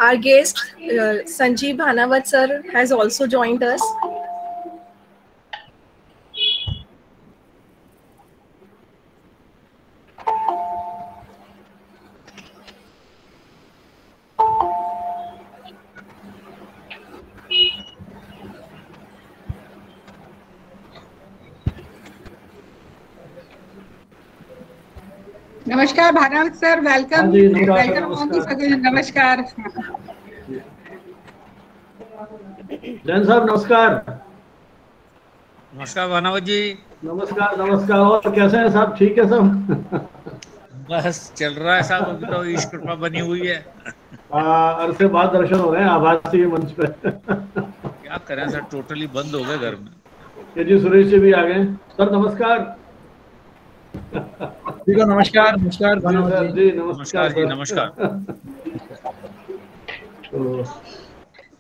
Our guest, Sanjeev Bhanawat sir, has also joined us. नमस्कार Bhanawat sir, welcome welcome on this occasion. नमस्कार जैन साहब, नमस्कार। नमस्कार भानावत जी। नमस्कार नमस्कार। और कैसे हैं साहब? ठीक है सब? बस चल रहा है साहब, अभी तो ईश कृपा बनी हुई है। अरसे बाद दर्शन हो रहे हैं आभासी मंच पे। क्या करें सर, टोटली बंद हो गए घर में। ये जी सुरेश जी भी आ गए सर, नमस्कार। जी नमस्कार। नमस्कार भानावत जी, नमस्कार जी। नमस्कार।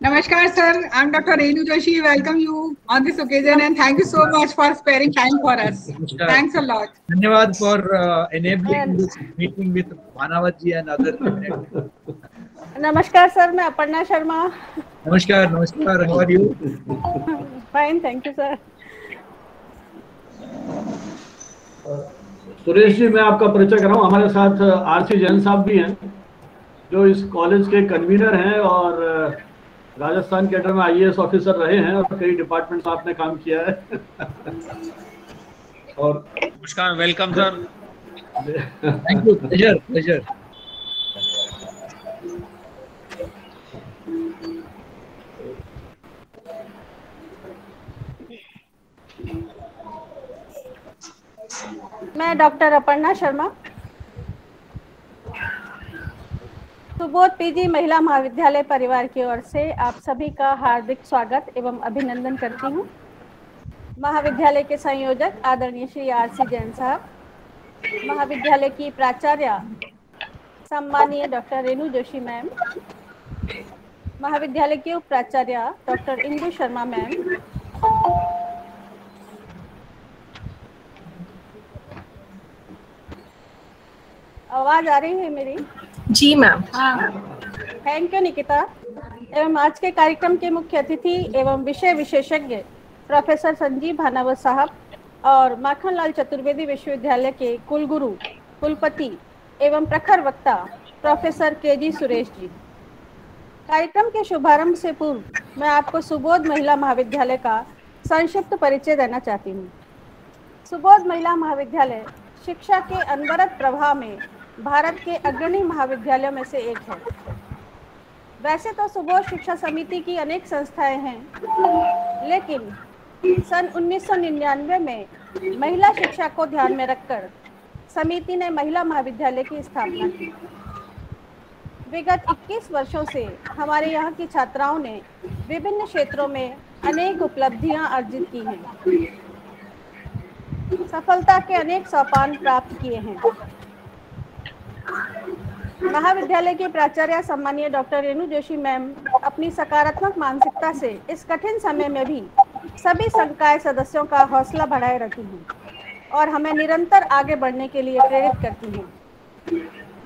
नमस्कार sir, I am doctor Renu Joshi. Welcome you on this occasion and thank you so much for sparing time for us. Thanks a lot. धन्यवाद for enabling this meeting with Bhanawat ji and other। नमस्कार सर, मैं अपर्णा शर्मा। नमस्कार नमस्कार। How are you? Fine, thank you sir. Suresh ji, मैं आपका परिचय कराऊं। हमारे साथ आरसी जैन साहब भी हैं, जो इस कॉलेज के कन्वीनर हैं और राजस्थान कैडर में आईएएस ऑफिसर रहे हैं और कई डिपार्टमेंट्स में आपने काम किया है। और नमस्कार, welcome sir. Thank you. Pleasure pleasure. मैं डॉक्टर अपर्णा शर्मा, सुबोध पीजी महिला महाविद्यालय परिवार की ओर से आप सभी का हार्दिक स्वागत एवं अभिनंदन करती हूँ। महाविद्यालय के संयोजक आदरणीय श्री आरसी जैन साहब, महाविद्यालय की प्राचार्य सम्मानीय डॉक्टर रेणु जोशी मैम, महाविद्यालय की उप प्राचार्य डॉक्टर इंदु शर्मा मैम, आवाज आ रही है मेरी? जी मैम। हाँ, थैंक यू निकिता। एवं आज के कार्यक्रम के मुख्य अतिथि एवं विषय विशेषज्ञ प्रोफेसर संजीव भानावत साहब और माखनलाल चतुर्वेदी विश्वविद्यालय के कुलगुरु, कुलपति एवं प्रखर वक्ता प्रोफेसर केजी सुरेश जी। कार्यक्रम के शुभारंभ से पूर्व मैं आपको सुबोध महिला महाविद्यालय का संक्षिप्त परिचय देना चाहती हूँ। सुबोध महिला महाविद्यालय शिक्षा के अनवरत प्रवाह में भारत के अग्रणी महाविद्यालयों में से एक है। वैसे तो सुबोध शिक्षा समिति की अनेक संस्थाएं हैं, लेकिन सन 1999 में महिला शिक्षा को ध्यान में रखकर समिति ने महिला महाविद्यालय की स्थापना की। विगत 21 वर्षों से हमारे यहाँ की छात्राओं ने विभिन्न क्षेत्रों में अनेक उपलब्धियां अर्जित की हैं, सफलता के अनेक सोपान प्राप्त किए हैं। महाविद्यालय की प्राचार्य सम्मानीय डॉक्टर रेणु जोशी मैम अपनी सकारात्मक मानसिकता से इस कठिन समय में भी सभी संकाय सदस्यों का हौसला बढ़ाए रखी हैं और हमें निरंतर आगे बढ़ने के लिए प्रेरित करती हैं।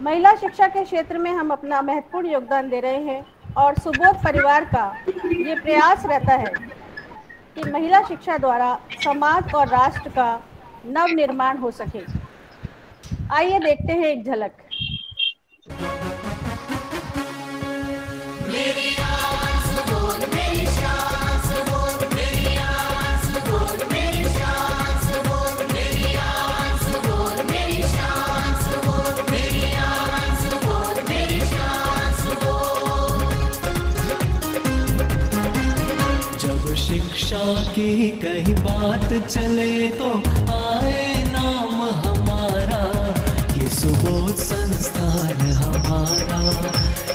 महिला शिक्षा के क्षेत्र में हम अपना महत्वपूर्ण योगदान दे रहे हैं और सुबोध परिवार का ये प्रयास रहता है कि महिला शिक्षा द्वारा समाज और राष्ट्र का नव निर्माण हो सके। आइए देखते हैं एक झलक। जब शिक्षा की कहीं बात चले तो आए नाम हमारा, ये सुबोध संस्थान हमारा,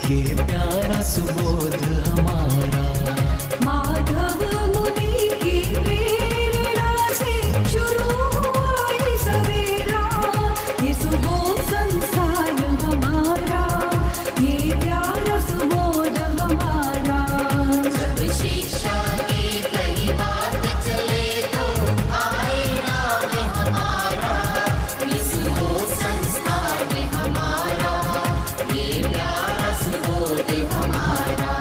ये प्यारा सुबोध हमारा। माधव मुनि की प्रेरणा से शुरू हुआ ये सवेरा, ये सुबोध संस्थान हमारा, ये प्यारा सुबोध हमारा। जब शिक्षा की कई बात चले तो आए नाम हमारा, ये सुबोध संस्थान हमारा, ये प्यारा सुबोध हमारा।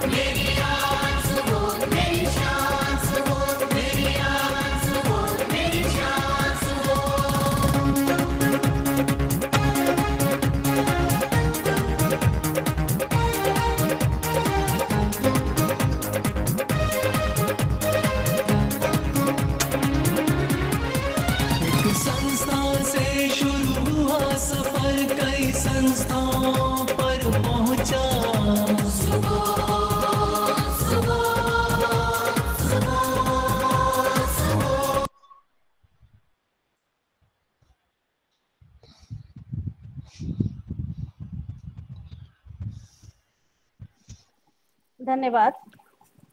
मेरी आन सुबोध, मेरी शान सुबोध, मेरी आन सुबोध, मेरी शान सुबोध। संस्था से शुरू हुआ सफर, कई संस्थाओं पर पहुंचा। धन्यवाद।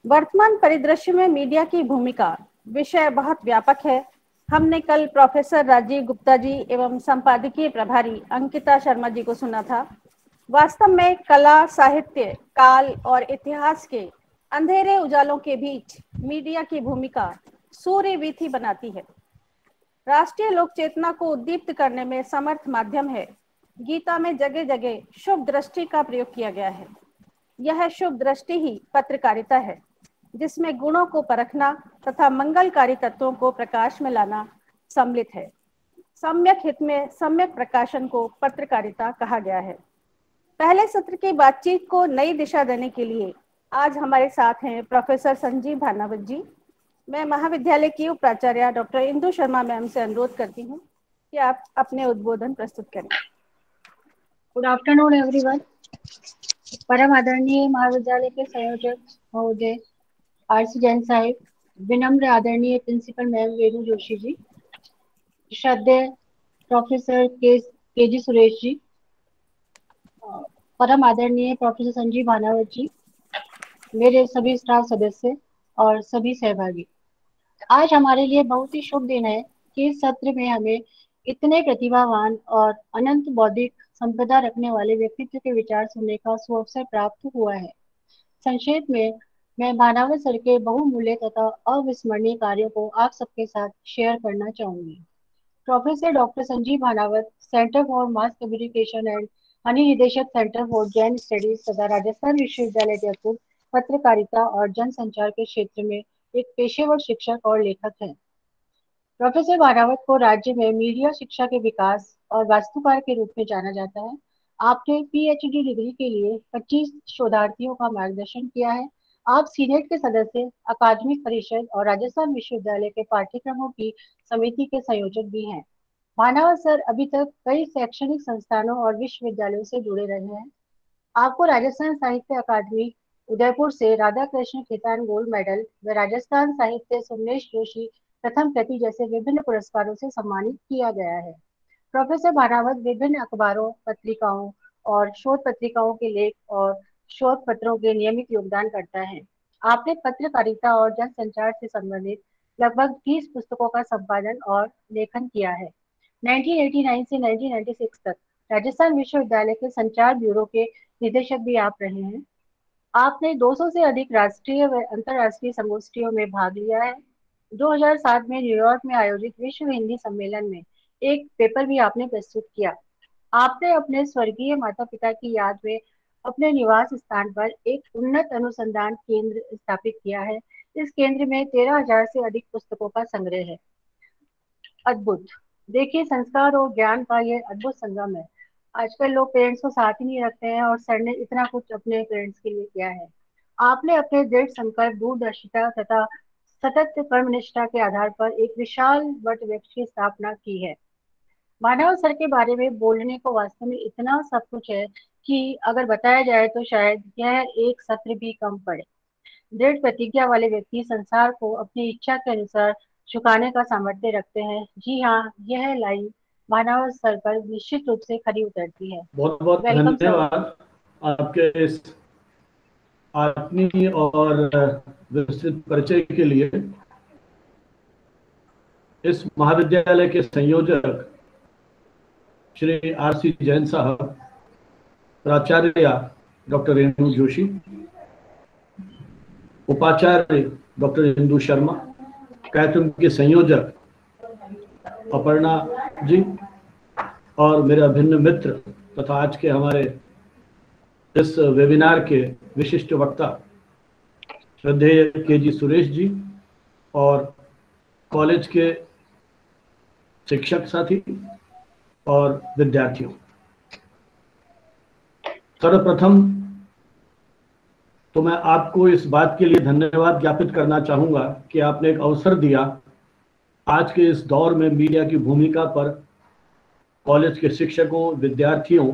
वर्तमान परिदृश्य में मीडिया की भूमिका विषय बहुत व्यापक है। हमने कल प्रोफेसर राजीव गुप्ता जी एवं संपादकीय प्रभारी अंकिता शर्मा जी को सुना था। वास्तव में कला, साहित्य, काल और इतिहास के अंधेरे उजालों के बीच मीडिया की भूमिका सूर्य वीथी बनाती है। राष्ट्रीय लोक चेतना को उद्दीप्त करने में समर्थ माध्यम है। गीता में जगह जगह शुभ दृष्टि का प्रयोग किया गया है। यह शुभ दृष्टि ही पत्रकारिता है, जिसमें गुणों को परखना तथा मंगलकारी तत्वों को प्रकाश में लाना सम्मिलित है। सम्यक हित में सम्यक प्रकाशन को पत्रकारिता कहा गया है। पहले सत्र की बातचीत को नई दिशा देने के लिए आज हमारे साथ हैं प्रोफेसर संजीव भानावत जी। मैं महाविद्यालय की उपाचार्य डॉक्टर इंदु शर्मा मैम से अनुरोध करती हूँ कि आप अपने उद्बोधन प्रस्तुत करें। Good afternoon everyone. परम आदरणीय महाविद्यालय के संयोजक महोदय आरसी जैन साहिब, विनम्र आदरणीय प्रिंसिपल मैम वेणु जोशी जी, श्रद्धेय प्रोफेसर के जी सुरेश जी, परम आदरणीय प्रोफेसर संजीव भानावत जी, मेरे सभी स्टाफ सदस्य और सभी सहभागी, आज हमारे लिए बहुत ही शुभ दिन है कि इस सत्र में हमें इतने प्रतिभावान और अनंत बौद्धिक संपदा रखने वाले व्यक्तित्व के विचार सुनने का सुअवसर प्राप्त हुआ है। संक्षेप में मैं भानावत सर के बहुमूल्य तथा अविस्मरणीय कार्यों को आप सबके साथ शेयर करना चाहूंगी। Professor doctor Sanjeev Bhanawat centre for mass communication and निदेशक सेंटर फॉर जैन स्टडीज तथा राजस्थान विश्वविद्यालय जयपुर पत्रकारिता और जनसंचार के क्षेत्र में एक पेशेवर शिक्षक और लेखक हैं। प्रोफेसर भानावत को राज्य में मीडिया शिक्षा के विकास और वास्तुकार के रूप में जाना जाता है। आपने पीएचडी डिग्री के लिए 25 शोधार्थियों का मार्गदर्शन किया है। आप सीनेट के सदस्य, अकादमिक परिषद और राजस्थान विश्वविद्यालय के पाठ्यक्रमों की समिति के संयोजक भी हैं। भानावत सर अभी तक कई शैक्षणिक संस्थानों और विश्वविद्यालयों से जुड़े रहे हैं। आपको राजस्थान साहित्य अकादमी उदयपुर से राधा कृष्ण खेतान गोल्ड मेडल व राजस्थान साहित्य सोमनेश जोशी प्रथम कृति जैसे विभिन्न पुरस्कारों से सम्मानित किया गया है। प्रोफेसर भानावत विभिन्न अखबारों, पत्रिकाओं और शोध पत्रिकाओं के लेख और शोध पत्रों के नियमित योगदान करता है। आपने पत्रकारिता और जनसंचार से संबंधित लगभग 30 पुस्तकों का संपादन और लेखन किया है। 1989 से 1996 तक राजस्थान विश्वविद्यालय के संचार ब्यूरो के निदेशक भी आप रहे हैं। आपने 200 से अधिक राष्ट्रीय व अंतर्राष्ट्रीय संगोष्ठियों में भाग लिया है। 2007 में न्यूयॉर्क में आयोजित विश्व हिंदी सम्मेलन में एक पेपर भी आपने प्रस्तुत किया। आपने अपने स्वर्गीय माता पिता की याद में अपने निवास स्थान पर एक उन्नत अनुसंधान केंद्र स्थापित किया है। इस केंद्र में 13,000 से अधिक पुस्तकों का संग्रह है। अद्भुत, देखिए संस्कार और ज्ञान का यह अद्भुत संगम है। आजकल लोग पेरेंट्स को साथ ही नहीं रखते हैं और सर ने इतना कुछ अपने पेरेंट्स के लिए किया है। आपने अपने दृढ़ संकल्प, दूरदर्शिता तथा सतत कर्मनिष्ठा के आधार पर एक विशाल वट वृक्ष की स्थापना की है। भानावत सर के बारे में बोलने को वास्तव में इतना सब कुछ है कि अगर बताया जाए तो शायद यह एक सत्र भी कम पड़े। दृढ़ प्रतिज्ञा वाले व्यक्ति संसार को अपनी इच्छा के अनुसार झुकाने का सामर्थ्य रखते हैं। जी हाँ, यह लाइन भानावत सर पर निश्चित रूप से खरी उतरती है। बहुत बहुत वेलकम सर। धन्यवाद आपके इस आत्मीय और विस्तृत परिचय के लिए। इस महाविद्यालय के संयोजक श्री आरसी जैन साहब, प्राचार्य डॉक्टर रेणु जोशी, उपाचार्य डॉक्टर इंदु शर्मा, कार्यक्रम के संयोजक अपर्णा जी और मेरे अभिन्न मित्र तथा आज के हमारे इस वेबिनार के विशिष्ट वक्ता श्रद्धेय के.जी. सुरेश जी और कॉलेज के शिक्षक साथी और विद्यार्थियों, सर्वप्रथम तो मैं आपको इस बात के लिए धन्यवाद ज्ञापित करना चाहूँगा कि आपने एक अवसर दिया आज के इस दौर में मीडिया की भूमिका पर कॉलेज के शिक्षकों, विद्यार्थियों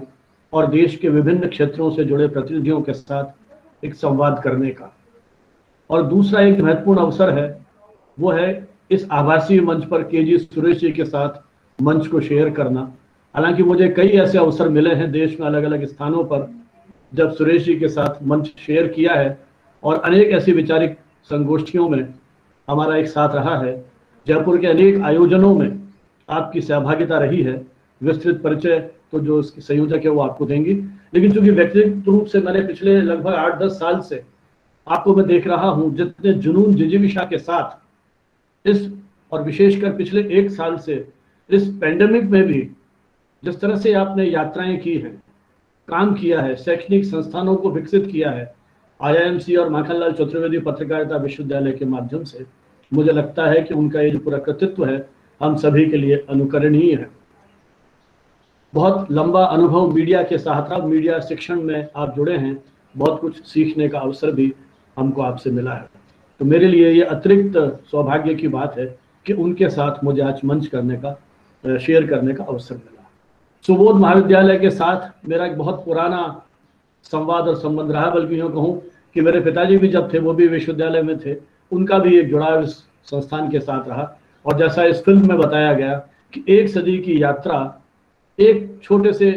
और देश के विभिन्न क्षेत्रों से जुड़े प्रतिनिधियों के साथ एक संवाद करने का। और दूसरा एक महत्वपूर्ण अवसर है, वो है इस आभासी मंच पर के.जी. सुरेश जी के साथ मंच को शेयर करना। हालांकि मुझे कई ऐसे अवसर मिले हैं देश में अलग अलग स्थानों पर जब सुरेश जी के साथ मंच शेयर किया है और अनेक ऐसी वैचारिक संगोष्ठियों में हमारा एक साथ रहा है। जयपुर के अनेक आयोजनों में आपकी सहभागिता रही है। विस्तृत परिचय तो जो इसके संयोजक है वो आपको देंगी, लेकिन चूंकि व्यक्तिगत रूप से मैंने पिछले लगभग 8-10 साल से आपको मैं देख रहा हूँ जितने जुनून जिजीविषा के साथ इस और विशेषकर पिछले 1 साल से इस पैंडेमिक में भी जिस तरह से आपने यात्राएं की हैं, काम किया है, शैक्षणिक संस्थानों को विकसित किया है IIMC और माखनलाल चतुर्वेदी पत्रकारिता विश्वविद्यालय के माध्यम से, मुझे लगता है कि उनका ये जो पूरा कृतित्व है हम सभी के लिए अनुकरणीय है। बहुत लंबा अनुभव मीडिया के साथ रहा, मीडिया शिक्षण में आप जुड़े हैं, बहुत कुछ सीखने का अवसर भी हमको आपसे मिला है। तो मेरे लिए ये अतिरिक्त सौभाग्य की बात है कि उनके साथ मुझे आज मंच करने का, शेयर करने का अवसर मिला। सुबोध महाविद्यालय के साथ मेरा एक बहुत पुराना संवाद और संबंध रहा, बल्कि यूँ कहूँ कि मेरे पिताजी भी जब थे वो भी विश्वविद्यालय में थे, उनका भी एक जुड़ाव इस संस्थान के साथ रहा। और जैसा इस फिल्म में बताया गया कि 1 सदी की यात्रा, एक छोटे से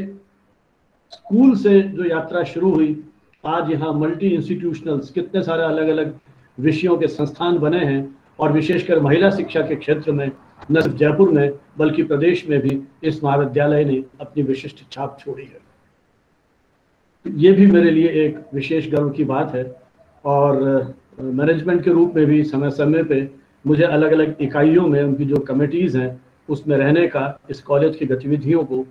स्कूल से जो यात्रा शुरू हुई, आज यहाँ मल्टी इंस्टीट्यूशनल्स कितने सारे अलग अलग विषयों के संस्थान बने हैं और विशेषकर महिला शिक्षा के क्षेत्र में न सिर्फ जयपुर में बल्कि प्रदेश में भी इस महाविद्यालय ने अपनी विशिष्ट छाप छोड़ी है। ये भी मेरे लिए एक विशेष गर्व की बात है। और मैनेजमेंट के रूप में भी समय समय पे मुझे अलग अलग इकाइयों में उनकी जो कमेटीज़ हैं उसमें रहने का, इस कॉलेज की गतिविधियों को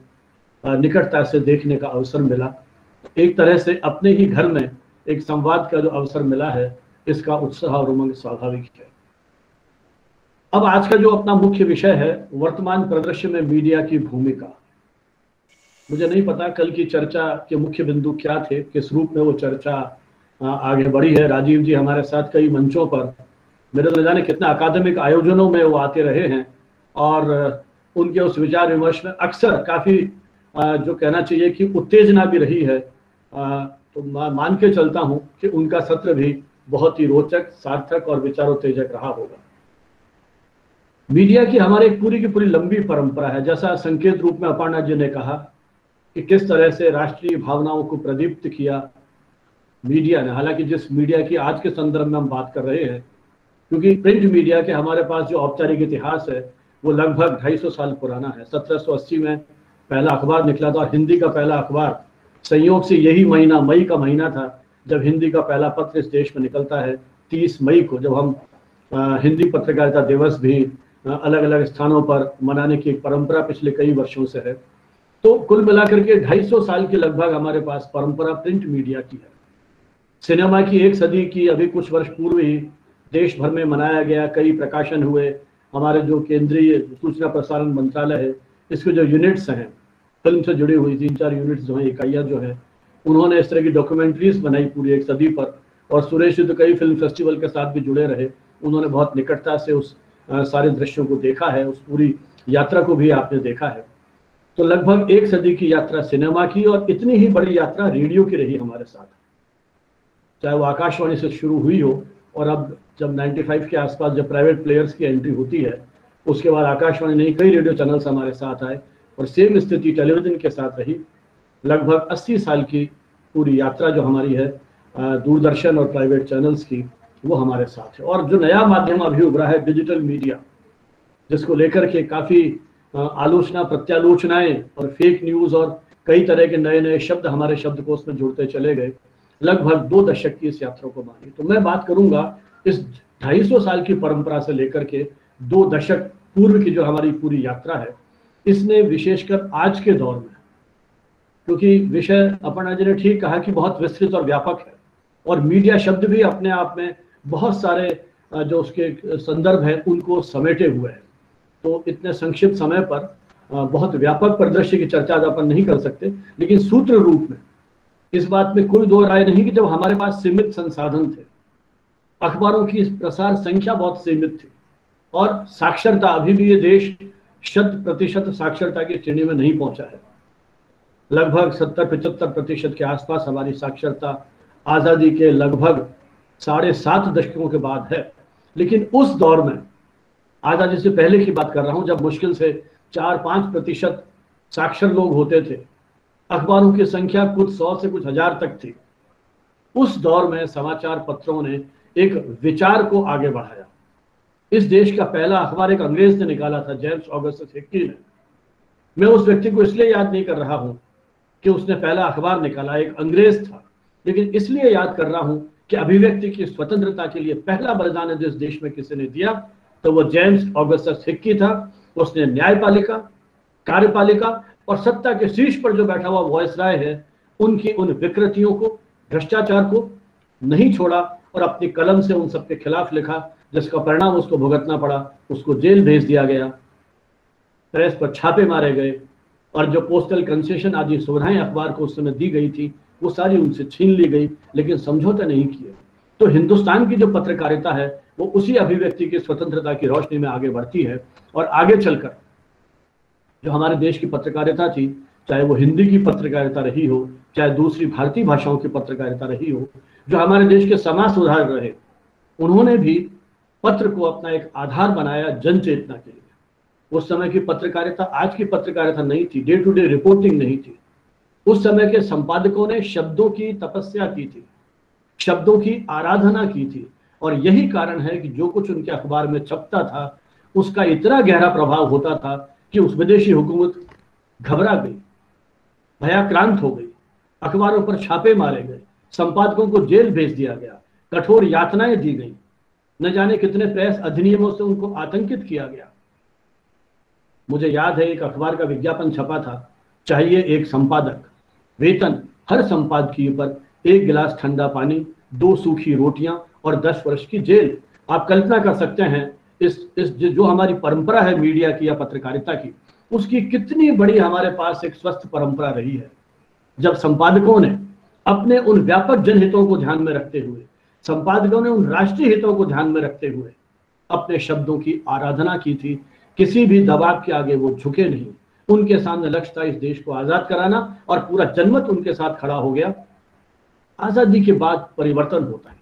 निकटता से देखने का अवसर मिला। एक तरह से अपने ही घर में एक संवाद का जो अवसर मिला है, इसका उत्साह और उमंग स्वाभाविक है। अब आज का जो अपना मुख्य विषय है, वर्तमान परिदृश्य में मीडिया की भूमिका। मुझे नहीं पता कल की चर्चा के मुख्य बिंदु क्या थे, किस रूप में वो चर्चा आगे बढ़ी है। राजीव जी हमारे साथ कई मंचों पर, मेरे तो जाने कितने अकादमिक आयोजनों में वो आते रहे हैं और उनके उस विचार विमर्श में अक्सर काफ़ी जो कहना चाहिए कि उत्तेजना भी रही है। तो मैं मान के चलता हूँ कि उनका सत्र भी बहुत ही रोचक, सार्थक और विचारोत्तेजक रहा होगा। मीडिया की हमारे पूरी की पूरी लंबी परंपरा है। जैसा संकेत रूप में अपर्णा जी ने कहा कि किस तरह से राष्ट्रीय भावनाओं को प्रदीप्त किया मीडिया ने। हालांकि जिस मीडिया की आज के संदर्भ में हम बात कर रहे हैं, क्योंकि प्रिंट मीडिया के हमारे पास जो औपचारिक इतिहास है वो लगभग 250 साल पुराना है। 1780 में पहला अखबार निकला था और हिंदी का पहला अखबार संयोग से यही महीना, मई का महीना था जब हिंदी का पहला पत्र इस देश में निकलता है 30 मई को, जब हम हिंदी पत्रकारिता दिवस भी अलग अलग स्थानों पर मनाने की एक परंपरा पिछले कई वर्षों से है। तो कुल मिलाकर के 250 साल की लगभग हमारे पास परंपरा प्रिंट मीडिया की है। सिनेमा की 1 सदी की अभी कुछ वर्ष पूर्व ही देश भर में मनाया गया, कई प्रकाशन हुए। हमारे जो केंद्रीय सूचना प्रसारण मंत्रालय है, इसके जो यूनिट्स हैं फिल्म से जुड़ी हुई 3-4 यूनिट्स जो हैं, इकाइयाँ जो हैं, उन्होंने इस तरह की डॉक्यूमेंट्रीज बनाई पूरी 1 सदी पर। और सुरेश जी तो कई फिल्म फेस्टिवल के साथ भी जुड़े रहे, उन्होंने बहुत निकटता से उस सारे दृश्यों को देखा है, उस पूरी यात्रा को भी आपने देखा है। तो लगभग 1 सदी की यात्रा सिनेमा की और इतनी ही बड़ी यात्रा रेडियो की रही हमारे साथ, चाहे वो आकाशवाणी से शुरू हुई हो और अब जब 95 के आसपास जब प्राइवेट प्लेयर्स की एंट्री होती है, उसके बाद आकाशवाणी नहीं कई रेडियो चैनल्स हमारे साथ आए। और सेम स्थिति टेलीविजन के साथ रही। लगभग 80 साल की पूरी यात्रा जो हमारी है दूरदर्शन और प्राइवेट चैनल्स की, वो हमारे साथ है। और जो नया माध्यम अभी उभरा है डिजिटल मीडिया, जिसको लेकर के काफ़ी आलोचना प्रत्यालोचनाएं और फेक न्यूज़ और कई तरह के नए नए शब्द हमारे शब्दकोश में जुड़ते चले गए। लगभग 2 दशक की इस यात्रा को मानी। तो मैं बात करूंगा इस 250 साल की परंपरा से लेकर के 2 दशक पूर्व की जो हमारी पूरी यात्रा है, इसमें विशेषकर आज के दौर में, क्योंकि विषय अपर्णा जी ने ठीक कहा कि बहुत विस्तृत और व्यापक है और मीडिया शब्द भी अपने आप में बहुत सारे जो उसके संदर्भ है उनको समेटे हुए हैं। तो इतने संक्षिप्त समय पर बहुत व्यापक परिदृश्य की चर्चा अपन नहीं कर सकते, लेकिन सूत्र रूप में इस बात में कोई दो राय नहीं कि जब हमारे पास सीमित संसाधन थे, अखबारों की प्रसार संख्या बहुत सीमित थी और साक्षरता, अभी भी ये देश 100% साक्षरता की श्रेणी में नहीं पहुंचा है। लगभग 70-75% के आसपास हमारी साक्षरता आज़ादी के लगभग 7.5 दशकों के बाद है। लेकिन उस दौर में, आज़ादी से पहले की बात कर रहा हूं, जब मुश्किल से 4-5% साक्षर लोग होते थे, अखबारों की संख्या कुछ 100 से कुछ 1000 तक थी। उस दौर में समाचार पत्रों ने एक विचार को आगे बढ़ाया। इस देश का पहला अखबार एक अंग्रेज ने निकाला था, जेम्स ऑगस्टस हिक्की ने। मैं उस व्यक्ति को इसलिए याद नहीं कर रहा हूं कि उसने पहला अखबार निकाला, एक अंग्रेज था, लेकिन इसलिए याद कर रहा हूं कि अभिव्यक्ति की स्वतंत्रता के लिए पहला बलिदान जिस देश में किसी ने दिया तो वो जेम्स ऑगस्टस हिक्की था। उसने न्यायपालिका, कार्यपालिका और सत्ता के शीर्ष पर जो बैठा हुआ वायसराय है, उनकी उन विकृतियों को, भ्रष्टाचार को नहीं छोड़ा और अपनी कलम से उन सबके खिलाफ लिखा, जिसका परिणाम उसको भुगतना पड़ा। उसको जेल भेज दिया गया, प्रेस पर छापे मारे गए और जो पोस्टल कंसेशन आदि सुविधाएं अखबार को उस समय दी गई थी, वो सारी उनसे छीन ली गई, लेकिन समझौते नहीं किए। तो हिंदुस्तान की जो पत्रकारिता है वो उसी अभिव्यक्ति की स्वतंत्रता की रोशनी में आगे बढ़ती है। और आगे चलकर जो हमारे देश की पत्रकारिता थी, चाहे वो हिंदी की पत्रकारिता रही हो, चाहे दूसरी भारतीय भाषाओं की पत्रकारिता रही हो, जो हमारे देश के समाज सुधारक रहे, उन्होंने भी पत्र को अपना एक आधार बनाया जन चेतना के लिए। उस समय की पत्रकारिता आज की पत्रकारिता नहीं थी, डे टू डे रिपोर्टिंग नहीं थी। उस समय के संपादकों ने शब्दों की तपस्या की थी, शब्दों की आराधना की थी, और यही कारण है कि जो कुछ उनके अखबार में छपता था उसका इतना गहरा प्रभाव होता था कि उस विदेशी हुकूमत घबरा गई, भयाक्रांत हो गई, अखबारों पर छापे मारे गए, संपादकों को जेल भेज दिया गया, कठोर यातनाएं दी गई, न जाने कितने प्रेस अधिनियमों से उनको आतंकित किया गया। मुझे याद है एक अखबार का विज्ञापन छपा था, चाहिए एक संपादक, वेतन हर संपादकीय पर 1 गिलास ठंडा पानी, 2 सूखी रोटियां और 10 वर्ष की जेल। आप कल्पना कर सकते हैं इस जो हमारी परंपरा है मीडिया की या पत्रकारिता की, उसकी कितनी बड़ी हमारे पास एक स्वस्थ परंपरा रही है। जब संपादकों ने अपने उन व्यापक जनहितों को ध्यान में रखते हुए, संपादकों ने उन राष्ट्रीय हितों को ध्यान में रखते हुए अपने शब्दों की आराधना की थी, किसी भी दबाव के आगे वो झुके नहीं। उनके सामने लक्ष्य था इस देश को आजाद कराना और पूरा जनमत उनके साथ खड़ा हो गया। आजादी के बाद परिवर्तन होता है,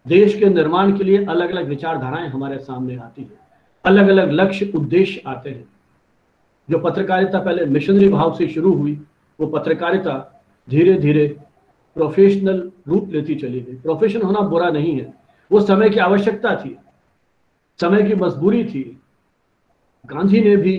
देश के निर्माण के लिए अलग अलग विचारधाराएं हमारे सामने आती हैं, अलग अलग लक्ष्य उद्देश्य आते हैं। जो पत्रकारिता पहले मिशनरी भाव से शुरू हुई, वो पत्रकारिता धीरे धीरे प्रोफेशनल रूप लेती चली गई। प्रोफेशन होना बुरा नहीं है, वो समय की आवश्यकता थी, समय की मजबूरी थी। गांधी ने भी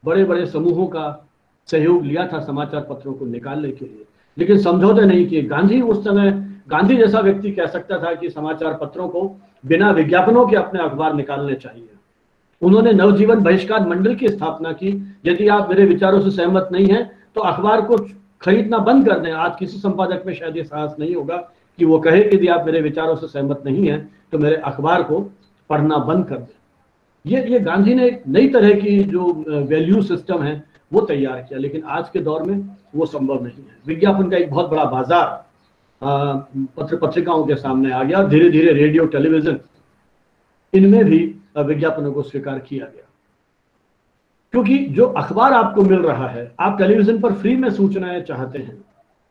बड़े बड़े समूहों का सहयोग लिया था समाचार पत्रों को निकालने के लिए, लेकिन समझौते नहीं किए। गांधी उस समय, गांधी जैसा व्यक्ति कह सकता था कि समाचार पत्रों को बिना विज्ञापनों के अपने अखबार निकालने चाहिए। उन्होंने नवजीवन बहिष्कार मंडल की स्थापना की, यदि आप मेरे विचारों से सहमत नहीं हैं तो अखबार को खरीदना बंद कर दें। आज किसी संपादक में शायद ये साहस नहीं होगा कि वो कहे कि यदि आप मेरे विचारों से सहमत नहीं हैं तो मेरे अखबार को पढ़ना बंद कर दें। ये गांधी ने एक नई तरह की जो वैल्यू सिस्टम है वो तैयार किया, लेकिन आज के दौर में वो संभव नहीं है। विज्ञापन का एक बहुत बड़ा बाजार पत्रिकाओं के सामने आ गया। धीरे धीरे रेडियो, टेलीविजन, इनमें भी विज्ञापनों को स्वीकार किया गया, क्योंकि जो अखबार आपको मिल रहा है, आप टेलीविजन पर फ्री में सूचनाएं चाहते हैं,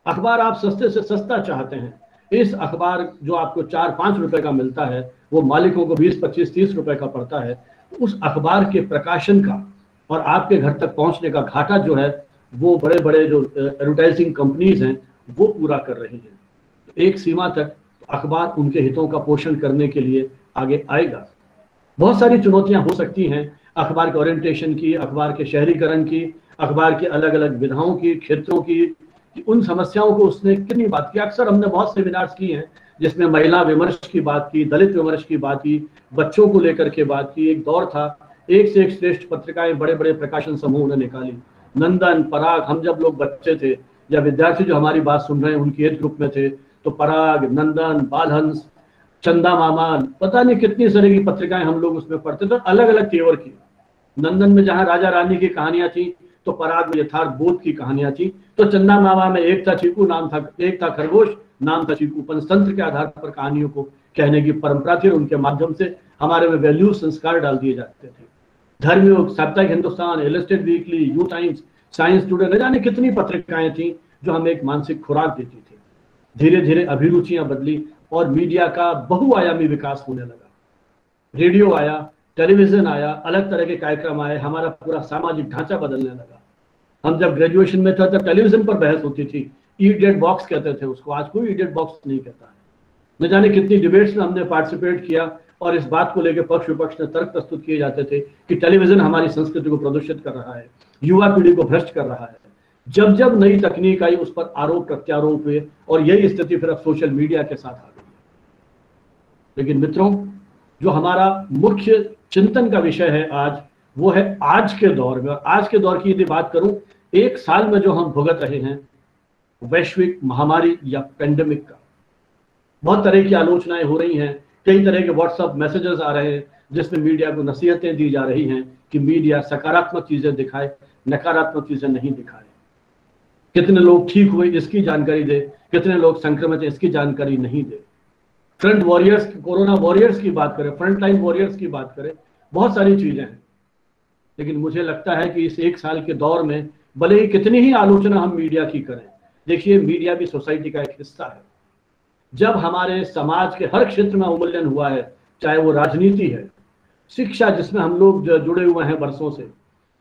अखबार आप सस्ते से सस्ता चाहते हैं। इस अखबार जो आपको 4-5 रुपए का मिलता है वो मालिकों को 20, 25, 30 रुपए का पड़ता है। उस अखबार के प्रकाशन का और आपके घर तक पहुंचने का घाटा जो है वो बड़े बड़े जो एडवर्टाइजिंग कंपनीज हैं वो पूरा कर रही हैं। एक सीमा तक अखबार उनके हितों का पोषण करने के लिए आगे आएगा। बहुत सारी चुनौतियां हो सकती हैं अखबार के ओरिएंटेशन की, अखबार के शहरीकरण की, अखबार के अलग अलग विधाओं की, क्षेत्रों की, उन समस्याओं को उसने कितनी बात की। अक्सर हमने बहुत सेमिनार्स किए हैं जिसमें महिला विमर्श की बात की, दलित विमर्श की बात की, बच्चों को लेकर के बात की। एक दौर था एक से एक श्रेष्ठ पत्रिकाएं बड़े बड़े प्रकाशन समूह ने निकाली, नंदन, पराग। हम जब लोग बच्चे थे या विद्यार्थी जो हमारी बात सुन रहे हैं उनकी एज ग्रुप में थे तो पराग, नंदन, बालहंस, चंदा मामा, पता नहीं कितनी तरह की पत्रिकाएं हम लोग उसमें पढ़ते थे, अलग अलग तेवर की। नंदन में जहां राजा रानी की कहानियां थी तो पराग में यथार्थ बोध की कहानियां थी, तो चंदा मामा में एक था चीकू, नाम था, एक था खरगोश, नाम था चीकू। पंचतंत्र के आधार पर कहानियों को कहने की परंपरा थी, उनके माध्यम से हमारे में वैल्यू संस्कार डाल दिए जाते थे। धर्मयुग, साप्ताहिक Hindustan, illustrated weekly, you times, science today, न जाने कितनी पत्रिकाएं थी जो हमें एक मानसिक खुराक देती थी। धीरे धीरे अभिरुचियां बदली और मीडिया का बहुआयामी विकास होने लगा। रेडियो आया, टेलीविजन आया, अलग तरह के कार्यक्रम आए, हमारा पूरा सामाजिक ढांचा बदलने लगा। हम जब ग्रेजुएशन में था तब टेलीविजन पर बहस होती थी, ईडियट बॉक्स कहते थे उसको, आज कोई ईडियट बॉक्स नहीं कहता है। न जाने कितनी डिबेट्स में हमने पार्टिसिपेट किया और इस बात को लेकर पक्ष विपक्ष ने तर्क प्रस्तुत किए जाते थे कि टेलीविजन हमारी संस्कृति को प्रदूषित कर रहा है, युवा पीढ़ी को भ्रष्ट कर रहा है। जब जब नई तकनीक आई उस पर आरोप प्रत्यारोप हुए और यही स्थिति फिर अब सोशल मीडिया के साथ आ गई। लेकिन मित्रों, जो हमारा मुख्य चिंतन का विषय है आज, वो है आज के दौर में। और आज के दौर की यदि बात करूं, एक साल में जो हम भुगत रहे हैं वैश्विक महामारी या पेंडेमिक का, बहुत तरह की आलोचनाएं हो रही हैं, कई तरह के व्हाट्सएप मैसेजेस आ रहे हैं जिसमें मीडिया को नसीहतें दी जा रही हैं कि मीडिया सकारात्मक चीजें दिखाए, नकारात्मक चीजें नहीं दिखाए। कितने लोग ठीक हुए इसकी जानकारी दे, कितने लोग संक्रमित हैं इसकी जानकारी नहीं दे। फ्रंट वॉरियर्स, कोरोना वॉरियर्स की बात करें, फ्रंट लाइन वॉरियर्स की बात करें, बहुत सारी चीजें हैं। लेकिन मुझे लगता है कि इस एक साल के दौर में भले ही कितनी ही आलोचना हम मीडिया की करें, देखिए मीडिया भी सोसाइटी का एक हिस्सा है। जब हमारे समाज के हर क्षेत्र में अवमूल्यन हुआ है, चाहे वो राजनीति है, शिक्षा जिसमें हम लोग जुड़े हुए हैं वर्षों से,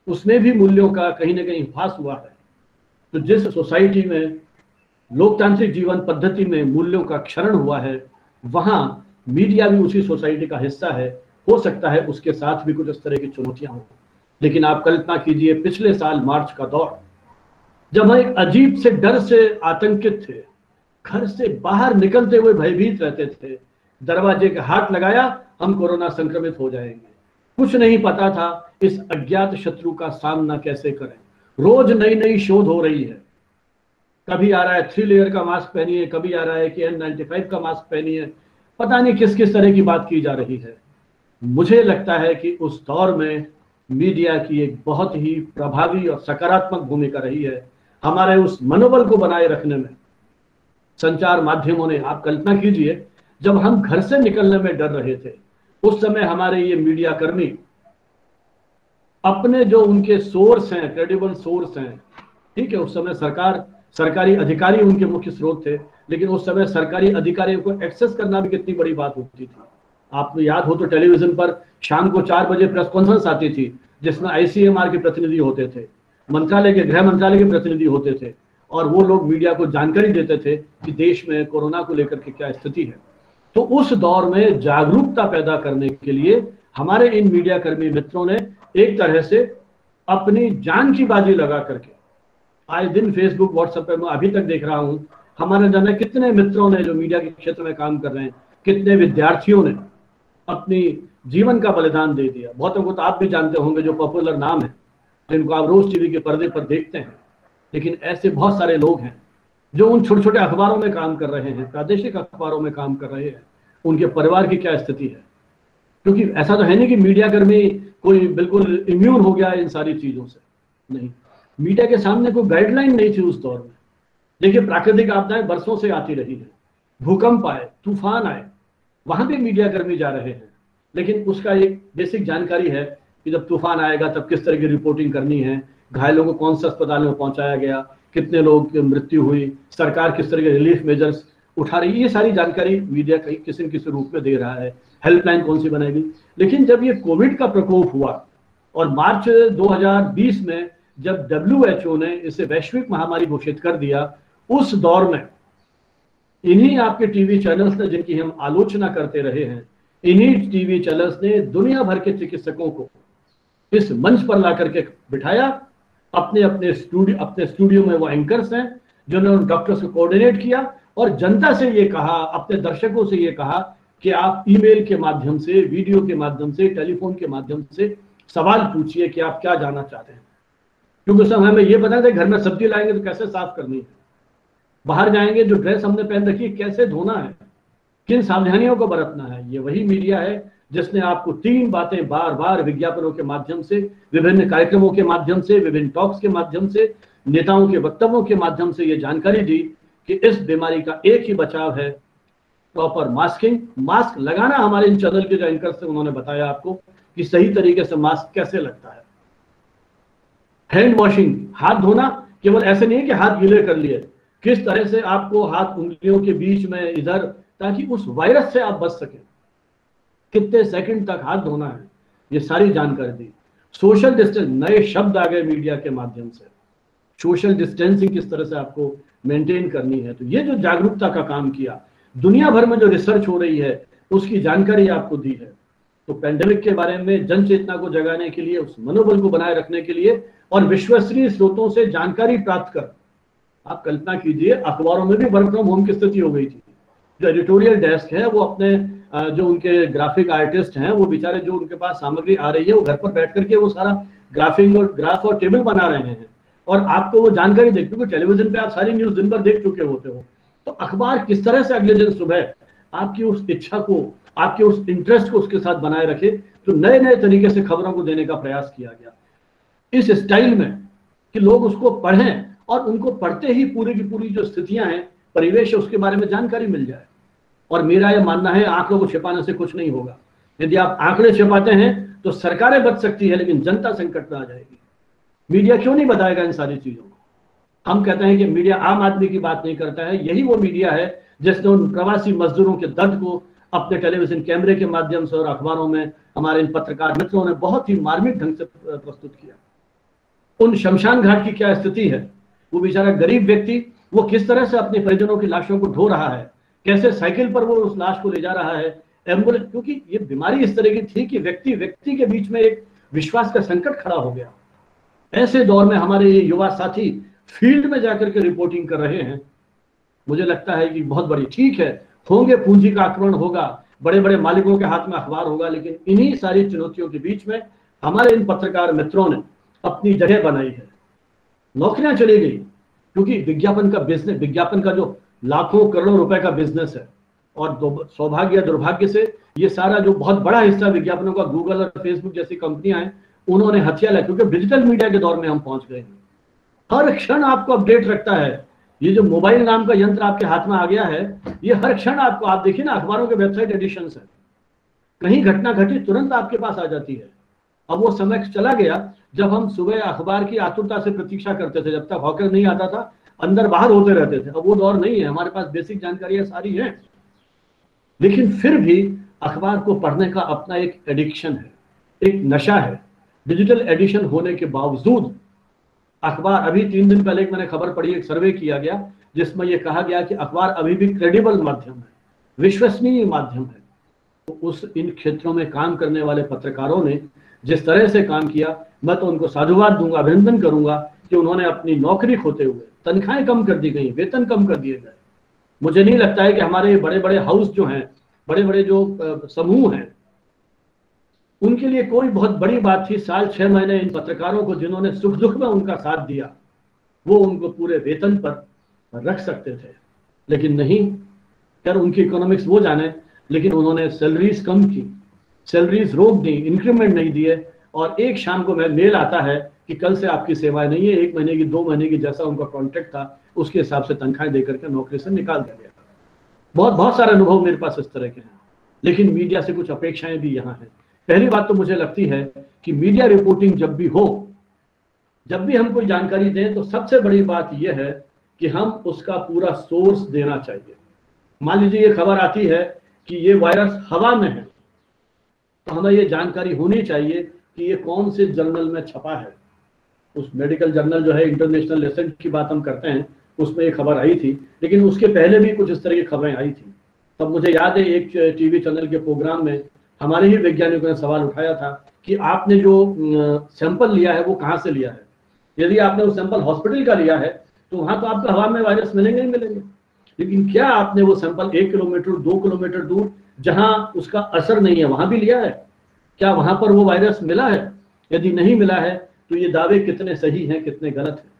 उसमें भी मूल्यों का कहीं ना कहीं ह्रास हुआ है। तो जिस सोसाइटी में लोकतांत्रिक जीवन पद्धति में मूल्यों का क्षरण हुआ है, वहां मीडिया भी उसी सोसाइटी का हिस्सा है। हो सकता है उसके साथ भी कुछ इस तरह की चुनौतियां हो। लेकिन आप कल्पना कीजिए पिछले साल मार्च का दौर, जब हम एक अजीब से डर से आतंकित थे, घर से बाहर निकलते हुए भयभीत रहते थे, दरवाजे के हाथ लगाया हम कोरोना संक्रमित हो जाएंगे, कुछ नहीं पता था इस अज्ञात शत्रु का सामना कैसे करें। रोज नई नई शोध हो रही है, कभी आ रहा है 3 लेयर का मास्क पहनिए, कभी आ रहा है कि N95 का मास्क पहनिए, पता नहीं किस किस तरह की बात की जा रही है। मुझे लगता है कि उस दौर में मीडिया की एक बहुत ही प्रभावी और सकारात्मक भूमिका रही है हमारे उस मनोबल को बनाए रखने में। संचार माध्यमों ने, आप कल्पना कीजिए जब हम घर से निकलने में डर रहे थे, उस समय हमारे ये मीडिया कर्मी अपने जो उनके सोर्स हैं, क्रेडिबल सोर्स हैं, ठीक है, उस समय सरकारी अधिकारी उनके मुख्य स्रोत थे, लेकिन उस समय सरकारी अधिकारियों को एक्सेस करना भी कितनी बड़ी बात होती थी। आपको याद हो तो टेलीविजन पर शाम को 4 बजे प्रेस कॉन्फ्रेंस आती थी जिसमें ICMR के प्रतिनिधि होते थे, मंत्रालय के, गृह मंत्रालय के प्रतिनिधि होते थे, और वो लोग मीडिया को जानकारी देते थे कि देश में कोरोना को लेकर के क्या स्थिति है। तो उस दौर में जागरूकता पैदा करने के लिए हमारे इन मीडिया कर्मी मित्रों ने एक तरह से अपनी जान की बाजी लगा करके, आए दिन फेसबुक व्हाट्सएप पे मैं अभी तक देख रहा हूं, हमारे जाने कितने मित्रों ने जो मीडिया के क्षेत्र में काम कर रहे हैं, कितने विद्यार्थियों ने अपनी जीवन का बलिदान दे दिया। बहुतों को तो आप भी जानते होंगे जो पॉपुलर नाम है, जिनको आप रोज टीवी के पर्दे पर देखते हैं। लेकिन ऐसे बहुत सारे लोग हैं जो उन छोटे छोटे अखबारों में काम कर रहे हैं, प्रादेशिक अखबारों में काम कर रहे हैं। उनके परिवार की क्या स्थिति है, क्योंकि ऐसा तो है नहीं कि मीडिया कर्मी कोई बिल्कुल इम्यून हो गया है इन सारी चीजों से, नहीं। मीडिया के सामने कोई गाइडलाइन नहीं थी उस दौर में। देखिए प्राकृतिक आपदाएं बरसों से आती रही है, भूकंप आए, तूफान आए, वहां भी मीडिया कर्मी जा रहे हैं, लेकिन उसका एक बेसिक जानकारी है कि जब तूफान आएगा तब किस तरह की रिपोर्टिंग करनी है, घायलों को कौन से अस्पताल में पहुंचाया गया, कितने लोग की मृत्यु हुई, सरकार किस तरह के रिलीफ मेजर्स उठा रही है, ये सारी जानकारी मीडिया कहीं किसी न किसी रूप में दे रहा है। हेल्पलाइन कौन सी बनाएगी। लेकिन जब ये कोविड का प्रकोप हुआ और मार्च 2020 में जब WHO ने इसे वैश्विक महामारी घोषित कर दिया, उस दौर में इन्हीं आपके टीवी चैनल्स ने, जिनकी हम आलोचना करते रहे हैं, इन्हीं टीवी चैनल्स ने दुनिया भर के चिकित्सकों को इस मंच पर ला करके बिठाया। अपने स्टूडियो में वो एंकर्स हैं जिन्होंने डॉक्टर्स को कोऑर्डिनेट किया और जनता से ये कहा, अपने दर्शकों से ये कहा कि आप ईमेल के माध्यम से, वीडियो के माध्यम से, टेलीफोन के माध्यम से सवाल पूछिए कि आप क्या जानना चाहते हैं। क्योंकि उस समय हमें ये पता था घर में सब्जी लाएंगे तो कैसे साफ करनी है, बाहर जाएंगे जो ड्रेस हमने पहन रखी है कैसे धोना है, किन सावधानियों को बरतना है। ये वही मीडिया है जिसने आपको 3 बातें बार बार विज्ञापनों के माध्यम से, विभिन्न कार्यक्रमों के माध्यम से, विभिन्न टॉक्स के माध्यम से, नेताओं के वक्तव्यों के माध्यम से ये जानकारी दी कि इस बीमारी का एक ही बचाव है, प्रॉपर मास्किंग। मास्क लगाना, हमारे इन चैनल के जो एंकर्स थे उन्होंने बताया आपको कि सही तरीके से मास्क कैसे लगता है। हैंड वॉशिंग, हाथ धोना, केवल ऐसे नहीं है कि हाथ गीले कर लिए, किस तरह से आपको हाथ उंगलियों के बीच में इधर, ताकि उस वायरस से आप बच सकें, कितने सेकंड तक हाथ धोना है, ये सारी जानकारी दी। सोशल डिस्टेंस, नए शब्द आ गए मीडिया के माध्यम से, सोशल डिस्टेंसिंग किस तरह से आपको मेंटेन करनी है। तो ये जो जागरूकता का काम किया, दुनिया भर में जो रिसर्च हो रही है उसकी जानकारी आपको दी है। तो पेंडेमिक के बारे में जन चेतना को जगाने के लिए, उस मनोबल को बनाए रखने के लिए और विश्वसनीय स्रोतों से जानकारी प्राप्त कर, आप कल्पना कीजिए अखबारों में भी वर्क फ्रॉम होम की स्थिति हो गई थी। जो एडिटोरियल डेस्क है वो अपने जो उनके ग्राफिक आर्टिस्ट हैं वो बेचारे, जो उनके पास सामग्री आ रही है वो घर पर बैठ करके वो सारा ग्राफ और टेबल बना रहे हैं और आपको वो जानकारी देख, क्योंकि टेलीविजन पे आप सारी न्यूज दिन भर देख चुके होते हो। तो अखबार किस तरह से अगले दिन सुबह आपकी उस इच्छा को, आपके उस इंटरेस्ट को उसके साथ बनाए रखे, तो नए नए तरीके से खबरों को देने का प्रयास किया गया इस स्टाइल में कि लोग उसको पढ़ें और उनको पढ़ते ही पूरी की पूरी जो स्थितियां हैं, परिवेश है, उसके बारे में जानकारी मिल जाए। और मेरा यह मानना है आंकड़ों को छिपाने से कुछ नहीं होगा। यदि आप आंकड़े छिपाते हैं तो सरकारें बच सकती है लेकिन जनता संकट में आ जाएगी। मीडिया क्यों नहीं बताएगा इन सारी चीजों को? हम कहते हैं कि मीडिया आम आदमी की बात नहीं करता है। यही वो मीडिया है जिसने उन प्रवासी मजदूरों के दर्द को अपने टेलीविजन कैमरे के माध्यम से और अखबारों में हमारे इन पत्रकार मित्रों ने बहुत ही मार्मिक ढंग से प्रस्तुत किया। उन शमशान घाट की क्या स्थिति है, वो बेचारा गरीब व्यक्ति वो किस तरह से अपने परिजनों की लाशों को ढो रहा है, कैसे साइकिल पर वो उस लाश को ले जा रहा है, एम्बुलेंस, क्योंकि ये बीमारी इस तरह की थी कि व्यक्ति के बीच में एक विश्वास का संकट खड़ा हो गया। ऐसे दौर में हमारे ये युवा साथी फील्ड में जाकर के रिपोर्टिंग कर रहे हैं। मुझे लगता है कि बहुत बड़ी, ठीक है होंगे, पूंजी का आक्रमण होगा, बड़े बड़े मालिकों के हाथ में अखबार होगा, लेकिन इन्हीं सारी चुनौतियों के बीच में हमारे इन पत्रकार मित्रों ने अपनी जगह बनाई है। नौकरियां चली गई क्योंकि विज्ञापन का बिजनेस, विज्ञापन का जो लाखों करोड़ों रुपए का बिजनेस है, और सौभाग्य या दुर्भाग्य से ये सारा जो बहुत बड़ा हिस्सा विज्ञापनों का गूगल और फेसबुक जैसी कंपनियां हैं उन्होंने हथिया लिया, क्योंकि डिजिटल मीडिया के दौर में हम पहुंच गए हैं। हर क्षण आपको अपडेट रखता है। ये जो मोबाइल नाम का यंत्र आपके हाथ में आ गया है, ये हर क्षण आपको, आप देखिए ना अखबारों के वेबसाइट एडिशन है, कहीं घटना घटी तुरंत आपके पास आ जाती है। अब वो समय चला गया जब हम सुबह अखबार की आतुरता से प्रतीक्षा करते थे, जब तक हॉकर नहीं आता था अंदर बाहर होते रहते थे। अब वो दौर नहीं है, हमारे पास बेसिक जानकारियां सारी हैं, लेकिन फिर भी अखबार को पढ़ने का अपना एक एडिक्शन है, एक नशा है। डिजिटल एडिशन होने के बावजूद अखबार, अभी 3 दिन पहले मैंने खबर पढ़ी, एक सर्वे किया गया जिसमें यह कहा गया कि अखबार अभी भी क्रेडिबल माध्यम है, विश्वसनीय माध्यम है। तो उस इन क्षेत्रों में काम करने वाले पत्रकारों ने जिस तरह से काम किया, मैं तो उनको साधुवाद दूंगा, अभिनंदन करूंगा कि उन्होंने अपनी नौकरी खोते हुए, तनख्वाहें कम कर दी गई, वेतन कम कर दिए गए। मुझे नहीं लगता है कि हमारे बड़े बड़े हाउस जो हैं, बड़े बड़े जो समूह हैं, उनके लिए कोई बहुत बड़ी बात थी साल 6 महीने इन पत्रकारों को जिन्होंने सुख दुख में उनका साथ दिया, वो उनको पूरे वेतन पर रख सकते थे। लेकिन नहीं, यार उनकी इकोनॉमिक्स वो जाने, लेकिन उन्होंने सैलरीज कम की, सैलरीज रोक दी, इंक्रीमेंट नहीं दिए, और एक शाम को मेल आता है कि कल से आपकी सेवाएं नहीं है, 1 महीने की, 2 महीने की, जैसा उनका कॉन्ट्रैक्ट था उसके हिसाब से तनख्वाहें देकर के नौकरी से निकाल दिया गया। बहुत सारे अनुभव मेरे पास इस तरह के हैं, लेकिन मीडिया से कुछ अपेक्षाएं भी यहाँ हैं। पहली बात तो मुझे लगती है कि मीडिया रिपोर्टिंग जब भी हो, जब भी हम कोई जानकारी दें, तो सबसे बड़ी बात यह है कि हम उसका पूरा सोर्स देना चाहिए। मान लीजिए ये खबर आती है कि ये वायरस हवा में है, तो हमें ये जानकारी होनी चाहिए कि ये कौन से जर्नल में छपा है। उस मेडिकल जर्नल जो है, इंटरनेशनल लेसेंट की बात हम करते हैं, उसमें ये खबर आई थी, लेकिन उसके पहले भी कुछ इस तरह की खबरें आई थी। तब मुझे याद है एक टीवी चैनल के प्रोग्राम में हमारे ही वैज्ञानिकों ने सवाल उठाया था कि आपने जो सैंपल लिया है वो कहाँ से लिया है। यदि आपने वो सैंपल हॉस्पिटल का लिया है तो वहां तो आपको हवा में वायरस मिलेंगे ही मिलेंगे, लेकिन क्या आपने वो सैंपल 1 किलोमीटर 2 किलोमीटर दूर जहां उसका असर नहीं है वहां भी लिया है? क्या वहां पर वो वायरस मिला है? यदि नहीं मिला है तो ये दावे कितने सही हैं, कितने गलत हैं,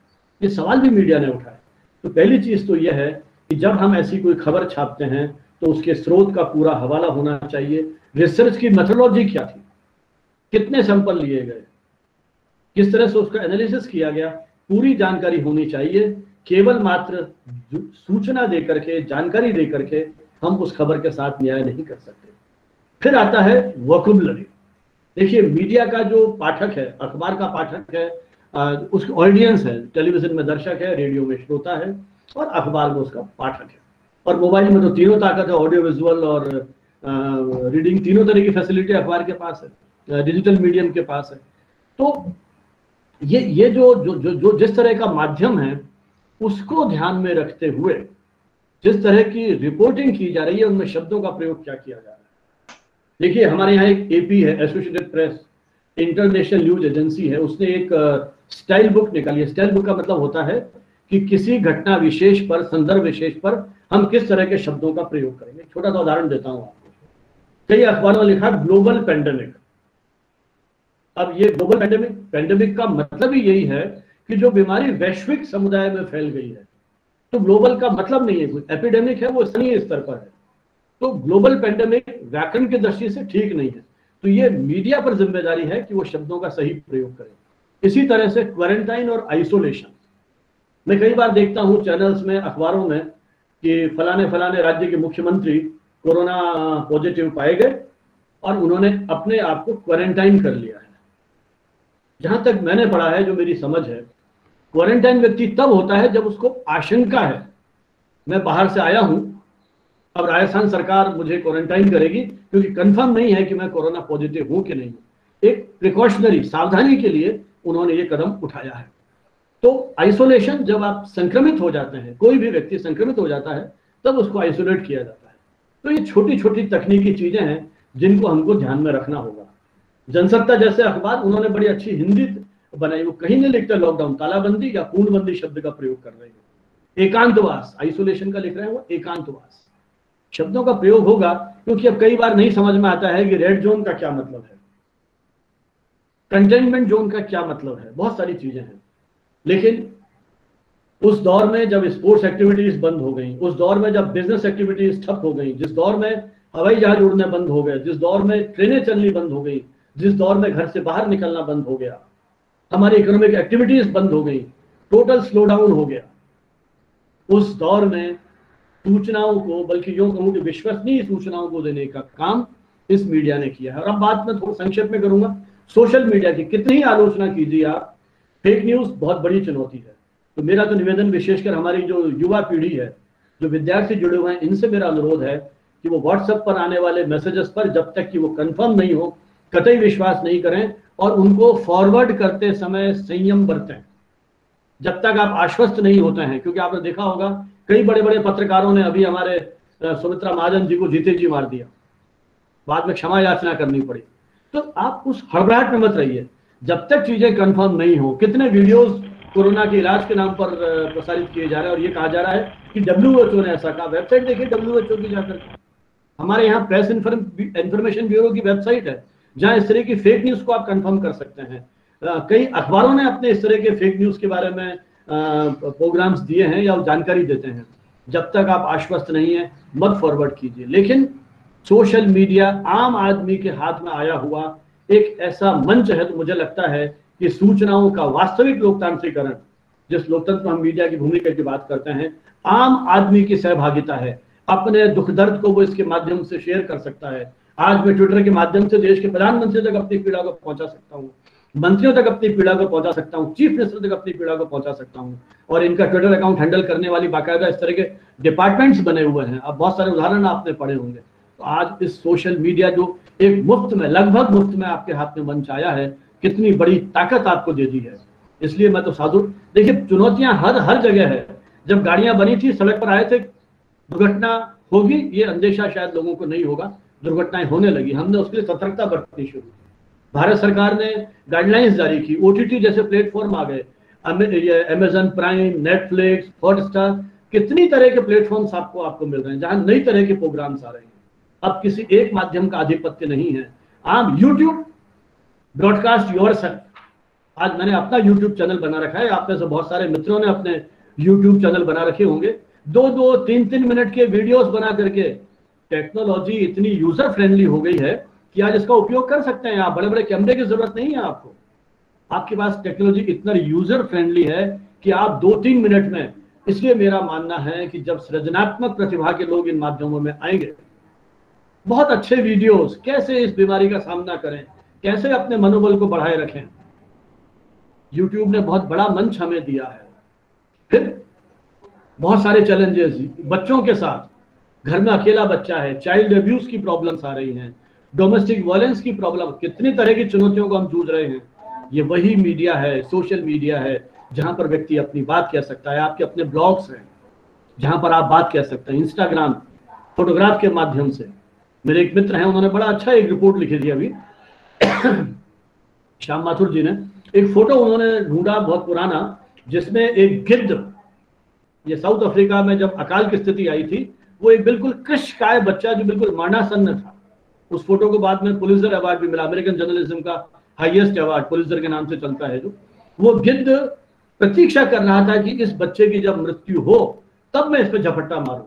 ये सवाल भी मीडिया ने उठाया। तो पहली चीज तो यह है कि जब हम ऐसी कोई खबर छापते हैं तो उसके स्रोत का पूरा हवाला होना चाहिए। रिसर्च की मेथोडोलॉजी क्या थी, कितने सैंपल लिए गए, किस तरह से उसका एनालिसिस किया गया, पूरी जानकारी होनी चाहिए। केवल मात्र सूचना देकर के, जानकारी देकर के हम उस खबर के साथ न्याय नहीं कर सकते। फिर आता है वोकैबुलरी। देखिए, मीडिया का जो पाठक है, अखबार का पाठक है, उसकी ऑडियंस है, टेलीविजन में दर्शक है, रेडियो में श्रोता है और अखबार में उसका पाठक है। और मोबाइल में तो तीनों ताकत है, ऑडियो विजुअल और रीडिंग, तीनों तरह की फैसिलिटी अखबार के पास है, डिजिटल मीडियम के पास है। तो ये जो जिस तरह का माध्यम है उसको ध्यान में रखते हुए जिस तरह की रिपोर्टिंग की जा रही है, उनमें शब्दों का प्रयोग क्या किया जा रहा है। देखिए, हमारे यहाँ एक एपी है, associated press, international news agency है, उसने एक स्टाइल बुक निकाली है। स्टाइल बुक का मतलब होता है कि किसी घटना विशेष पर, संदर्भ विशेष पर हम किस तरह के शब्दों का प्रयोग करेंगे। छोटा सा उदाहरण देता हूं आपको। कई अखबारों में लिखा ग्लोबल पेंडेमिक। अब ये ग्लोबल पेंडेमिक का मतलब ही यही है कि जो बीमारी वैश्विक समुदाय में फैल गई है। तो ग्लोबल का मतलब नहीं है कोई एपिडेमिक है, वो स्थानीय स्तर पर है। तो ग्लोबल पेंडेमिक व्याकरण की दृष्टि से ठीक नहीं है। तो ये मीडिया पर जिम्मेदारी है कि वो शब्दों का सही प्रयोग करें। इसी तरह से क्वारंटाइन और आइसोलेशन, मैं कई बार देखता हूं चैनल्स में, अखबारों में कि फलाने राज्य के मुख्यमंत्री कोरोना पॉजिटिव पाए गए और उन्होंने अपने आप को क्वारंटाइन कर लिया है। जहां तक मैंने पढ़ा है, जो मेरी समझ है, क्वारंटाइन व्यक्ति तब होता है जब उसको आशंका है, मैं बाहर से आया हूं, अब राजस्थान सरकार मुझे क्वारंटाइन करेगी क्योंकि कंफर्म नहीं है कि मैं कोरोना पॉजिटिव हूं कि नहीं। एक प्रिकॉशनरी, सावधानी के लिए उन्होंने ये कदम उठाया है। तो आइसोलेशन, जब आप संक्रमित हो जाते हैं, कोई भी व्यक्ति संक्रमित हो जाता है, तब उसको आइसोलेट किया जाता है। तो ये छोटी छोटी तकनीकी चीजें हैं जिनको हमको ध्यान में रखना होगा। जनसत्ता जैसे अखबार, उन्होंने बड़ी अच्छी हिंदी बनाई, वो कहीं नहीं लिखते लॉकडाउन, तालाबंदी या पूर्णबंदी शब्द का प्रयोग कर रहे हैं। एकांतवास, आइसोलेशन का लिख रहे हैं वो एकांतवास शब्दों का प्रयोग होगा, क्योंकि अब कई बार नहीं समझ में आता है कि रेड जोन का क्या मतलब है, कंटेनमेंट जोन का क्या मतलब है, बहुत सारी चीजें हैं। लेकिन उस दौर में जब स्पोर्ट्स एक्टिविटीज बंद हो गई, उस दौर में जब बिजनेस एक्टिविटीज ठप हो गई, जिस दौर में हवाई जहाज उड़ने बंद हो गए, जिस दौर में ट्रेनें चलनी बंद हो गई, जिस दौर में घर से बाहर निकलना बंद हो गया, हमारी इकोनॉमिक एक्टिविटीज बंद हो गई, टोटल स्लो डाउन हो गया, उस दौर में सूचनाओं को, बल्कि यूं कहूं कि विश्वसनीय सूचनाओं को देने का काम इस मीडिया ने किया है। और अब बात मैं थोड़ा संक्षेप में करूंगा। सोशल मीडिया की कितनी ही आलोचना कीजिए आप, फेक न्यूज बहुत बड़ी चुनौती है। तो मेरा तो निवेदन, विशेषकर हमारी जो युवा पीढ़ी है, जो विद्यार्थी जुड़े हुए हैं, इनसे मेरा अनुरोध है कि वो व्हाट्सएप पर आने वाले मैसेजेस पर जब तक कि वो कंफर्म नहीं हो, कतई विश्वास नहीं करें और उनको फॉरवर्ड करते समय संयम बरतें जब तक आप आश्वस्त नहीं होते हैं। क्योंकि आपने देखा होगा कई बड़े बड़े पत्रकारों ने अभी हमारे सुमित्रा महाजन जी को जीते जी मार दिया, बाद में क्षमा याचना करनी पड़ी। तो आप उस हड़बड़ाहट में मत रहिए जब तक चीजें कंफर्म नहीं हो। कितने वीडियोस कोरोना के इलाज के नाम पर प्रसारित किए जा रहे हैं और ये कहा जा रहा है कि WHO ने ऐसा कहा। वेबसाइट देखिए WHO की जाकर, हमारे यहाँ प्रेस इंफॉर्मेशन ब्यूरो की वेबसाइट है जहां इस तरह की फेक न्यूज को आप कंफर्म कर सकते हैं। कई अखबारों ने अपने इस तरह के फेक न्यूज के बारे में प्रोग्राम्स दिए हैं या जानकारी देते हैं। जब तक आप आश्वस्त नहीं है मत फॉरवर्ड कीजिए। लेकिन सोशल मीडिया आम आदमी के हाथ में आया हुआ एक ऐसा मंच है, तो मुझे लगता है कि सूचनाओं का वास्तविक लोकतांत्रिकरण, जिस लोकतंत्र में हम मीडिया की भूमिका की बात करते हैं, आम आदमी की सहभागिता है। अपने दुख दर्द को वो इसके माध्यम से शेयर कर सकता है। आज मैं ट्विटर के माध्यम से देश के प्रधानमंत्री तक अपनी पीड़ा को पहुंचा सकता हूँ, मंत्रियों तक अपनी पीड़ा को पहुंचा सकता हूँ, चीफ मिनिस्टर तक अपनी पीड़ा को पहुंचा सकता हूँ। और इनका ट्विटर अकाउंट हैंडल करने वाली बाकायदा इस तरह के डिपार्टमेंट्स बने हुए हैं। अब बहुत सारे उदाहरण आपने पढ़े होंगे। तो आज इस सोशल मीडिया जो एक मुफ्त में, लगभग मुफ्त में आपके हाथ में मंच आया है, कितनी बड़ी ताकत आपको दे दी है। इसलिए मैं तो साधु, देखिए चुनौतियां हर जगह है। जब गाड़ियां बनी थी, सड़क पर आए थे, दुर्घटना होगी ये अंदेशा शायद लोगों को नहीं होगा, दुर्घटनाएं होने लगी, हमने उसके लिए सतर्कता बरतनी शुरू की। भारत सरकार ने गाइडलाइंस जारी की, OTT जैसे प्लेटफॉर्म आ गए, अमेजन प्राइम, नेटफ्लिक्स, हॉटस्टार, कितनी तरह के प्लेटफॉर्म्स आपको मिल रहे हैं जहां नई तरह के प्रोग्राम्स आ रहे हैं। अब किसी एक माध्यम का आधिपत्य नहीं है। आप यूट्यूब ब्रॉडकास्ट योरसेल्फ, आज मैंने अपना यूट्यूब चैनल बना रखा है, आप में से बहुत सारे मित्रों ने अपने यूट्यूब चैनल बना रखे होंगे, 2-2, 3-3 मिनट के वीडियोस बना करके। टेक्नोलॉजी इतनी यूजर फ्रेंडली हो गई है कि आज इसका उपयोग कर सकते हैं आप, बड़े बड़े कैमरे की जरूरत नहीं है आपको, आपके पास टेक्नोलॉजी इतना यूजर फ्रेंडली है कि आप 2-3 मिनट में। इसलिए मेरा मानना है कि जब सृजनात्मक प्रतिभा के लोग इन माध्यमों में आएंगे, बहुत अच्छे वीडियोस, कैसे इस बीमारी का सामना करें, कैसे अपने मनोबल को बढ़ाए रखें, यूट्यूब ने बहुत बड़ा मंच हमें दिया है। फिर बहुत सारे चैलेंजेस बच्चों के साथ, घर में अकेला बच्चा है, चाइल्ड अब्यूज की प्रॉब्लम्स आ रही हैं, डोमेस्टिक वायलेंस की प्रॉब्लम, कितनी तरह की चुनौतियों को हम जूझ रहे हैं। ये वही मीडिया है, सोशल मीडिया है, जहां पर व्यक्ति अपनी बात कह सकता है। आपके अपने ब्लॉग्स हैं जहां पर आप बात कह सकते हैं, इंस्टाग्राम, फोटोग्राफ के माध्यम से। मेरे एक मित्र हैं, उन्होंने बड़ा अच्छा एक रिपोर्ट लिखी थी अभी श्याम माथुर जी ने, एक फोटो उन्होंने ढूंढा बहुत पुराना, जिसमें एक गिद्ध, ये साउथ अफ्रीका में जब अकाल की स्थिति आई थी, वो एक बिल्कुल कृशकाय बच्चा जो बिल्कुल मरणासन्न था। उस फोटो को बाद में पुलित्जर अवार्ड भी मिला, अमेरिकन जर्नलिज्म का हाईएस्ट अवार्ड पुलित्जर के नाम से चलता है। जो वो गिद्ध प्रतीक्षा कर रहा था कि इस बच्चे की जब मृत्यु हो तब मैं इस पर झपट्टा मारूं,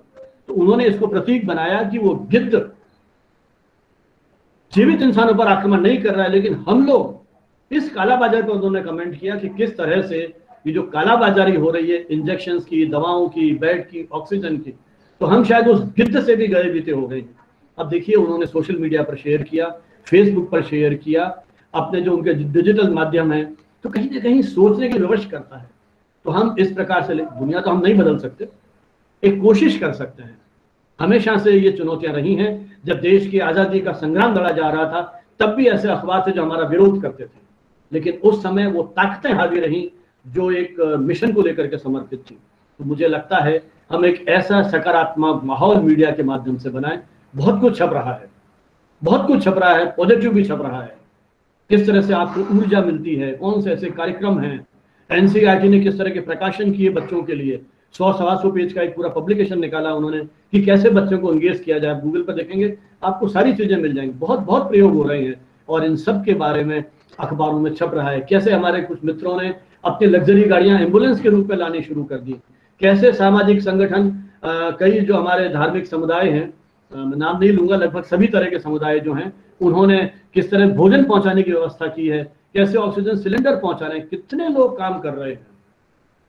तो उन्होंने इसको प्रतीक बनाया कि वो गिद्ध जीवित इंसानों पर आक्रमण नहीं कर रहा है, लेकिन हम लोग इस कालाबाजारी पर उन्होंने कमेंट किया कि किस तरह से ये जो कालाबाजारी हो रही है इंजेक्शंस की, दवाओं की, बेड की, ऑक्सीजन की, तो हम शायद उस गिद्ध से भी गए बीते हो गए। अब देखिए उन्होंने सोशल मीडिया पर शेयर किया, फेसबुक पर शेयर किया, अपने जो उनके डिजिटल माध्यम है, तो कहीं ना कहीं सोचने की विवश करता है। तो हम इस प्रकार से, दुनिया तो हम नहीं बदल सकते, एक कोशिश कर सकते हैं। हमेशा से ये चुनौतियां रही हैं। जब देश की आज़ादी का संग्राम लड़ा जा रहा था, तब भी ऐसे अखबार थे जो हमारा विरोध करते थे, लेकिन उस समय वो ताकतें हावी रहीं जो एक मिशन को लेकर के समर्पित थी। तो मुझे लगता है हम एक ऐसा सकारात्मक माहौल मीडिया के माध्यम से बनाएं। बहुत कुछ छप रहा है, बहुत कुछ छप रहा है, पॉजिटिव भी छप रहा है। किस तरह से आपको ऊर्जा मिलती है, कौन से ऐसे कार्यक्रम हैं, एनसीईआरटी ने किस तरह के प्रकाशन किए बच्चों के लिए, 100-125 पेज का एक पूरा पब्लिकेशन निकाला उन्होंने कि कैसे बच्चों को एंगेज किया जाए। गूगल पर देखेंगे आपको सारी चीजें मिल जाएंगी, बहुत बहुत प्रयोग हो रहे हैं और इन सब के बारे में अखबारों में छप रहा है। कैसे हमारे कुछ मित्रों ने अपनी लग्जरी गाड़ियां एम्बुलेंस के रूप में लानी शुरू कर दी, कैसे सामाजिक संगठन, कई जो हमारे धार्मिक समुदाय हैं, नाम नहीं लूंगा, लगभग सभी तरह के समुदाय जो हैं, उन्होंने किस तरह भोजन पहुंचाने की व्यवस्था की है, कैसे ऑक्सीजन सिलेंडर पहुंचा रहे हैं, कितने लोग काम कर रहे हैं।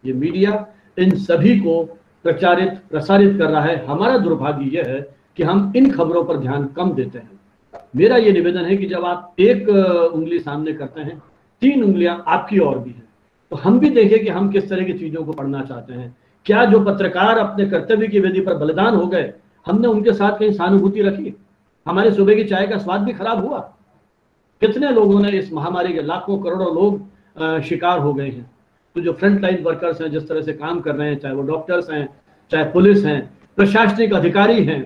ये मीडिया इन सभी को प्रचारित प्रसारित कर रहा है। हमारा दुर्भाग्य यह है कि हम इन खबरों पर ध्यान कम देते हैं। मेरा ये निवेदन है कि जब आप एक उंगली सामने करते हैं, 3 उंगलियां आपकी और भी हैं, तो हम भी देखें कि हम किस तरह की चीजों को पढ़ना चाहते हैं। क्या जो पत्रकार अपने कर्तव्य की वेदी पर बलिदान हो गए, हमने उनके साथ कहीं सहानुभूति रखी? हमारी सुबह की चाय का स्वाद भी खराब हुआ। कितने लोगों ने, इस महामारी के लाखों करोड़ों लोग शिकार हो गए हैं। तो जो फ्रंट लाइन वर्कर्स हैं, जिस तरह से काम कर रहे हैं, चाहे वो डॉक्टर्स हैं, चाहे पुलिस हैं, प्रशासनिक अधिकारी हैं,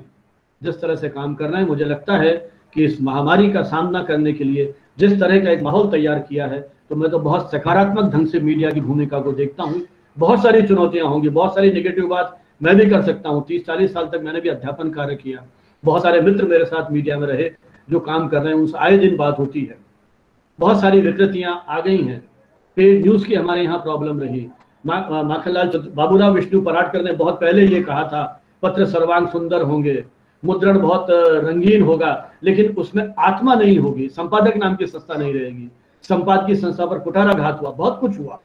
जिस तरह से काम कर रहे हैं, मुझे लगता है कि इस महामारी का सामना करने के लिए जिस तरह का एक माहौल तैयार किया है, तो मैं तो बहुत सकारात्मक ढंग से मीडिया की भूमिका को देखता हूँ। बहुत सारी चुनौतियां होंगी, बहुत सारी नेगेटिव बात मैं भी कर सकता हूँ। 30-40 साल तक मैंने भी अध्यापन कार्य किया, बहुत सारे मित्र मेरे साथ मीडिया में रहे जो काम कर रहे हैं, उनसे आए दिन बात होती है। बहुत सारी विकृतियां आ गई हैं, पेड न्यूज की हमारे यहाँ प्रॉब्लम रही। माखनलाल बाबूराव विष्णु पराडकर ने बहुत पहले ये कहा था, पत्र सर्वांग सुंदर होंगे, मुद्रण बहुत रंगीन होगा, लेकिन उसमें आत्मा नहीं होगी, संपादक नाम की संस्था नहीं रहेगी, संपादकीय संस्था पर कुठाराघात हुआ, बहुत कुछ हुआ,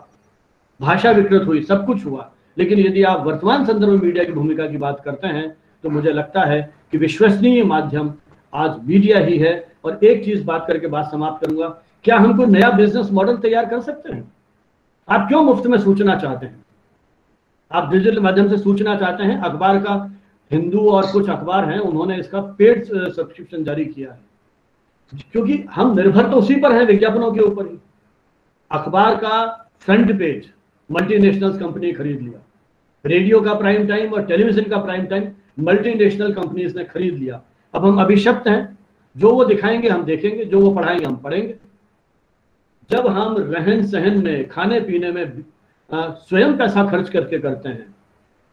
भाषा विकृत हुई, सब कुछ हुआ। लेकिन यदि आप वर्तमान संदर्भ में मीडिया की भूमिका की बात करते हैं, तो मुझे लगता है कि विश्वसनीय माध्यम आज मीडिया ही है। और एक चीज बात करके बात समाप्त करूंगा, क्या हम कोई नया बिजनेस मॉडल तैयार कर सकते हैं? आप क्यों मुफ्त में सूचना चाहते हैं? आप डिजिटल माध्यम से सूचना चाहते हैं, अखबार का हिंदू और कुछ अखबार हैं, उन्होंने इसका पेड सब्सक्रिप्शन जारी किया है, क्योंकि हम निर्भर तो उसी पर हैं, विज्ञापनों के ऊपर ही। अखबार का फ्रंट पेज मल्टीनेशनल कंपनी खरीद लिया, रेडियो का प्राइम टाइम और टेलीविजन का प्राइम टाइम मल्टीनेशनल कंपनीज ने खरीद लिया। अब हम अभिशप्त हैं, जो वो दिखाएंगे हम देखेंगे, जो वो पढ़ाएंगे हम पढ़ेंगे। जब हम रहन सहन में, खाने पीने में स्वयं पैसा खर्च करके करते हैं,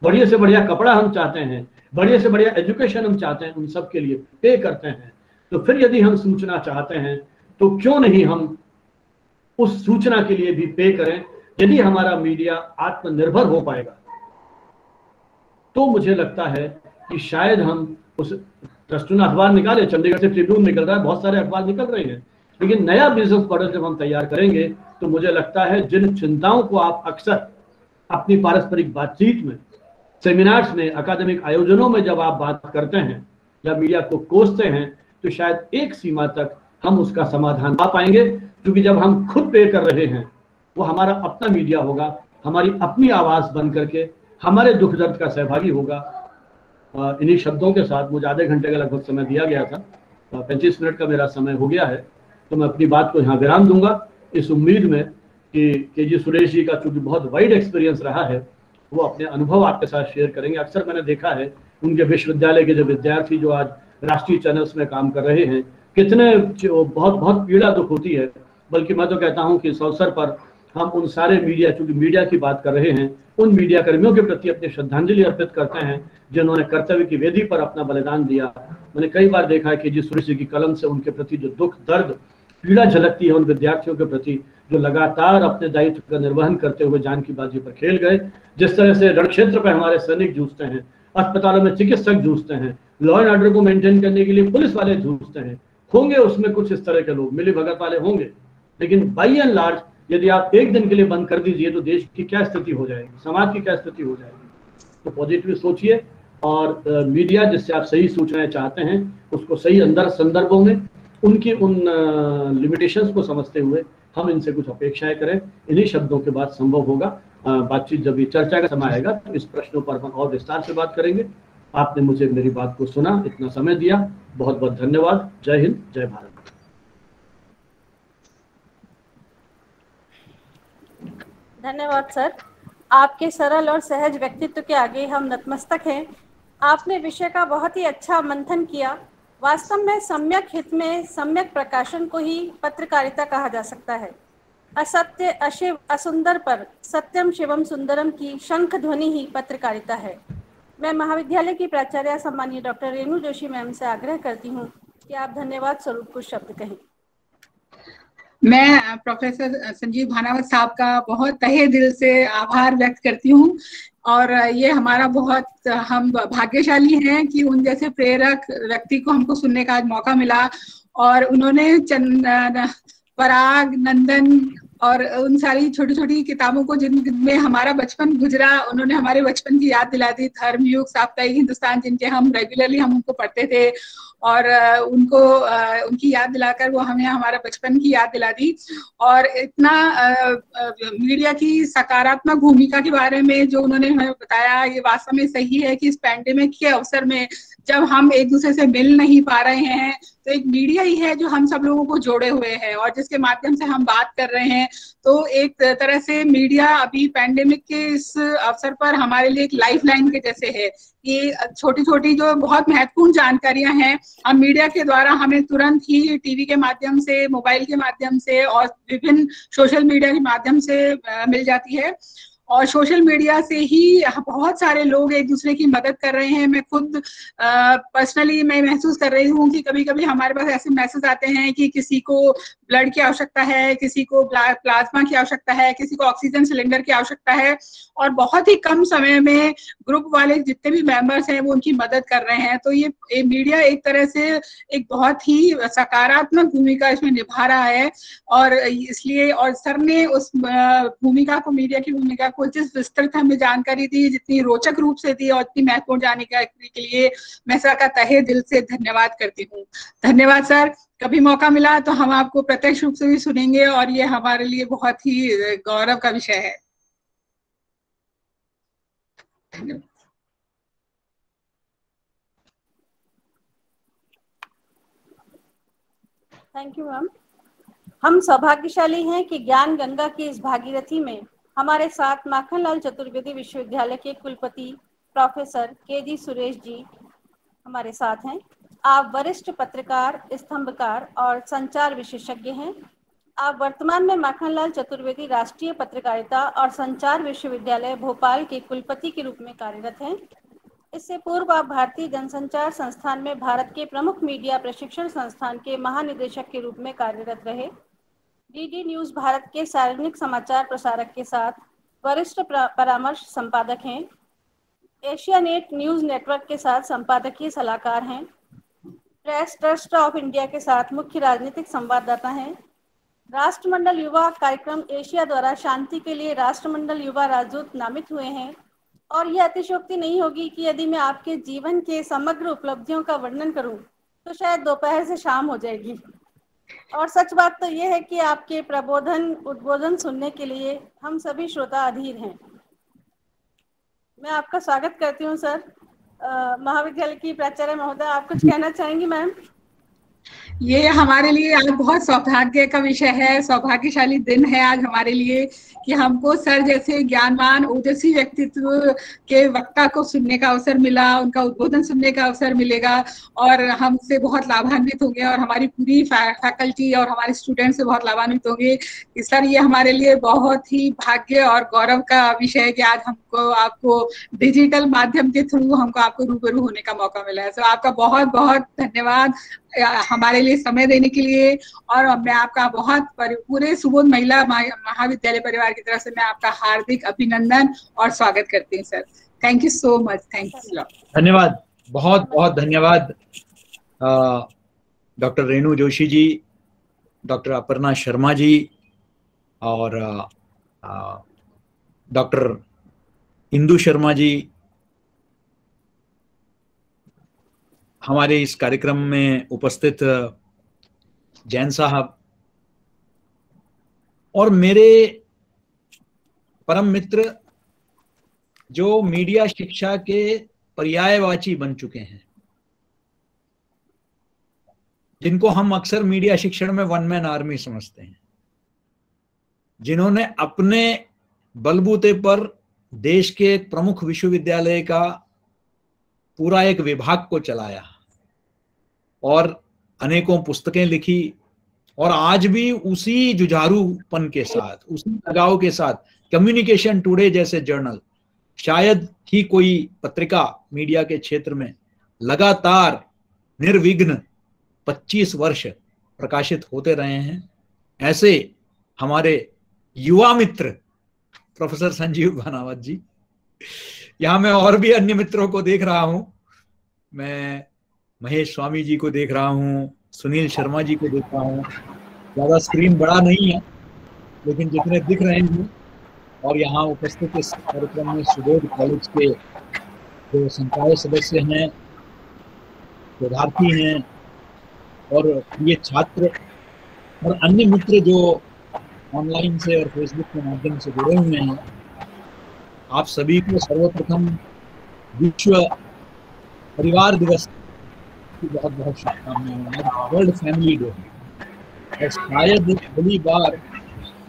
बढ़िया से बढ़िया कपड़ा हम चाहते हैं, बढ़िया से बढ़िया एजुकेशन हम चाहते हैं, उन सब के लिए पे करते हैं, तो फिर यदि हम सूचना चाहते हैं तो क्यों नहीं हम उस सूचना के लिए भी पे करें। यदि हमारा मीडिया आत्मनिर्भर हो पाएगा तो मुझे लगता है कि शायद हम उस ट्रस्टून अखबार निकाले, चंडीगढ़ से ट्रिब्यून निकल रहा है, बहुत सारे अखबार निकल रहे हैं, लेकिन नया बिजनेस मॉडल जब हम तैयार करेंगे तो मुझे लगता है जिन चिंताओं को आप अक्सर अपनी पारस्परिक बातचीत में, सेमिनार्स में, अकादमिक आयोजनों में जब आप बात करते हैं या मीडिया को कोसते हैं, तो शायद एक सीमा तक हम उसका समाधान पा पाएंगे। क्योंकि जब हम खुद पे कर रहे हैं, वो हमारा अपना मीडिया होगा, हमारी अपनी आवाज बन करके हमारे दुख दर्द का सहभागी होगा। इन्हीं शब्दों के साथ मुझे आधे घंटे का लगभग समय दिया गया था, 25 मिनट का मेरा समय हो गया है, तो मैं अपनी बात को यहाँ विराम दूंगा, इस उम्मीद में कि KG सुरेश जी का चूंकि बहुत वाइड एक्सपीरियंस रहा है, वो अपने अनुभव आपके साथ शेयर करेंगे। अक्सर मैंने देखा है उनके विश्वविद्यालय के जो विद्यार्थी जो आज राष्ट्रीय चैनल्स में काम कर रहे हैं, कितने बहुत बहुत पीड़ा दुख होती है। बल्कि मैं तो कहता हूं कि इस अवसर पर हम उन सारे मीडिया, चूंकि मीडिया की बात कर रहे हैं, उन मीडिया कर्मियों के प्रति अपनी श्रद्धांजलि अर्पित करते हैं जिन्होंने कर्तव्य की वेदी पर अपना बलिदान दिया। मैंने कई बार देखा है कि KG सुरेश जी की कलम से उनके प्रति जो दुख दर्द पीड़ा झलकती है, उन विद्यार्थियों के प्रति जो लगातार अपने दायित्व का निर्वहन करते हुए जान की बाजी पर खेल गए। जिस तरह से रण क्षेत्र पर हमारे सैनिक जूझते हैं, अस्पतालों में चिकित्सक जूझते हैं, लॉ एंड ऑर्डर को मेंटेन करने के लिए पुलिस वाले जूझते हैं, होंगे उसमें कुछ इस तरह के लोग, मिली भगत वाले होंगे, लेकिन बाई एंड लार्ज यदि आप एक दिन के लिए बंद कर दीजिए तो देश की क्या स्थिति हो जाएगी, समाज की क्या स्थिति हो जाएगी। तो पॉजिटिव सोचिए, और मीडिया जिससे आप सही सूचनाएं चाहते हैं उसको सही संदर्भों में उनकी उन लिमिटेशंस को समझते हुए हम इनसे कुछ अपेक्षाएं करें। इन्हीं शब्दों के बाद संभव होगा बातचीत। जब भी चर्चा का समय आएगा तो इस प्रश्नों पर हम और विस्तार से बात करेंगे। आपने मुझे मेरी बात को सुना, इतना समय दिया, बहुत बहुत धन्यवाद। जय हिंद, जय भारत। धन्यवाद सर, आपके सरल और सहज व्यक्तित्व के आगे हम नतमस्तक हैं। आपने विषय का बहुत ही अच्छा मंथन किया। वास्तव में सम्यक हित में सम्यक प्रकाशन को ही पत्रकारिता कहा जा सकता है। असत्य, अशिव, असुंदर पर सत्यम शिवम सुंदरम की शंख ध्वनि ही पत्रकारिता है। मैं महाविद्यालय की प्राचार्य सम्मानीय डॉक्टर रेणु जोशी मैम से आग्रह करती हूँ कि आप धन्यवाद स्वरूप कुछ शब्द कहें। मैं प्रोफेसर संजीव भानावत साहब का बहुत तहे दिल से आभार व्यक्त करती हूँ, और ये हमारा बहुत हम भाग्यशाली हैं कि उन जैसे प्रेरक व्यक्ति को हमको सुनने का आज मौका मिला। और उन्होंने पराग, नंदन और उन सारी छोटी छोटी किताबों को जिनमें हमारा बचपन गुजरा, उन्होंने हमारे बचपन की याद दिला दी। धर्मयुग, साप्ताहिक हिंदुस्तान, जिनके हम रेगुलरली हम उनको पढ़ते थे, और उनको उनकी याद दिलाकर वो हमें हमारा बचपन की याद दिला दी। और इतना मीडिया की सकारात्मक भूमिका के बारे में जो उन्होंने हमें बताया, ये वास्तव में सही है कि इस पैंडेमिक के अवसर में जब हम एक दूसरे से मिल नहीं पा रहे हैं, तो एक मीडिया ही है जो हम सब लोगों को जोड़े हुए है और जिसके माध्यम से हम बात कर रहे हैं। तो एक तरह से मीडिया अभी पैंडेमिक के इस अवसर पर हमारे लिए एक लाइफलाइन के जैसे है। ये छोटी छोटी जो बहुत महत्वपूर्ण जानकारियां हैं, हम मीडिया के द्वारा हमें तुरंत ही टीवी के माध्यम से, मोबाइल के माध्यम से और विभिन्न सोशल मीडिया के माध्यम से मिल जाती है। और सोशल मीडिया से ही बहुत सारे लोग एक दूसरे की मदद कर रहे हैं। मैं खुद पर्सनली मैं महसूस कर रही हूँ कि कभी कभी हमारे पास ऐसे मैसेज आते हैं कि किसी को ब्लड की आवश्यकता है, किसी को प्लाज्मा की आवश्यकता है, किसी को ऑक्सीजन सिलेंडर की आवश्यकता है, और बहुत ही कम समय में ग्रुप वाले जितने भी मेंबर्स हैं वो उनकी मदद कर रहे हैं। तो ये मीडिया एक तरह से एक बहुत ही सकारात्मक भूमिका इसमें निभा रहा है। और इसलिए, और सर ने उस भूमिका को, मीडिया की भूमिका को जिस विस्तृत हमें जानकारी दी, जितनी रोचक रूप से दी और इतनी महत्वपूर्ण जानकारी के लिए मैं सर का तहे दिल से धन्यवाद करती हूँ। धन्यवाद सर। कभी मौका मिला तो हम आपको प्रत्यक्ष रूप से भी सुनेंगे, और ये हमारे लिए बहुत ही गौरव का विषय है। धन्यवाद। Thank you ma'am. हम सौभाग्यशाली हैं कि ज्ञान गंगा की इस भागीरथी में हमारे साथ माखनलाल चतुर्वेदी विश्वविद्यालय के कुलपति प्रोफेसर के.जी. सुरेश जी हमारे साथ हैं। आप वरिष्ठ पत्रकार, स्तंभकार और संचार विशेषज्ञ हैं। आप वर्तमान में माखनलाल चतुर्वेदी राष्ट्रीय पत्रकारिता और संचार विश्वविद्यालय भोपाल के कुलपति के रूप में कार्यरत हैं। इससे पूर्व आप भारतीय जनसंचार संस्थान में भारत के प्रमुख मीडिया प्रशिक्षण संस्थान के महानिदेशक के रूप में कार्यरत रहे। डीडी न्यूज भारत के सार्वजनिक समाचार प्रसारक के साथ वरिष्ठ परामर्श संपादक हैं। एशिया नेट न्यूज नेटवर्क के साथ संपादकीय सलाहकार हैं। प्रेस ट्रस्ट ऑफ इंडिया के साथ मुख्य राजनीतिक संवाददाता हैं। राष्ट्रमंडल युवा कार्यक्रम एशिया द्वारा शांति के लिए राष्ट्रमंडल युवा राजदूत नामित हुए हैं। और यह अतिशयोक्ति नहीं होगी कि यदि मैं आपके जीवन के समग्र उपलब्धियों का वर्णन करूं तो शायद दोपहर से शाम हो जाएगी। और सच बात तो यह है कि आपके उद्बोधन सुनने के लिए हम सभी श्रोता अधीर हैं। मैं आपका स्वागत करती हूं सर। महाविद्यालय की प्राचार्य महोदय, आप कुछ कहना चाहेंगी मैम? ये हमारे लिए आज बहुत सौभाग्य का विषय है, सौभाग्यशाली दिन है आज हमारे लिए कि हमको सर जैसे ज्ञानवान ओजस्वी व्यक्तित्व के वक्ता को सुनने का अवसर मिला, उनका उद्बोधन सुनने का अवसर मिलेगा और हमसे बहुत लाभान्वित होंगे और हमारी पूरी फैकल्टी और हमारे स्टूडेंट से बहुत लाभान्वित होंगे। सर ये हमारे लिए बहुत ही भाग्य और गौरव का विषय है कि आज हमको आपको डिजिटल माध्यम के थ्रू हमको आपको रूबरू होने का मौका मिला है। तो आपका बहुत बहुत धन्यवाद हमारे लिए समय देने के लिए। और मैं आपका बहुत पूरे सुबोध महिला महाविद्यालय परिवार की तरफ से मैं आपका हार्दिक अभिनंदन और स्वागत करती हूँ sir. Thank you so much. Thank you. धन्यवाद, बहुत बहुत धन्यवाद डॉक्टर रेणु जोशी जी, डॉक्टर अपर्णा शर्मा जी और डॉक्टर इंदु शर्मा जी हमारे इस कार्यक्रम में उपस्थित जैन साहब और मेरे परम मित्र जो मीडिया शिक्षा के पर्यायवाची बन चुके हैं, जिनको हम अक्सर मीडिया शिक्षण में वन मैन आर्मी समझते हैं, जिन्होंने अपने बलबूते पर देश के एक प्रमुख विश्वविद्यालय का पूरा एक विभाग को चलाया और अनेकों पुस्तकें लिखी और आज भी उसी जुझारूपन के साथ, उसी लगाव के साथ कम्युनिकेशन टुडे जैसे जर्नल, शायद ही कोई पत्रिका मीडिया के क्षेत्र में लगातार निर्विघ्न 25 वर्ष प्रकाशित होते रहे हैं। ऐसे हमारे युवा मित्र प्रोफेसर संजीव भानावत जी, यहाँ मैं और भी अन्य मित्रों को देख रहा हूं, मैं महेश स्वामी जी को देख रहा हूं, सुनील शर्मा जी को देख रहा हूं। ज्यादा स्क्रीन बड़ा नहीं है लेकिन जितने दिख रहे हैं, और यहाँ उपस्थित इस कार्यक्रम में सुबोध कॉलेज के जो संकाय सदस्य हैं, शोधार्थी हैं और ये छात्र और अन्य मित्र जो ऑनलाइन से और फेसबुक के माध्यम से जुड़े हुए हैं, आप सभी को सर्वप्रथम विश्व परिवार दिवस की बहुत बहुत शुभकामनाएं। आज वर्ल्ड फैमिली डे है। शायद पहली बार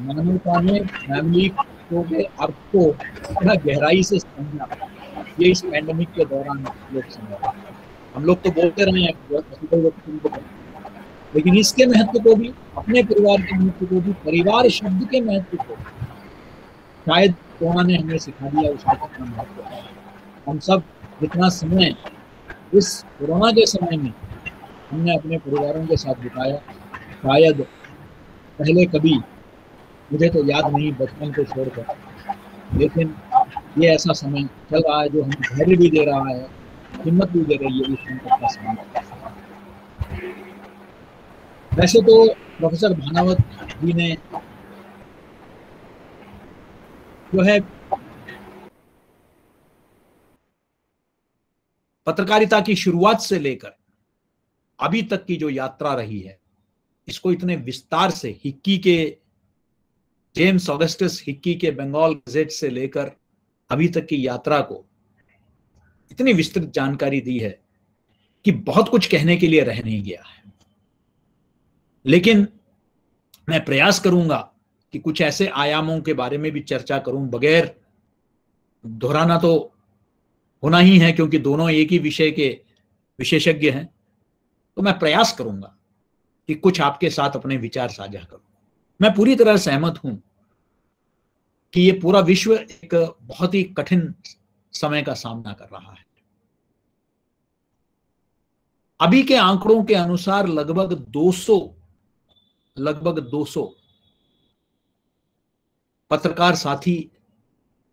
मानवता ने फैमिली के अर्थ को इतना गहराई से समझा, ये इस पैंडेमिक के दौरान लोग समझा। हम लोग तो बोलते रहे हैं, लेकिन इसके महत्व को भी, अपने परिवार के महत्व को भी, परिवार शब्द के महत्व को शायद कोरोना ने हमें सिखा दिया उसका कितना महत्व है। हम सब जितना समय इस कोरोना के समय में हमने अपने परिवारों के साथ बिताया, शायद पहले कभी, मुझे तो याद नहीं बचपन को छोड़कर, लेकिन ये ऐसा समय चल रहा है जो हमें धैर्य भी दे रहा है, हिम्मत भी दे रही है इस संकट का सामना। वैसे तो प्रोफेसर भानावत जी ने जो है पत्रकारिता की शुरुआत से लेकर अभी तक की जो यात्रा रही है, इसको इतने विस्तार से हिक्की के जेम्स ऑगस्टस हिक्की के बंगाल गजेट से लेकर अभी तक की यात्रा को इतनी विस्तृत जानकारी दी है कि बहुत कुछ कहने के लिए रह नहीं गया है। लेकिन मैं प्रयास करूंगा कि कुछ ऐसे आयामों के बारे में भी चर्चा करूं, बगैर दोहराना तो होना ही है क्योंकि दोनों एक ही विषय के विशेषज्ञ हैं। तो मैं प्रयास करूंगा कि कुछ आपके साथ अपने विचार साझा करूं। मैं पूरी तरह सहमत हूं कि ये पूरा विश्व एक बहुत ही कठिन समय का सामना कर रहा है। अभी के आंकड़ों के अनुसार लगभग 200 पत्रकार साथी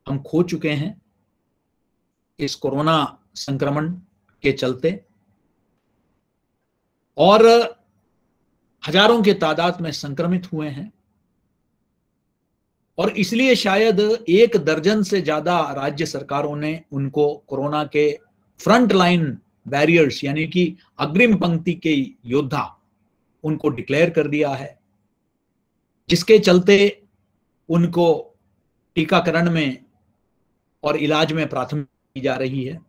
हम खो चुके हैं इस कोरोना संक्रमण के चलते, और हजारों के तादाद में संक्रमित हुए हैं। और इसलिए शायद 1 दर्जन से ज्यादा राज्य सरकारों ने उनको कोरोना के फ्रंट लाइन बैरियर्स यानी कि अग्रिम पंक्ति के योद्धा उनको डिक्लेयर कर दिया है, जिसके चलते उनको टीकाकरण में और इलाज में प्राथमिकता दी जा रही है।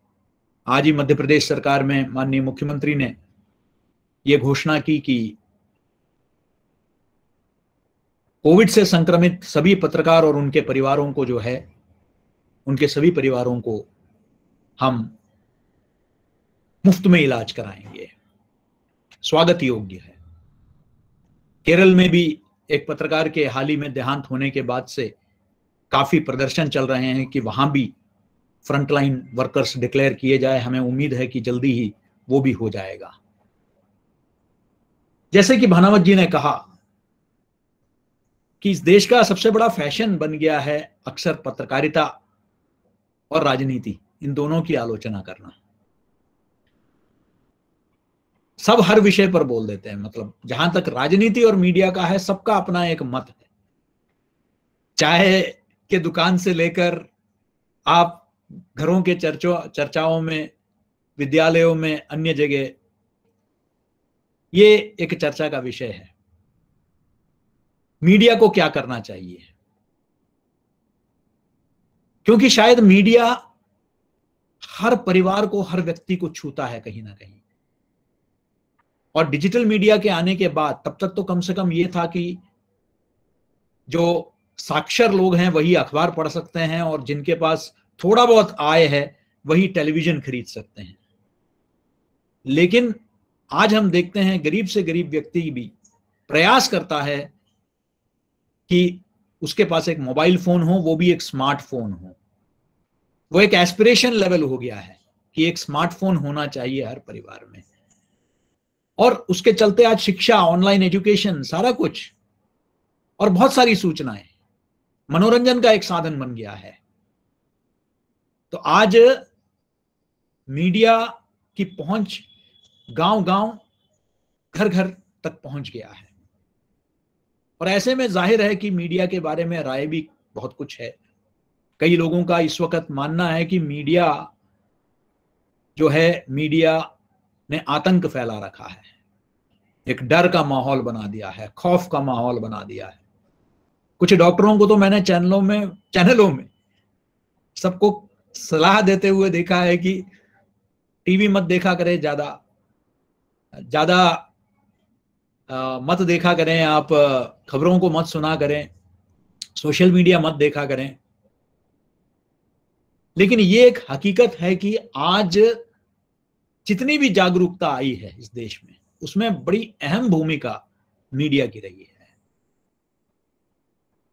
आज ही मध्य प्रदेश सरकार में माननीय मुख्यमंत्री ने यह घोषणा की कि कोविड से संक्रमित सभी पत्रकार और उनके परिवारों को जो है, उनके सभी परिवारों को हम मुफ्त में इलाज कराएंगे। स्वागत योग्य है। केरल में भी एक पत्रकार के हाल ही में देहांत होने के बाद से काफी प्रदर्शन चल रहे हैं कि वहां भी फ्रंटलाइन वर्कर्स डिक्लेयर किए जाए। हमें उम्मीद है कि जल्दी ही वो भी हो जाएगा। जैसे कि भानावत जी ने कहा कि इस देश का सबसे बड़ा फैशन बन गया है अक्सर पत्रकारिता और राजनीति, इन दोनों की आलोचना करना। सब हर विषय पर बोल देते हैं। मतलब जहां तक राजनीति और मीडिया का है, सबका अपना एक मत है। चाहे के दुकान से लेकर आप घरों के चर्चाओं में, विद्यालयों में, अन्य जगह, ये एक चर्चा का विषय है। मीडिया को क्या करना चाहिए, क्योंकि शायद मीडिया हर परिवार को, हर व्यक्ति को छूता है कहीं ना कहीं। और डिजिटल मीडिया के आने के बाद, तब तक तो कम से कम ये था कि जो साक्षर लोग हैं वही अखबार पढ़ सकते हैं, और जिनके पास थोड़ा बहुत आय है वही टेलीविजन खरीद सकते हैं। लेकिन आज हम देखते हैं गरीब से गरीब व्यक्ति भी प्रयास करता है कि उसके पास एक मोबाइल फोन हो, वो भी एक स्मार्टफोन हो। वो एक एस्पिरेशन लेवल हो गया है कि एक स्मार्टफोन होना चाहिए हर परिवार में। और उसके चलते आज शिक्षा, ऑनलाइन एजुकेशन, सारा कुछ और बहुत सारी सूचनाएं मनोरंजन का एक साधन बन गया है। तो आज मीडिया की पहुंच गांव-गांव, घर-घर तक पहुंच गया है। और ऐसे में जाहिर है कि मीडिया के बारे में राय भी बहुत कुछ है। कई लोगों का इस वक्त मानना है कि मीडिया जो है, मीडिया ने आतंक फैला रखा है, एक डर का माहौल बना दिया है, खौफ का माहौल बना दिया है। कुछ डॉक्टरों को तो मैंने चैनलों में सबको सलाह देते हुए देखा है कि टीवी मत देखा करें, ज्यादा मत देखा करें, आप खबरों को मत सुना करें, सोशल मीडिया मत देखा करें। लेकिन ये एक हकीकत है कि आज जितनी भी जागरूकता आई है इस देश में, उसमें बड़ी अहम भूमिका मीडिया की रही है।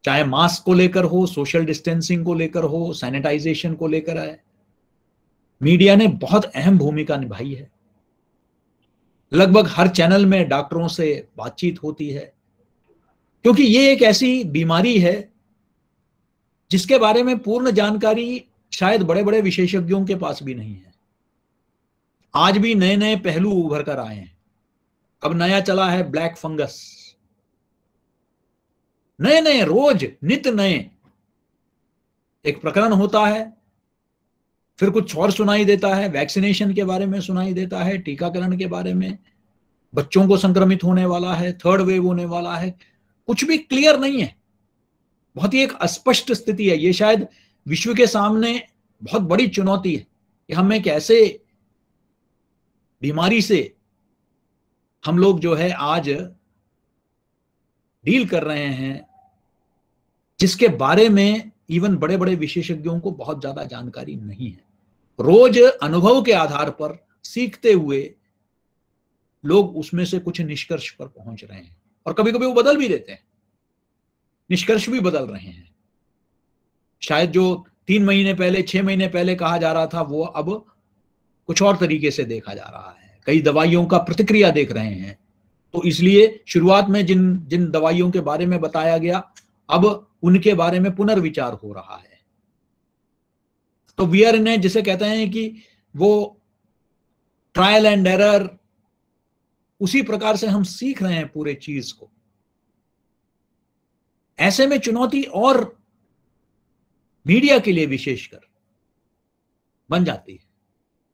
चाहे मास्क को लेकर हो, सोशल डिस्टेंसिंग को लेकर हो, सैनिटाइजेशन को लेकर है, मीडिया ने बहुत अहम भूमिका निभाई है। लगभग हर चैनल में डॉक्टरों से बातचीत होती है, क्योंकि ये एक ऐसी बीमारी है जिसके बारे में पूर्ण जानकारी शायद बड़े बड़े विशेषज्ञों के पास भी नहीं है। आज भी नए नए पहलू उभर कर आए हैं। अब नया चला है ब्लैक फंगस, नए नए, रोज नित्य नए एक प्रकरण होता है, फिर कुछ और सुनाई देता है। वैक्सीनेशन के बारे में सुनाई देता है, टीकाकरण के बारे में, बच्चों को संक्रमित होने वाला है, थर्ड वेव होने वाला है, कुछ भी क्लियर नहीं है। बहुत ही एक अस्पष्ट स्थिति है। ये शायद विश्व के सामने बहुत बड़ी चुनौती है कि हम एक ऐसे बीमारी से हम लोग जो है आज डील कर रहे हैं, जिसके बारे में इवन बड़े बड़े विशेषज्ञों को बहुत ज्यादा जानकारी नहीं है। रोज अनुभव के आधार पर सीखते हुए लोग उसमें से कुछ निष्कर्ष पर पहुंच रहे हैं, और कभी कभी वो बदल भी देते हैं, निष्कर्ष भी बदल रहे हैं। शायद जो 3 महीने पहले 6 महीने पहले कहा जा रहा था वो अब कुछ और तरीके से देखा जा रहा है। कई दवाइयों का प्रतिक्रिया देख रहे हैं, तो इसलिए शुरुआत में जिन जिन दवाइयों के बारे में बताया गया, अब उनके बारे में पुनर्विचार हो रहा है। तो वी आर इन, जिसे कहते हैं कि वो ट्रायल एंड एरर, उसी प्रकार से हम सीख रहे हैं पूरे चीज को। ऐसे में चुनौती और मीडिया के लिए विशेषकर बन जाती है,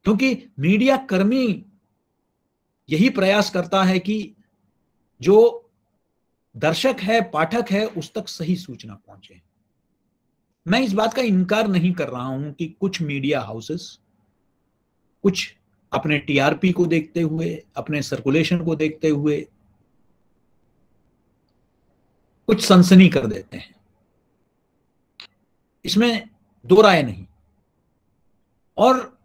क्योंकि मीडिया कर्मी यही प्रयास करता है कि जो दर्शक है, पाठक है, उस तक सही सूचना पहुंचे। मैं इस बात का इनकार नहीं कर रहा हूं कि कुछ मीडिया हाउसेस कुछ अपने टीआरपी को देखते हुए, अपने सर्कुलेशन को देखते हुए कुछ सनसनी कर देते हैं, इसमें दो राय नहीं। और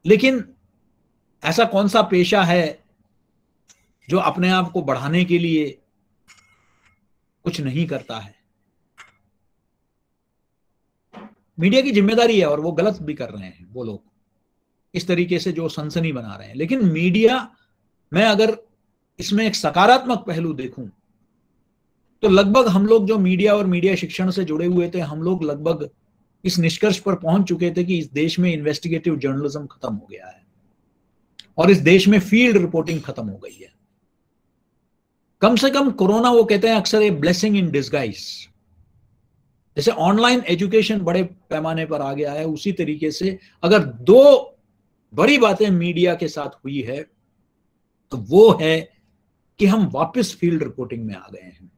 लेकिन ऐसा कौन सा पेशा है जो अपने आप को बढ़ाने के लिए कुछ नहीं करता है? मीडिया की जिम्मेदारी है, और वो गलत भी कर रहे हैं वो लोग इस तरीके से जो सनसनी बना रहे हैं। लेकिन मीडिया, मैं अगर इसमें एक सकारात्मक पहलू देखूं तो लगभग हम लोग जो मीडिया और मीडिया शिक्षण से जुड़े हुए थे, हम लोग लगभग इस निष्कर्ष पर पहुंच चुके थे कि इस देश में इन्वेस्टिगेटिव जर्नलिज्म खत्म हो गया है और इस देश में फील्ड रिपोर्टिंग खत्म हो गई है। कम से कम कोरोना, वो कहते हैं अक्सर, ए ब्लेसिंग इन डिस्गाइज। जैसे ऑनलाइन एजुकेशन बड़े पैमाने पर आ गया है, उसी तरीके से अगर दो बड़ी बातें मीडिया के साथ हुई है तो वो है कि हम वापस फील्ड रिपोर्टिंग में आ गए हैं।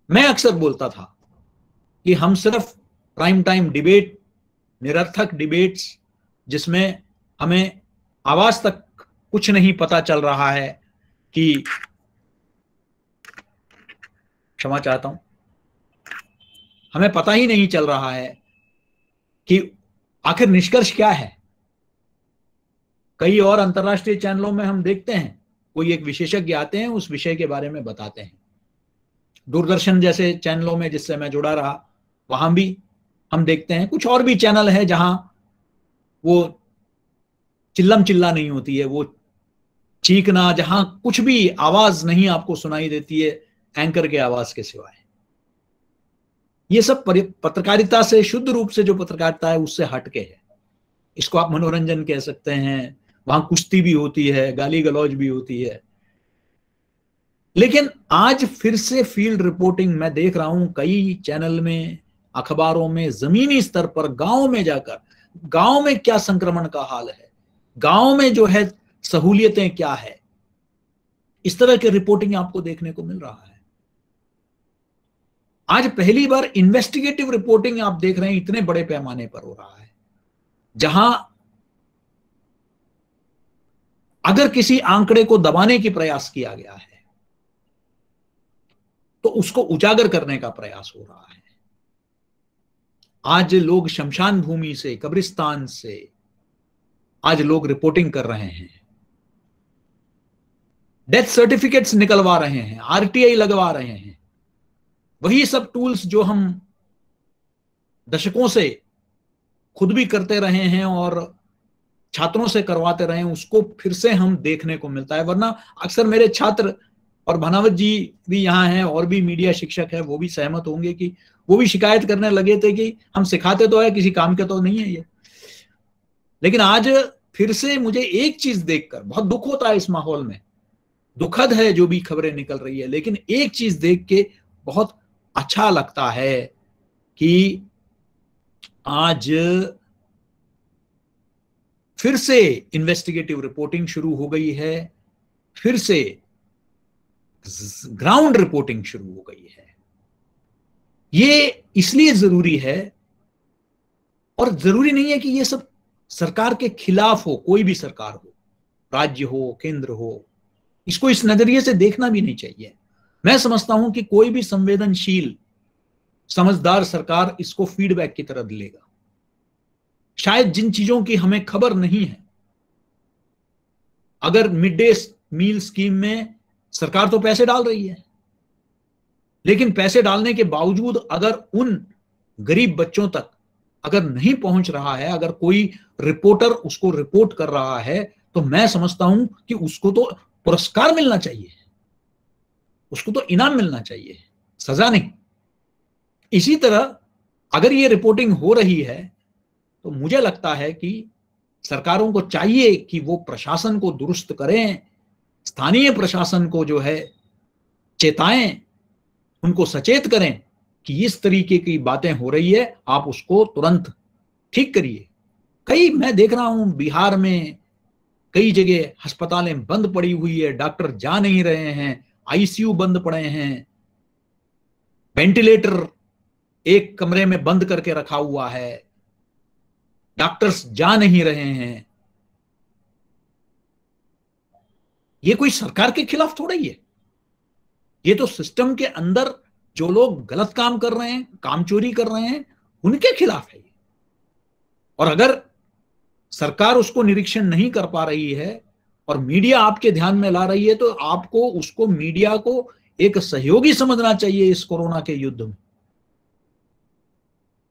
मैं अक्सर बोलता था कि हम सिर्फ प्राइम टाइम डिबेट, निरर्थक डिबेट्स जिसमें हमें आवाज तक कुछ नहीं पता चल रहा है कि, क्षमा चाहता हूं, हमें पता ही नहीं चल रहा है कि आखिर निष्कर्ष क्या है। कई और अंतर्राष्ट्रीय चैनलों में हम देखते हैं कोई एक विशेषज्ञ आते हैं, उस विषय के बारे में बताते हैं। दूरदर्शन जैसे चैनलों में जिससे मैं जुड़ा रहा, वहां भी हम देखते हैं। कुछ और भी चैनल है जहां वो चिल्लम चिल्ला नहीं होती है, वो चीखना, जहां कुछ भी आवाज नहीं आपको सुनाई देती है एंकर के आवाज के सिवाय। ये सब पत्रकारिता से, शुद्ध रूप से जो पत्रकारिता है उससे हटके है। इसको आप मनोरंजन कह सकते हैं। वहां कुश्ती भी होती है, गाली गलौज भी होती है। लेकिन आज फिर से फील्ड रिपोर्टिंग मैं देख रहा हूं कई चैनल में, अखबारों में, जमीनी स्तर पर गांव में जाकर, गांव में क्या संक्रमण का हाल है, गांव में जो है सहूलियतें क्या है, इस तरह की रिपोर्टिंग आपको देखने को मिल रहा है। आज पहली बार इन्वेस्टिगेटिव रिपोर्टिंग आप देख रहे हैं इतने बड़े पैमाने पर हो रहा है, जहां अगर किसी आंकड़े को दबाने की प्रयास किया गया है तो उसको उजागर करने का प्रयास हो रहा है। आज लोग शमशान भूमि से, कब्रिस्तान से आज लोग रिपोर्टिंग कर रहे हैं, डेथ सर्टिफिकेट्स निकलवा रहे हैं, आरटीआई लगवा रहे हैं। वही सब टूल्स जो हम दशकों से खुद भी करते रहे हैं और छात्रों से करवाते रहे हैं, उसको फिर से हम देखने को मिलता है। वरना अक्सर मेरे छात्र, और भानावत जी भी यहाँ हैं और भी मीडिया शिक्षक है, वो भी सहमत होंगे कि वो भी शिकायत करने लगे थे कि हम सिखाते तो है, किसी काम के तो नहीं है ये। लेकिन आज फिर से मुझे एक चीज देखकर बहुत दुख होता है। इस माहौल में दुखद है जो भी खबरें निकल रही है, लेकिन एक चीज देख के बहुत अच्छा लगता है कि आज फिर से इन्वेस्टिगेटिव रिपोर्टिंग शुरू हो गई है, फिर से ग्राउंड रिपोर्टिंग शुरू हो गई है। ये इसलिए जरूरी है, और जरूरी नहीं है कि ये सब सरकार के खिलाफ हो, कोई भी सरकार हो, राज्य हो, केंद्र हो, इसको इस नजरिए से देखना भी नहीं चाहिए। मैं समझता हूं कि कोई भी संवेदनशील समझदार सरकार इसको फीडबैक की तरह लेगा। शायद जिन चीजों की हमें खबर नहीं है, अगर मिड डे मील स्कीम में सरकार तो पैसे डाल रही है, लेकिन पैसे डालने के बावजूद अगर उन गरीब बच्चों तक अगर नहीं पहुंच रहा है, अगर कोई रिपोर्टर उसको रिपोर्ट कर रहा है, तो मैं समझता हूं कि उसको तो पुरस्कार मिलना चाहिए, उसको तो इनाम मिलना चाहिए, सजा नहीं। इसी तरह अगर ये रिपोर्टिंग हो रही है तो मुझे लगता है कि सरकारों को चाहिए कि वो प्रशासन को दुरुस्त करें, स्थानीय प्रशासन को जो है चेताएं, उनको सचेत करें कि इस तरीके की बातें हो रही है, आप उसको तुरंत ठीक करिए। कई मैं देख रहा हूं बिहार में कई जगह अस्पतालें बंद पड़ी हुई है, डॉक्टर जा नहीं रहे हैं, आईसीयू बंद पड़े हैं, वेंटिलेटर एक कमरे में बंद करके रखा हुआ है, डॉक्टर्स जा नहीं रहे हैं। ये कोई सरकार के खिलाफ थोड़ा ही है, ये तो सिस्टम के अंदर जो लोग गलत काम कर रहे हैं, काम चोरी कर रहे हैं, उनके खिलाफ है। और अगर सरकार उसको निरीक्षण नहीं कर पा रही है और मीडिया आपके ध्यान में ला रही है, तो आपको उसको, मीडिया को एक सहयोगी समझना चाहिए इस कोरोना के युद्ध में।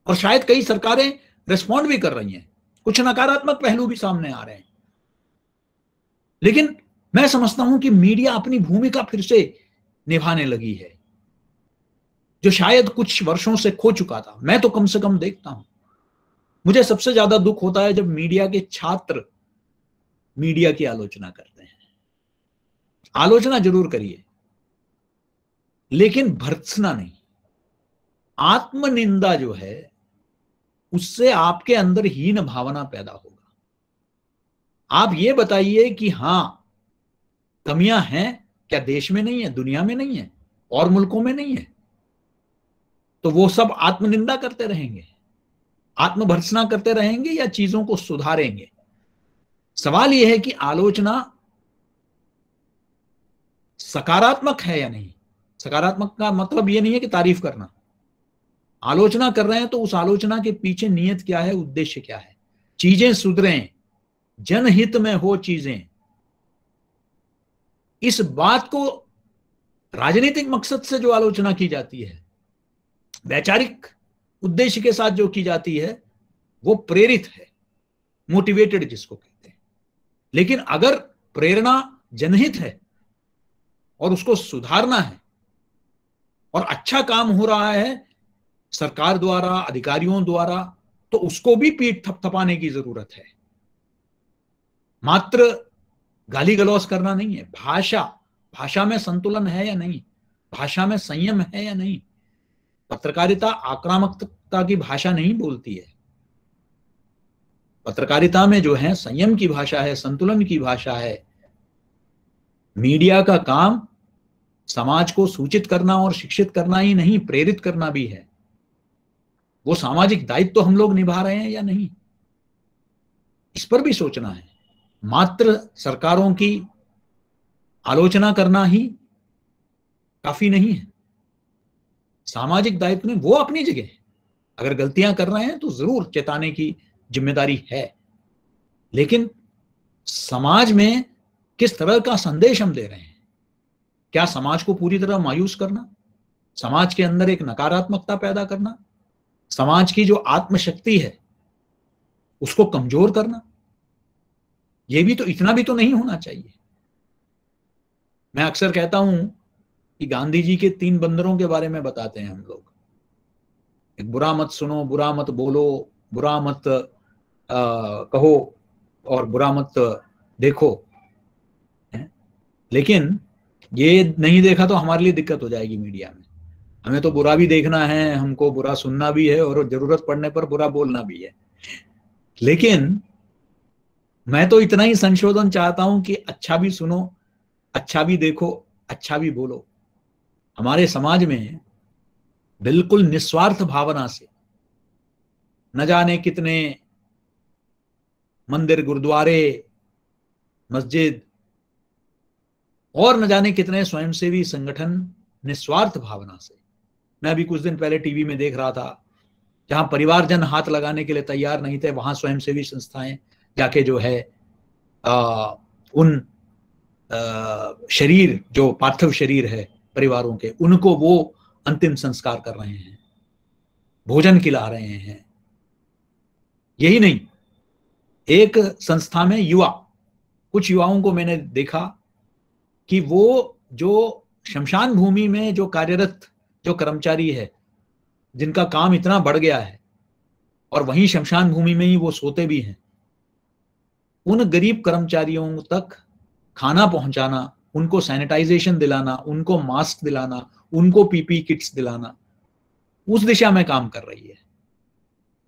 और शायद कई सरकारें रिस्पॉन्ड भी कर रही हैं, कुछ नकारात्मक पहलू भी सामने आ रहे हैं, लेकिन मैं समझता हूं कि मीडिया अपनी भूमिका फिर से निभाने लगी है, जो शायद कुछ वर्षों से खो चुका था। मैं तो कम से कम देखता हूं, मुझे सबसे ज्यादा दुख होता है जब मीडिया के छात्र मीडिया की आलोचना करते हैं। आलोचना जरूर करिए, लेकिन भर्त्सना नहीं। आत्मनिंदा जो है उससे आपके अंदर हीन भावना पैदा होगा। आप ये बताइए कि हां कमियां हैं, क्या देश में नहीं है, दुनिया में नहीं है, और मुल्कों में नहीं है, तो वो सब आत्मनिंदा करते रहेंगे, आत्मभर्त्सना करते रहेंगे या चीजों को सुधारेंगे? सवाल यह है कि आलोचना सकारात्मक है या नहीं। सकारात्मक का मतलब यह नहीं है कि तारीफ करना। आलोचना कर रहे हैं तो उस आलोचना के पीछे नियत क्या है, उद्देश्य क्या है? चीजें सुधरें, जनहित में हो चीजें। इस बात को राजनीतिक मकसद से जो आलोचना की जाती है, वैचारिक उद्देश्य के साथ जो की जाती है, वो प्रेरित है, मोटिवेटेड जिसको कहते हैं। लेकिन अगर प्रेरणा जनहित है और उसको सुधारना है और अच्छा काम हो रहा है सरकार द्वारा, अधिकारियों द्वारा, तो उसको भी पीठ थपथपाने की जरूरत है। मात्र गाली गलौज करना नहीं है। भाषा में संतुलन है या नहीं, भाषा में संयम है या नहीं। पत्रकारिता आक्रामकता की भाषा नहीं बोलती है। पत्रकारिता में जो है संयम की भाषा है, संतुलन की भाषा है। मीडिया का काम समाज को सूचित करना और शिक्षित करना ही नहीं, प्रेरित करना भी है। वो सामाजिक दायित्व तो हम लोग निभा रहे हैं या नहीं, इस पर भी सोचना है। मात्र सरकारों की आलोचना करना ही काफी नहीं है। सामाजिक दायित्व में वो अपनी जगह है, अगर गलतियां कर रहे हैं तो जरूर चेताने की जिम्मेदारी है, लेकिन समाज में किस तरह का संदेश हम दे रहे हैं? क्या समाज को पूरी तरह मायूस करना, समाज के अंदर एक नकारात्मकता पैदा करना, समाज की जो आत्मशक्ति है उसको कमजोर करना? ये भी तो, इतना भी तो नहीं होना चाहिए। मैं अक्सर कहता हूं कि गांधी जी के 3 बंदरों के बारे में बताते हैं हम लोग। एक बुरा मत सुनो, बुरा मत बोलो, बुरा मत कहो और बुरा मत देखो। लेकिन ये नहीं देखा तो हमारे लिए दिक्कत हो जाएगी मीडिया में। हमें तो बुरा भी देखना है, हमको बुरा सुनना भी है और जरूरत पड़ने पर बुरा बोलना भी है। लेकिन मैं तो इतना ही संशोधन चाहता हूं कि अच्छा भी सुनो, अच्छा भी देखो, अच्छा भी बोलो। हमारे समाज में बिल्कुल निस्वार्थ भावना से न जाने कितने मंदिर, गुरुद्वारे, मस्जिद और न जाने कितने स्वयंसेवी संगठन निस्वार्थ भावना से। मैं अभी कुछ दिन पहले टीवी में देख रहा था, जहां परिवारजन हाथ लगाने के लिए तैयार नहीं थे, वहां स्वयंसेवी संस्थाएं जाके जो है उन शरीर, जो पार्थिव शरीर है परिवारों के, उनको वो अंतिम संस्कार कर रहे हैं, भोजन खिला रहे हैं। यही नहीं, एक संस्था में कुछ युवाओं को मैंने देखा कि वो जो शमशान भूमि में जो कार्यरत जो कर्मचारी है, जिनका काम इतना बढ़ गया है और वहीं शमशान भूमि में ही वो सोते भी हैं, उन गरीब कर्मचारियों तक खाना पहुंचाना, उनको सैनिटाइजेशन दिलाना, उनको मास्क दिलाना, उनको पीपी किट्स दिलाना, उस दिशा में काम कर रही है।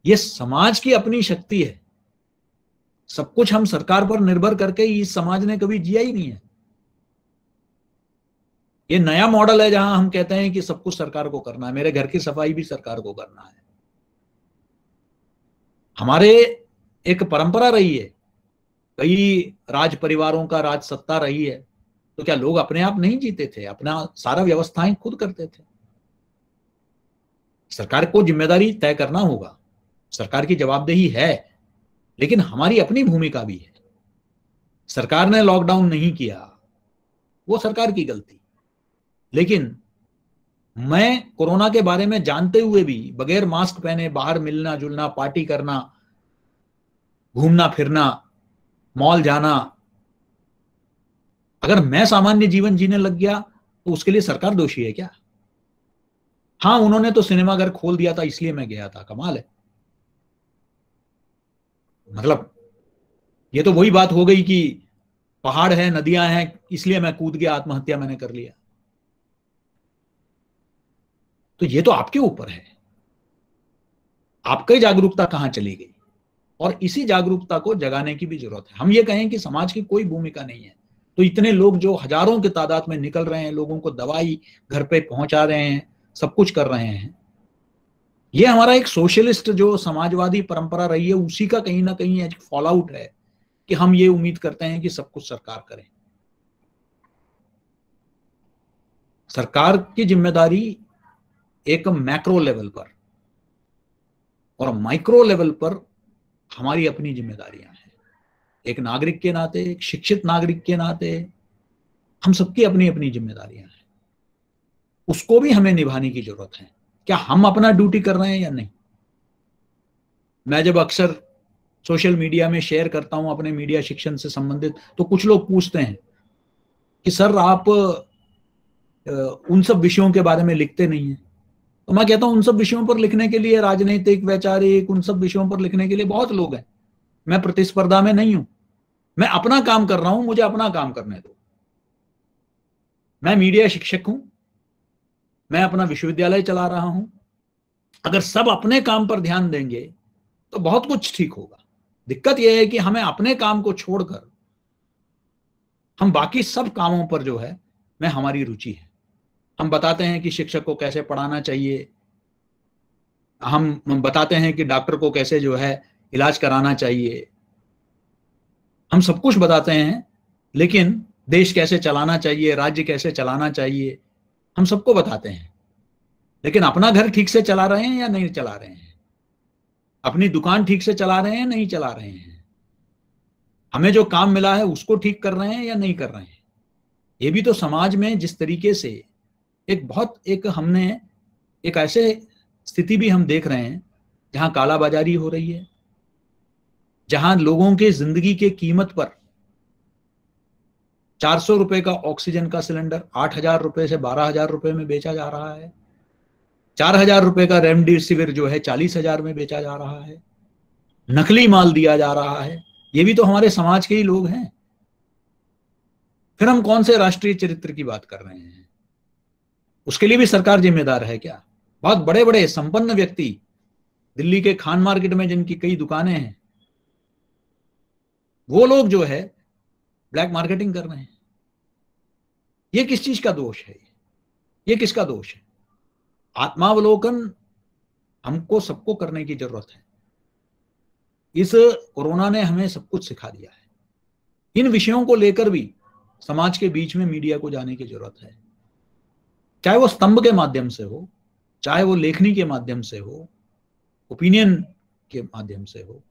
ये समाज की अपनी शक्ति है। सब कुछ हम सरकार पर निर्भर करके इस समाज ने कभी जिया ही नहीं है। ये नया मॉडल है जहां हम कहते हैं कि सब कुछ सरकार को करना है, मेरे घर की सफाई भी सरकार को करना है। हमारे एक परंपरा रही है, कई राज परिवारों का राज सत्ता रही है, तो क्या लोग अपने आप नहीं जीते थे? अपना सारा व्यवस्थाएं खुद करते थे। सरकार को जिम्मेदारी तय करना होगा, सरकार की जवाबदेही है, लेकिन हमारी अपनी भूमिका भी है। सरकार ने लॉकडाउन नहीं किया, वो सरकार की गलती, लेकिन मैं कोरोना के बारे में जानते हुए भी बगैर मास्क पहने बाहर मिलना जुलना, पार्टी करना, घूमना फिरना, मॉल जाना, अगर मैं सामान्य जीवन जीने लग गया तो उसके लिए सरकार दोषी है क्या? हाँ, उन्होंने तो सिनेमाघर खोल दिया था इसलिए मैं गया था, कमाल है। मतलब ये तो वही बात हो गई कि पहाड़ है, नदियां हैं, इसलिए मैं कूद गया, आत्महत्या मैंने कर लिया। तो ये तो आपके ऊपर है, आपकी जागरूकता कहां चली गई, और इसी जागरूकता को जगाने की भी जरूरत है। हम ये कहें कि समाज की कोई भूमिका नहीं है, तो इतने लोग जो हजारों की तादाद में निकल रहे हैं, लोगों को दवाई घर पे पहुंचा रहे हैं, सब कुछ कर रहे हैं, ये हमारा एक सोशलिस्ट जो समाजवादी परंपरा रही है उसी का कहीं ना कहीं एक फॉल आउट है कि हम ये उम्मीद करते हैं कि सब कुछ सरकार करे। सरकार की जिम्मेदारी एक मैक्रो लेवल पर और माइक्रो लेवल पर हमारी अपनी जिम्मेदारियां हैं। एक नागरिक के नाते, एक शिक्षित नागरिक के नाते हम सबकी अपनी अपनी जिम्मेदारियां हैं, उसको भी हमें निभाने की जरूरत है। क्या हम अपना ड्यूटी कर रहे हैं या नहीं? मैं जब अक्सर सोशल मीडिया में शेयर करता हूं अपने मीडिया शिक्षण से संबंधित, तो कुछ लोग पूछते हैं कि सर आप उन सब विषयों के बारे में लिखते नहीं हैं। तो मैं कहता हूं उन सब विषयों पर लिखने के लिए, राजनीतिक, वैचारिक, उन सब विषयों पर लिखने के लिए बहुत लोग हैं। मैं प्रतिस्पर्धा में नहीं हूं, मैं अपना काम कर रहा हूं, मुझे अपना काम करने दो। मैं मीडिया शिक्षक हूं, मैं अपना विश्वविद्यालय चला रहा हूं। अगर सब अपने काम पर ध्यान देंगे तो बहुत कुछ ठीक होगा। दिक्कत यह है कि हमें अपने काम को छोड़कर हम बाकी सब कामों पर जो है में हमारी रुचि है। हम बताते हैं कि शिक्षक को कैसे पढ़ाना चाहिए, हम बताते हैं कि डॉक्टर को कैसे जो है इलाज कराना चाहिए, हम सब कुछ बताते हैं, लेकिन देश कैसे चलाना चाहिए, राज्य कैसे चलाना चाहिए, हम सबको बताते हैं। लेकिन अपना घर ठीक से चला रहे हैं या नहीं चला रहे हैं? अपनी दुकान ठीक से चला रहे हैं, नहीं चला रहे हैं? हमें जो काम मिला है उसको ठीक कर रहे हैं या नहीं कर रहे हैं? ये भी तो समाज में जिस तरीके से हमने एक ऐसे स्थिति भी हम देख रहे हैं जहां कालाबाजारी हो रही है, जहां लोगों के जिंदगी के कीमत पर 400 रुपए का ऑक्सीजन का सिलेंडर 8,000 रुपए से 12,000 रुपए में बेचा जा रहा है। 4,000 रुपए का रेमडेसिविर जो है 40,000 में बेचा जा रहा है। नकली माल दिया जा रहा है। ये भी तो हमारे समाज के ही लोग हैं। फिर हम कौन से राष्ट्रीय चरित्र की बात कर रहे हैं? उसके लिए भी सरकार जिम्मेदार है क्या? बहुत बड़े बड़े संपन्न व्यक्ति दिल्ली के खान मार्केट में जिनकी कई दुकानें हैं, वो लोग जो है ब्लैक मार्केटिंग कर रहे हैं। ये किस चीज का दोष है? ये किसका दोष है? आत्मावलोकन हमको सबको करने की जरूरत है। इस कोरोना ने हमें सब कुछ सिखा दिया है। इन विषयों को लेकर भी समाज के बीच में मीडिया को जाने की जरूरत है। चाहे वो स्तंभ के माध्यम से हो, चाहे वो लेखनी के माध्यम से हो, ओपिनियन के माध्यम से हो,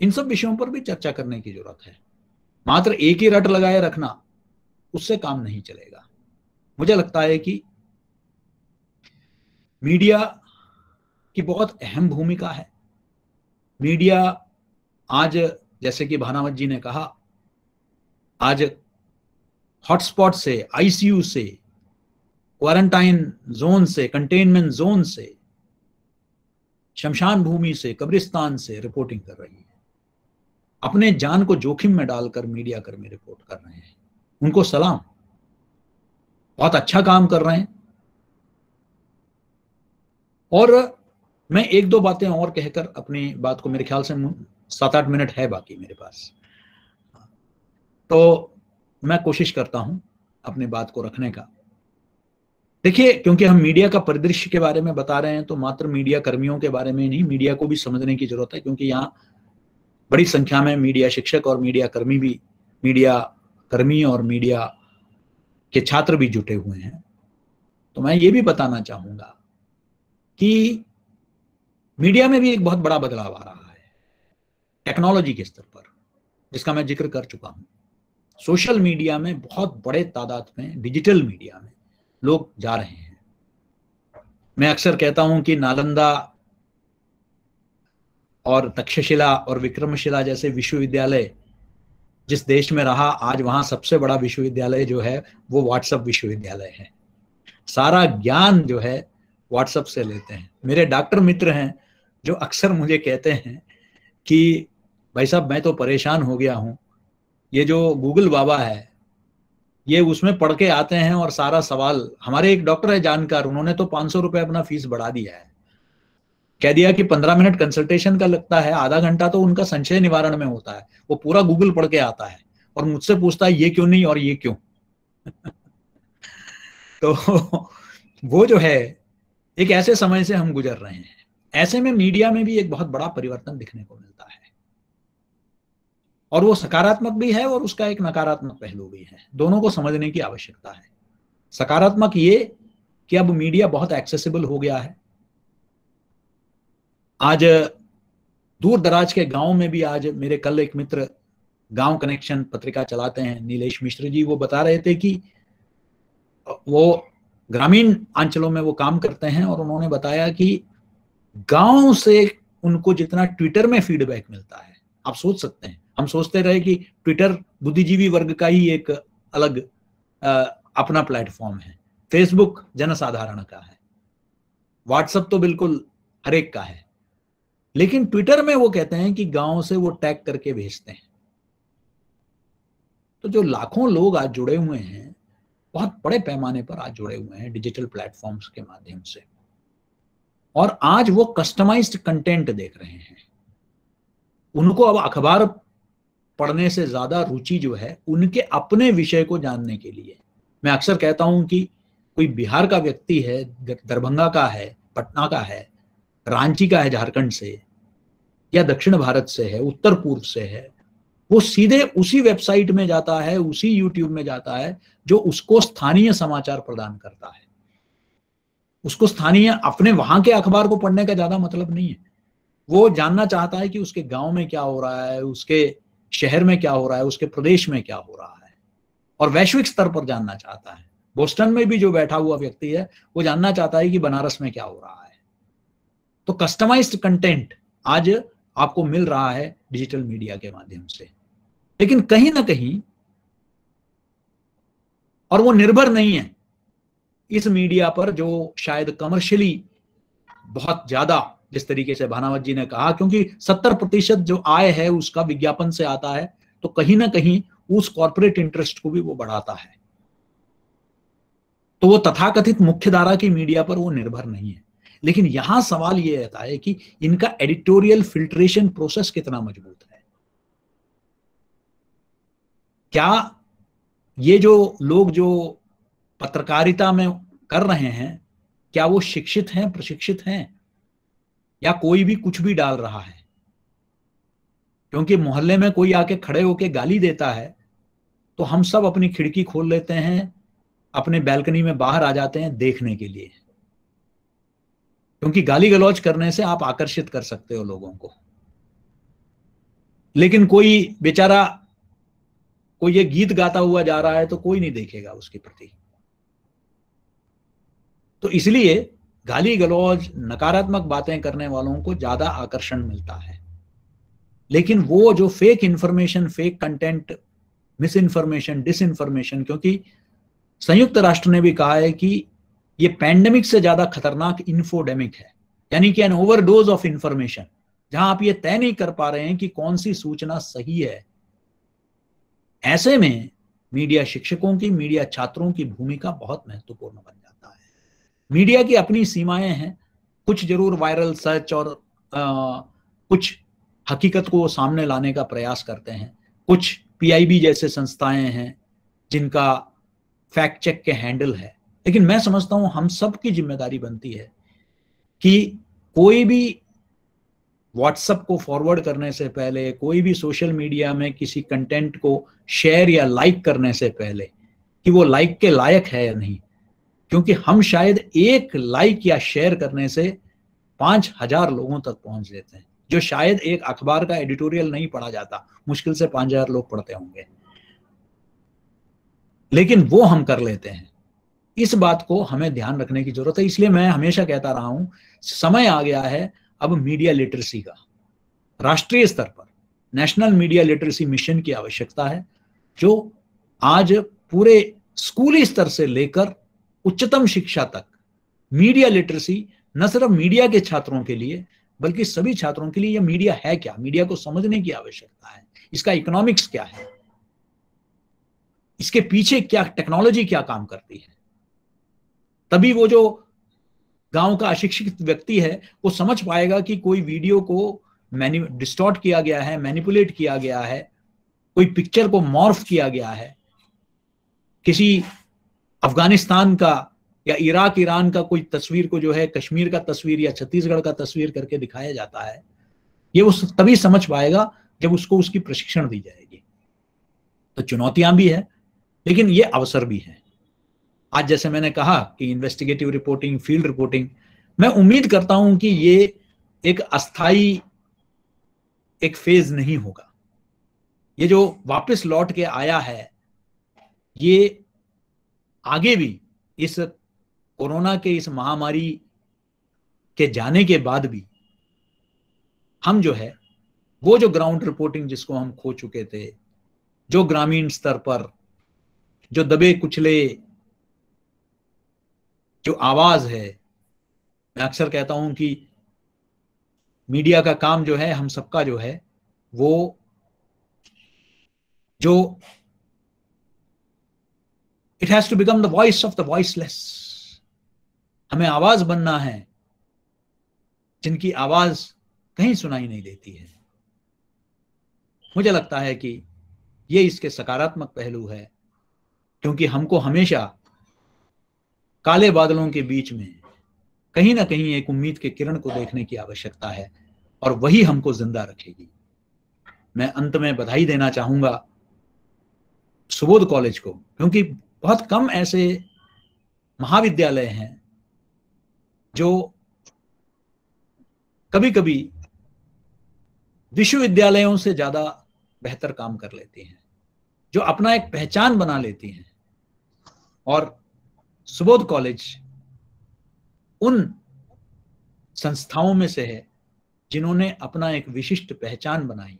इन सब विषयों पर भी चर्चा करने की जरूरत है। मात्र एक ही रट लगाए रखना, उससे काम नहीं चलेगा। मुझे लगता है कि मीडिया की बहुत अहम भूमिका है। मीडिया आज, जैसे कि भानावत जी ने कहा, आज हॉटस्पॉट से, आईसीयू से, क्वारंटाइन जोन से, कंटेनमेंट जोन से, शमशान भूमि से, कब्रिस्तान से रिपोर्टिंग कर रही है। अपने जान को जोखिम में डालकर मीडिया कर्मी रिपोर्ट कर रहे हैं। उनको सलाम, बहुत अच्छा काम कर रहे हैं। और मैं एक दो बातें और कहकर अपनी बात को, मेरे ख्याल से 7-8 मिनट है बाकी मेरे पास, तो मैं कोशिश करता हूं अपनी बात को रखने का। देखिए, क्योंकि हम मीडिया का परिदृश्य के बारे में बता रहे हैं, तो मात्र मीडिया कर्मियों के बारे में नहीं, मीडिया को भी समझने की जरूरत है, क्योंकि यहाँ बड़ी संख्या में मीडिया शिक्षक और मीडिया कर्मी भी, मीडिया कर्मी और मीडिया के छात्र भी जुटे हुए हैं। तो मैं ये भी बताना चाहूंगा कि मीडिया में भी एक बहुत बड़ा बदलाव आ रहा है टेक्नोलॉजी के स्तर पर, जिसका मैं जिक्र कर चुका हूं। सोशल मीडिया में बहुत बड़े तादाद में, डिजिटल मीडिया में लोग जा रहे हैं। मैं अक्सर कहता हूं कि नालंदा और तक्षशिला और विक्रमशिला जैसे विश्वविद्यालय जिस देश में रहा, आज वहां सबसे बड़ा विश्वविद्यालय जो है वो व्हाट्सएप विश्वविद्यालय है। सारा ज्ञान जो है व्हाट्सएप से लेते हैं। मेरे डॉक्टर मित्र हैं जो अक्सर मुझे कहते हैं कि भाई साहब, मैं तो परेशान हो गया हूं, ये जो गूगल बाबा है ये उसमें पढ़ के आते हैं और सारा सवाल, हमारे एक डॉक्टर है जानकार, उन्होंने तो 500 रुपए अपना फीस बढ़ा दिया है, कह दिया कि 15 मिनट कंसल्टेशन का लगता है, आधा घंटा तो उनका संशय निवारण में होता है। वो पूरा गूगल पढ़ के आता है और मुझसे पूछता है ये क्यों नहीं और ये क्यों। तो वो जो है, एक ऐसे समय से हम गुजर रहे हैं। ऐसे में मीडिया में भी एक बहुत बड़ा परिवर्तन दिखने को मिलता है, और वो सकारात्मक भी है और उसका एक नकारात्मक पहलू भी है। दोनों को समझने की आवश्यकता है। सकारात्मक ये कि अब मीडिया बहुत एक्सेसिबल हो गया है। आज दूर दराज के गांव में भी, आज मेरे कल एक मित्र गांव कनेक्शन पत्रिका चलाते हैं, नीलेश मिश्र जी, वो बता रहे थे कि वो ग्रामीण अंचलों में वो काम करते हैं, और उन्होंने बताया कि गांव से उनको जितना ट्विटर में फीडबैक मिलता है, आप सोच सकते हैं। हम सोचते रहे कि ट्विटर बुद्धिजीवी वर्ग का ही एक अलग अपना प्लेटफॉर्म है, फेसबुक जनसाधारण का है, व्हाट्सएप तो बिल्कुल हर एक का है, लेकिन ट्विटर में वो कहते हैं कि गांव से वो टैग करके भेजते हैं। तो जो लाखों लोग आज जुड़े हुए हैं, बहुत बड़े पैमाने पर आज जुड़े हुए हैं डिजिटल प्लेटफॉर्म्स के माध्यम से, और आज वो कस्टमाइज्ड कंटेंट देख रहे हैं। उनको अब अखबार पढ़ने से ज्यादा रुचि जो है उनके अपने विषय को जानने के लिए। मैं अक्सर कहता हूं कि कोई बिहार का व्यक्ति है, दरभंगा का है, पटना का है, रांची का है झारखंड से, या दक्षिण भारत से है, उत्तर पूर्व से है, वो सीधे उसी वेबसाइट में जाता है, उसी यूट्यूब में जाता है जो उसको स्थानीय समाचार प्रदान करता है। उसको स्थानीय अपने वहां के अखबार को पढ़ने का ज्यादा मतलब नहीं है। वो जानना चाहता है कि उसके गांव में क्या हो रहा है, उसके शहर में क्या हो रहा है, उसके प्रदेश में क्या हो रहा है, और वैश्विक स्तर पर जानना चाहता है। बोस्टन में भी जो बैठा हुआ व्यक्ति है वो जानना चाहता है कि बनारस में क्या हो रहा है। तो कस्टमाइज्ड कंटेंट आज आपको मिल रहा है डिजिटल मीडिया के माध्यम से, लेकिन कहीं ना कहीं, और वो निर्भर नहीं है इस मीडिया पर जो शायद कमर्शियली बहुत ज्यादा, जिस तरीके से भानावत जी ने कहा, क्योंकि 70% जो आय है उसका विज्ञापन से आता है, तो कहीं ना कहीं उस कॉर्पोरेट इंटरेस्ट को भी वो बढ़ाता है। तो वो तथाकथित मुख्य धारा की मीडिया पर वो निर्भर नहीं है। लेकिन यहां सवाल ये रहता है कि इनका एडिटोरियल फिल्ट्रेशन प्रोसेस कितना मजबूत है। क्या ये जो लोग जो पत्रकारिता में कर रहे हैं, क्या वो शिक्षित हैं, प्रशिक्षित हैं, या कोई भी कुछ भी डाल रहा है? क्योंकि मोहल्ले में कोई आके खड़े होके गाली देता है तो हम सब अपनी खिड़की खोल लेते हैं अपने बैल्कनी में बाहर आ जाते हैं देखने के लिए, क्योंकि गाली गलौज करने से आप आकर्षित कर सकते हो लोगों को। लेकिन कोई बेचारा कोई ये गीत गाता हुआ जा रहा है तो कोई नहीं देखेगा उसके प्रति। तो इसलिए गाली गलौज, नकारात्मक बातें करने वालों को ज्यादा आकर्षण मिलता है। लेकिन वो जो fake information, fake content, misinformation, disinformation, क्योंकि संयुक्त राष्ट्र ने भी कहा है कि ये पैंडेमिक से ज्यादा खतरनाक इन्फोडेमिक है, यानी कि एन ओवरडोज ऑफ इंफॉर्मेशन, जहां आप ये तय नहीं कर पा रहे हैं कि कौन सी सूचना सही है। ऐसे में मीडिया शिक्षकों की, मीडिया छात्रों की भूमिका बहुत महत्वपूर्ण बन जाता है। मीडिया की अपनी सीमाएं हैं, कुछ जरूर वायरल सच और कुछ हकीकत को सामने लाने का प्रयास करते हैं, कुछ पीआईबी जैसे संस्थाएं हैं जिनका फैक्ट चेक के हैंडल है। लेकिन मैं समझता हूं हम सब की जिम्मेदारी बनती है कि कोई भी व्हाट्सएप को फॉरवर्ड करने से पहले, कोई भी सोशल मीडिया में किसी कंटेंट को शेयर या लाइक करने से पहले कि वो लाइक के लायक है या नहीं, क्योंकि हम शायद एक लाइक या शेयर करने से 5000 लोगों तक पहुंच लेते हैं, जो शायद एक अखबार का एडिटोरियल नहीं पढ़ा जाता, मुश्किल से 5000 लोग पढ़ते होंगे, लेकिन वो हम कर लेते हैं। इस बात को हमें ध्यान रखने की जरूरत है। इसलिए मैं हमेशा कहता रहा हूं, समय आ गया है अब मीडिया लिटरेसी का। राष्ट्रीय स्तर पर नेशनल मीडिया लिटरेसी मिशन की आवश्यकता है, जो आज पूरे स्कूली स्तर से लेकर उच्चतम शिक्षा तक मीडिया लिटरेसी न सिर्फ मीडिया के छात्रों के लिए बल्कि सभी छात्रों के लिए, यह मीडिया है क्या, मीडिया को समझने की आवश्यकता है, इसका इकोनॉमिक्स क्या है, इसके पीछे क्या टेक्नोलॉजी क्या काम करती है। तभी वो जो गांव का अशिक्षित व्यक्ति है वो समझ पाएगा कि कोई वीडियो को डिस्टॉर्ट किया गया है, मैनिपुलेट किया गया है, कोई पिक्चर को मॉर्फ किया गया है, किसी अफगानिस्तान का या इराक ईरान का कोई तस्वीर को जो है कश्मीर का तस्वीर या छत्तीसगढ़ का तस्वीर करके दिखाया जाता है, ये वो तभी समझ पाएगा जब उसको उसकी प्रशिक्षण दी जाएगी। तो चुनौतियां भी है लेकिन ये अवसर भी है। आज जैसे मैंने कहा कि इन्वेस्टिगेटिव रिपोर्टिंग, फील्ड रिपोर्टिंग, मैं उम्मीद करता हूं कि ये एक अस्थाई एक फेज नहीं होगा। ये जो वापस लौट के आया है, ये आगे भी इस कोरोना के इस महामारी के जाने के बाद भी हम जो है वो जो ग्राउंड रिपोर्टिंग जिसको हम खो चुके थे, जो ग्रामीण स्तर पर जो दबे कुचले जो आवाज है, मैं अक्सर कहता हूं कि मीडिया का काम जो है, हम सबका जो है, वो जो it has to become the voice of the voiceless. हमें आवाज बनना है जिनकी आवाज कहीं सुनाई नहीं देती है। मुझे लगता है कि ये इसके सकारात्मक पहलू है, क्योंकि हमको हमेशा काले बादलों के बीच में कहीं ना कहीं एक उम्मीद के किरण को देखने की आवश्यकता है और वही हमको जिंदा रखेगी। मैं अंत में बधाई देना चाहूंगा सुबोध कॉलेज को, क्योंकि बहुत कम ऐसे महाविद्यालय हैं जो कभी कभी विश्वविद्यालयों से ज्यादा बेहतर काम कर लेती हैं, जो अपना एक पहचान बना लेती हैं। और सुबोध कॉलेज उन संस्थाओं में से है जिन्होंने अपना एक विशिष्ट पहचान बनाई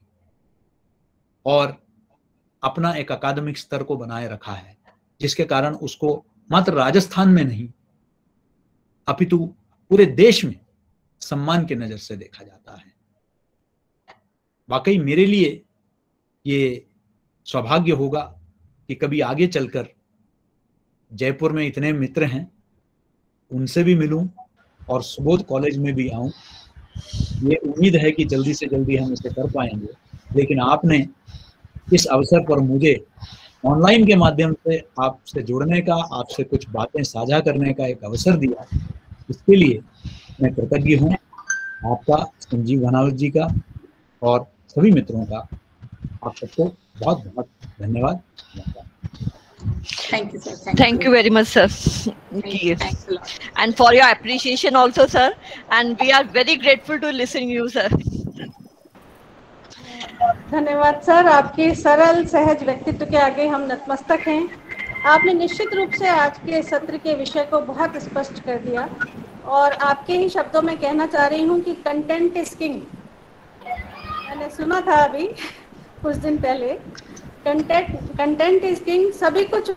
और अपना एक अकादमिक स्तर को बनाए रखा है, जिसके कारण उसको मात्र राजस्थान में नहीं अपितु पूरे देश में सम्मान की नजर से देखा जाता है। वाकई मेरे लिए ये सौभाग्य होगा कि कभी आगे चलकर जयपुर में इतने मित्र हैं उनसे भी मिलूं और सुबोध कॉलेज में भी आऊं। ये उम्मीद है कि जल्दी से जल्दी हम इसे कर पाएंगे, लेकिन आपने इस अवसर पर मुझे ऑनलाइन के माध्यम से आपसे जुड़ने का, आपसे कुछ बातें साझा करने का एक अवसर दिया, इसके लिए मैं कृतज्ञ हूँ आपका, संजीव भानावत जी का और सभी मित्रों का। आप सबको बहुत बहुत धन्यवाद। Thank you, sir. Thank you very much, sir. Yes. Thanks a lot. And for your appreciation also, sir. And we are very grateful to listen you, sir. धन्यवाद सर, आपके सरल सहज व्यक्तित्व के आगे हम नतमस्तक हैं। आपने निश्चित रूप से आज के सत्र के विषय को बहुत स्पष्ट कर दिया और आपके ही शब्दों में कहना चाह रही हूँ कि कंटेंट इज किंग। मैंने सुना था अभी कुछ दिन पहले, कंटेंट इज किंग। सभी कुछ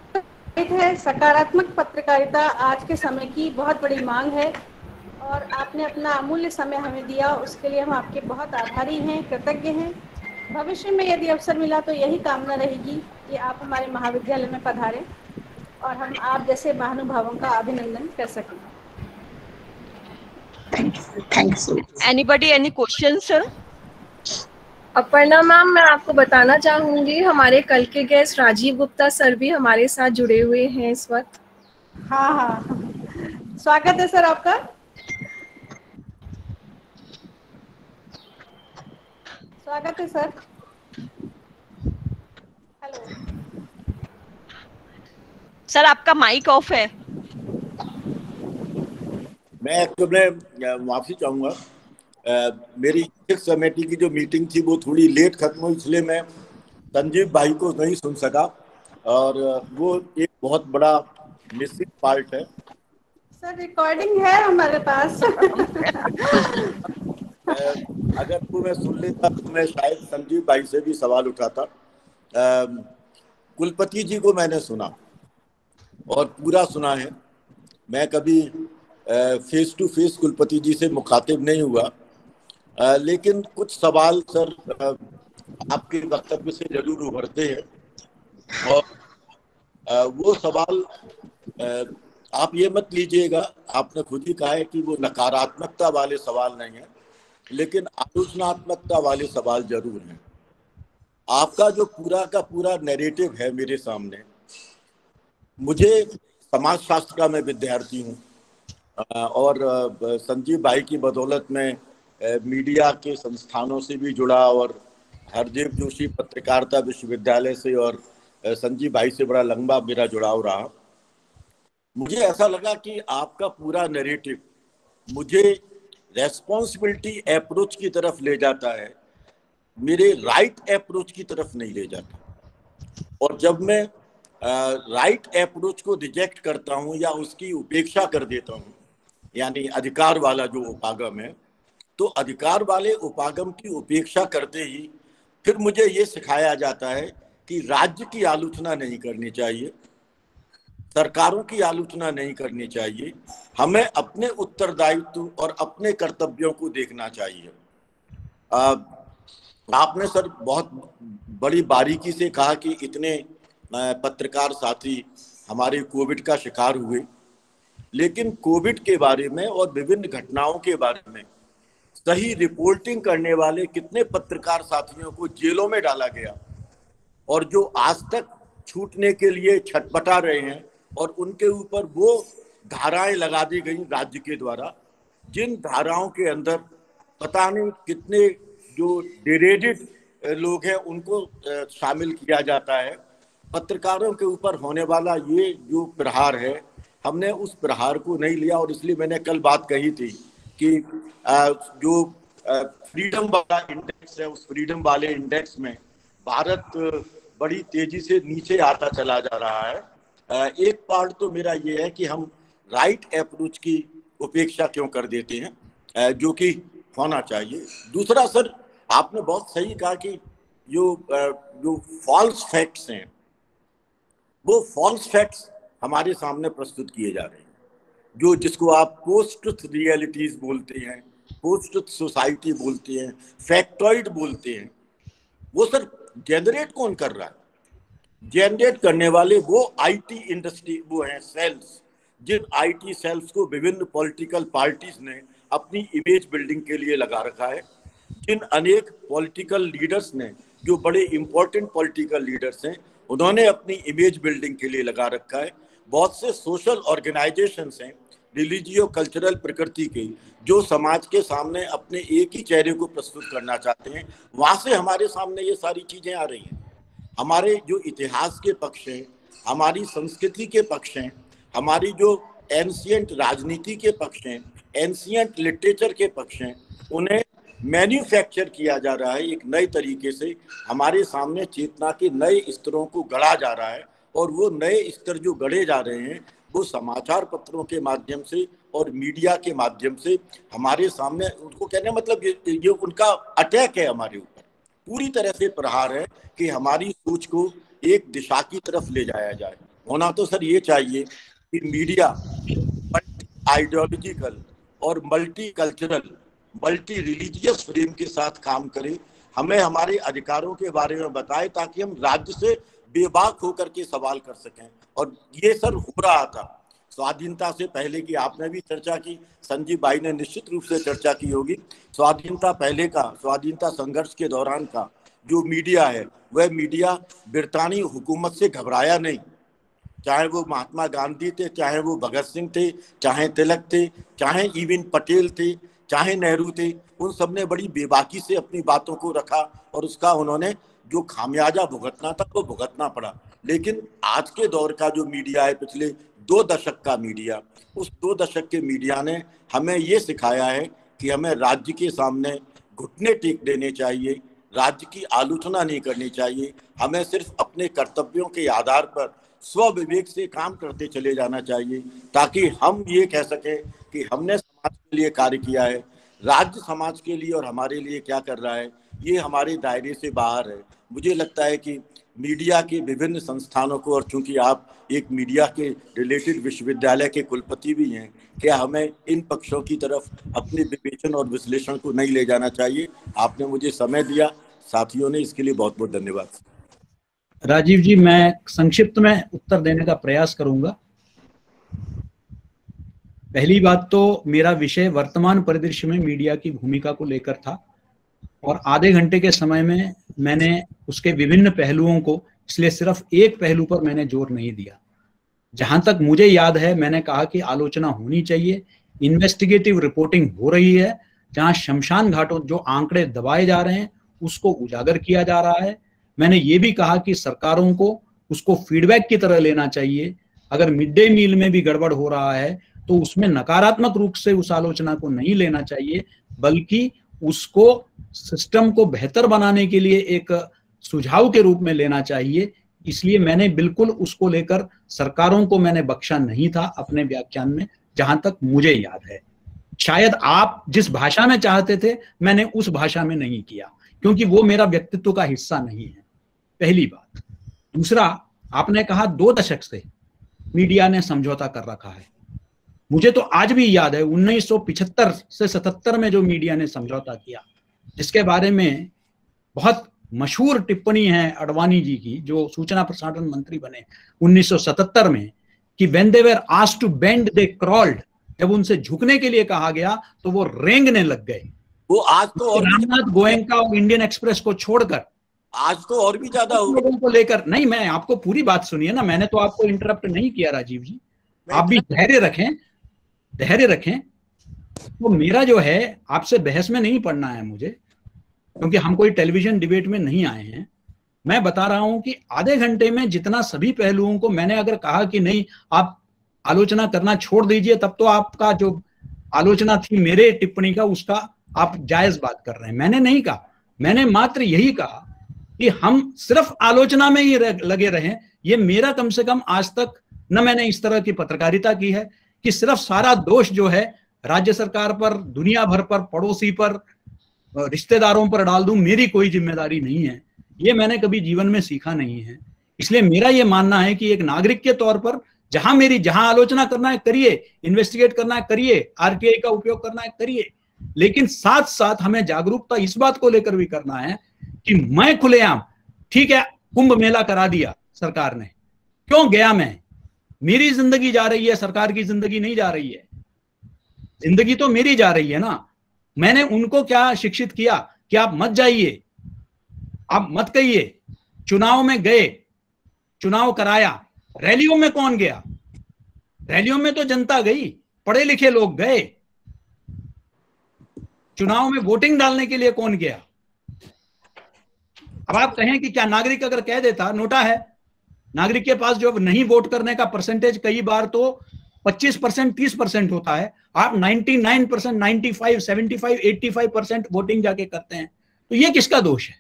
है, सकारात्मक पत्रकारिता आज के समय की बहुत बड़ी मांग है और आपने अपना अमूल्य समय हमें दिया, उसके लिए हम आपके बहुत आभारी हैं, कृतज्ञ हैं। भविष्य में यदि अवसर मिला तो यही कामना रहेगी कि आप हमारे महाविद्यालय में पधारें और हम आप जैसे महानुभावों का अभिनंदन कर सकें। Thanks. Anybody, any questions, sir? Aparna ma'am, मैं आपको बताना चाहूंगी हमारे कल के गेस्ट राजीव गुप्ता सर भी हमारे साथ जुड़े हुए हैं इस वक्त। हाँ, स्वागत है सर आपका। स्वागत है सर। हेलो सर, आपका माइक ऑफ है। मैं माफी चाहूंगा, मेरी एथिक्स कमेटी की जो मीटिंग थी वो थोड़ी लेट खत्म हुई, इसलिए मैं संजीव भाई को नहीं सुन सका और वो एक बहुत बड़ा मिसिंग पार्ट है। सर, रिकॉर्डिंग है हमारे पास। अगर वो मैं सुन लेता तो मैं शायद संजीव भाई से भी सवाल उठाता। कुलपति जी को मैंने सुना और पूरा सुना है। मैं कभी फेस टू फेस कुलपति जी से मुखातिब नहीं हुआ, लेकिन कुछ सवाल सर आपके वक्तव्य से जरूर उभरते हैं और वो सवाल आप ये मत लीजिएगा, आपने खुद ही कहा है कि वो नकारात्मकता वाले सवाल नहीं है, लेकिन आलोचनात्मकता वाले सवाल जरूर हैं। आपका जो पूरा का पूरा नैरेटिव है मेरे सामने, मुझे समाजशास्त्र का मैं विद्यार्थी हूँ और संजीव भाई की बदौलत में मीडिया के संस्थानों से भी जुड़ा और हरदेव जोशी पत्रकारिता विश्वविद्यालय से और संजीव भाई से बड़ा लंबा मेरा जुड़ाव रहा। मुझे ऐसा लगा कि आपका पूरा नैरेटिव मुझे रेस्पॉन्सिबिलिटी अप्रोच की तरफ ले जाता है, मेरे राइट अप्रोच की तरफ नहीं ले जाता। और जब मैं राइट अप्रोच को रिजेक्ट करता हूँ या उसकी उपेक्षा कर देता हूँ, यानी अधिकार वाला जो उपागम है, तो अधिकार वाले उपागम की उपेक्षा करते ही फिर मुझे ये सिखाया जाता है कि राज्य की आलोचना नहीं करनी चाहिए, सरकारों की आलोचना नहीं करनी चाहिए, हमें अपने उत्तरदायित्व और अपने कर्तव्यों को देखना चाहिए। आपने सर बहुत बड़ी बारीकी से कहा कि इतने पत्रकार साथी हमारे कोविड का शिकार हुए, लेकिन कोविड के बारे में और विभिन्न घटनाओं के बारे में सही रिपोर्टिंग करने वाले कितने पत्रकार साथियों को जेलों में डाला गया और जो आज तक छूटने के लिए छटपटा रहे हैं और उनके ऊपर वो धाराएं लगा दी गई राज्य के द्वारा, जिन धाराओं के अंदर पता नहीं कितने जो डिरेडेड लोग हैं उनको शामिल किया जाता है। पत्रकारों के ऊपर होने वाला ये जो प्रहार है, हमने उस प्रहार को नहीं लिया और इसलिए मैंने कल बात कही थी कि जो फ्रीडम वाला इंडेक्स है, उस फ्रीडम वाले इंडेक्स में भारत बड़ी तेजी से नीचे आता चला जा रहा है। एक पार्ट तो मेरा ये है कि हम राइट अप्रोच की उपेक्षा क्यों कर देते हैं, जो कि होना चाहिए। दूसरा सर, आपने बहुत सही कहा कि जो फॉल्स फैक्ट्स हैं, वो फॉल्स फैक्ट्स हमारे सामने प्रस्तुत किए जा रहे हैं, जो जिसको आप पोस्ट ट्रुथ रियलिटीज बोलते हैं, पोस्ट ट्रुथ सोसाइटी बोलते हैं, फैक्टॉइड बोलते हैं। वो सर जनरेट कौन कर रहा है? जनरेट करने वाले वो आईटी इंडस्ट्री, वो हैं सेल्स, जिन आईटी सेल्स को विभिन्न पॉलिटिकल पार्टीज ने अपनी इमेज बिल्डिंग के लिए लगा रखा है, जिन अनेक पॉलिटिकल लीडर्स ने, जो बड़े इंपॉर्टेंट पॉलिटिकल लीडर्स हैं, उन्होंने अपनी इमेज बिल्डिंग के लिए लगा रखा है। बहुत से सोशल ऑर्गेनाइजेशंस हैं रिलीजियो कल्चरल प्रकृति के, जो समाज के सामने अपने एक ही चेहरे को प्रस्तुत करना चाहते हैं। वहाँ से हमारे सामने ये सारी चीज़ें आ रही हैं। हमारे जो इतिहास के पक्ष हैं, हमारी संस्कृति के पक्ष हैं, हमारी जो एंशियंट राजनीति के पक्ष हैं, एंशियंट लिटरेचर के पक्ष हैं, उन्हें मैन्युफैक्चर किया जा रहा है। एक नए तरीके से हमारे सामने चेतना के नए स्तरों को गढ़ा जा रहा है, और वो नए स्तर जो गढ़े जा रहे हैं वो समाचार पत्रों के माध्यम से और मीडिया के माध्यम से हमारे सामने, उनको कहने मतलब ये उनका अटैक है हमारे ऊपर, पूरी तरह से प्रहार है कि हमारी सोच को एक दिशा की तरफ ले जाया जाए। होना तो सर ये चाहिए कि मीडिया मल्टी आइडियोलॉजिकल और multi cultural, multi religious frame के साथ काम करे, हमें हमारे अधिकारों के बारे में बताए ताकि हम राज्य से बेबाक होकर के सवाल कर सकें। और ये सर हो रहा था स्वाधीनता से पहले की, आपने भी चर्चा की, संजीव भाई ने निश्चित रूप से चर्चा की होगी। स्वाधीनता पहले का, स्वाधीनता संघर्ष के दौरान का जो मीडिया है, वह मीडिया ब्रितानी हुकूमत से घबराया नहीं। चाहे वो महात्मा गांधी थे, चाहे वो भगत सिंह थे, चाहे तिलक थे, चाहे इवन पटेल थे, चाहे नेहरू थे, उन सब ने बड़ी बेबाकी से अपनी बातों को रखा और उसका उन्होंने जो खामियाजा भुगतना था वो भुगतना पड़ा। लेकिन आज के दौर का जो मीडिया है, पिछले 2 दशक का मीडिया, उस 2 दशक के मीडिया ने हमें ये सिखाया है कि हमें राज्य के सामने घुटने टेक देने चाहिए, राज्य की आलोचना नहीं करनी चाहिए, हमें सिर्फ अपने कर्तव्यों के आधार पर स्वविवेक से काम करते चले जाना चाहिए, ताकि हम ये कह सकें कि हमने समाज के लिए कार्य किया है। राज्य समाज के लिए और हमारे लिए क्या कर रहा है, ये हमारे दायरे से बाहर है। मुझे लगता है कि मीडिया के विभिन्न संस्थानों को, और चूंकि आप एक मीडिया के रिलेटेड विश्वविद्यालय के कुलपति भी हैं, क्या हमें इन पक्षों की तरफ अपने विवेचन और विश्लेषण को नहीं ले जाना चाहिए? आपने मुझे समय दिया, साथियों ने, इसके लिए बहुत बहुत धन्यवाद। राजीव जी, मैं संक्षिप्त में उत्तर देने का प्रयास करूंगा। पहली बात तो मेरा विषय वर्तमान परिदृश्य में मीडिया की भूमिका को लेकर था, और आधे घंटे के समय में मैंने उसके विभिन्न पहलुओं को, इसलिए सिर्फ एक पहलू पर मैंने जोर नहीं दिया। जहां तक मुझे याद है, मैंने कहा कि आलोचना होनी चाहिए, इन्वेस्टिगेटिव रिपोर्टिंग हो रही है, जहां शमशान घाटों जो आंकड़े दबाए जा रहे हैं उसको उजागर किया जा रहा है। मैंने ये भी कहा कि सरकारों को उसको फीडबैक की तरह लेना चाहिए। अगर मिड डे मील में भी गड़बड़ हो रहा है तो उसमें नकारात्मक रूप से उस आलोचना को नहीं लेना चाहिए, बल्कि उसको सिस्टम को बेहतर बनाने के लिए एक सुझाव के रूप में लेना चाहिए। इसलिए मैंने बिल्कुल उसको लेकर सरकारों को मैंने बख्शा नहीं था अपने व्याख्यान में, जहां तक मुझे याद है। शायद आप जिस भाषा में चाहते थे मैंने उस भाषा में नहीं किया, क्योंकि वो मेरा व्यक्तित्व का हिस्सा नहीं है, पहली बात। दूसरा, आपने कहा 2 दशक से मीडिया ने समझौता कर रखा है। मुझे तो आज भी याद है 1975 से 77 में जो मीडिया ने समझौता किया, जिसके बारे में बहुत मशहूर टिप्पणी है अडवाणी जी की, जो सूचना प्रसारण मंत्री बने 1977 में, कि when they were asked to bend they crawled. जब उनसे झुकने के लिए कहा गया तो वो रेंगने लग गए। वो आज तो और रामनाथ गोयनका और इंडियन एक्सप्रेस को छोड़कर आज तो और भी ज्यादा लोगों को लेकर, नहीं, मैं आपको पूरी बात सुनिए ना, मैंने तो आपको इंटरप्ट नहीं किया राजीव जी, आप भी धैर्य रखें, धैर्य रखें। तो मेरा जो है आपसे बहस में नहीं पड़ना है मुझे, क्योंकि हम कोई टेलीविजन डिबेट में नहीं आए हैं। मैं बता रहा हूं कि आधे घंटे में जितना सभी पहलुओं को मैंने अगर कहा कि नहीं आप आलोचना करना छोड़ दीजिए, तब तो आपका जो आलोचना थी मेरे टिप्पणी का, उसका आप जायज बात कर रहे हैं। मैंने नहीं कहा, मैंने मात्र यही कहा कि हम सिर्फ आलोचना में ही लगे रहें। ये मेरा कम से कम आज तक न मैंने इस तरह की पत्रकारिता की है कि सिर्फ सारा दोष जो है राज्य सरकार पर, दुनिया भर पर, पड़ोसी पर, रिश्तेदारों पर डाल दूं। मेरी कोई जिम्मेदारी नहीं है, ये मैंने कभी जीवन में सीखा नहीं है। इसलिए मेरा ये मानना है कि एक नागरिक के तौर पर जहां आलोचना करना है करिए, इन्वेस्टिगेट करना है करिए, आरटीआई का उपयोग करना है करिए, लेकिन साथ साथ हमें जागरूकता इस बात को लेकर भी करना है कि मैं खुलेआम, ठीक है कुंभ मेला करा दिया सरकार ने, क्यों गया मैं? मेरी जिंदगी जा रही है, सरकार की जिंदगी नहीं जा रही है। जिंदगी तो मेरी जा रही है ना। मैंने उनको क्या शिक्षित किया कि आप मत जाइए, आप मत कहिए। चुनाव में गए, चुनाव कराया, रैलियों में कौन गया? रैलियों में तो जनता गई, पढ़े लिखे लोग गए। चुनाव में वोटिंग डालने के लिए कौन गया? अब आप कहें कि क्या नागरिक अगर कह देता नोटा है, नागरिक के पास जो नहीं वोट करने का परसेंटेज कई बार तो 25%, 30% होता है, आप 99%, 95, 75, 85% वोटिंग जाके करते हैं, तो ये किसका दोष है?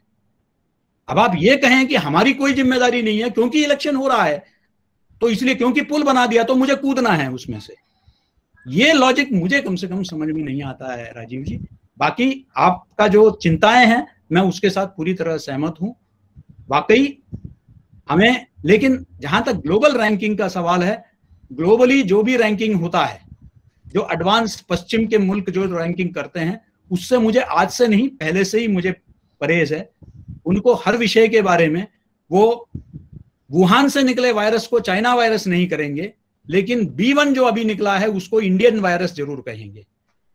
अब आप ये कहें कि हमारी कोई जिम्मेदारी नहीं है क्योंकि इलेक्शन हो रहा है, तो इसलिए क्योंकि पुल बना दिया तो मुझे कूदना है उसमें से, ये लॉजिक मुझे कम से कम समझ में नहीं आता है राजीव जी। बाकी आपका जो चिंताएं हैं मैं उसके साथ पूरी तरह सहमत हूं, वाकई हमें, लेकिन जहां तक ग्लोबल रैंकिंग का सवाल है, ग्लोबली जो भी रैंकिंग होता है, जो एडवांस पश्चिम के मुल्क जो रैंकिंग करते हैं, उससे मुझे आज से नहीं पहले से ही मुझे परहेज है। उनको हर विषय के बारे में वो वुहान से निकले वायरस को चाइना वायरस नहीं करेंगे, लेकिन B1 जो अभी निकला है उसको इंडियन वायरस जरूर कहेंगे।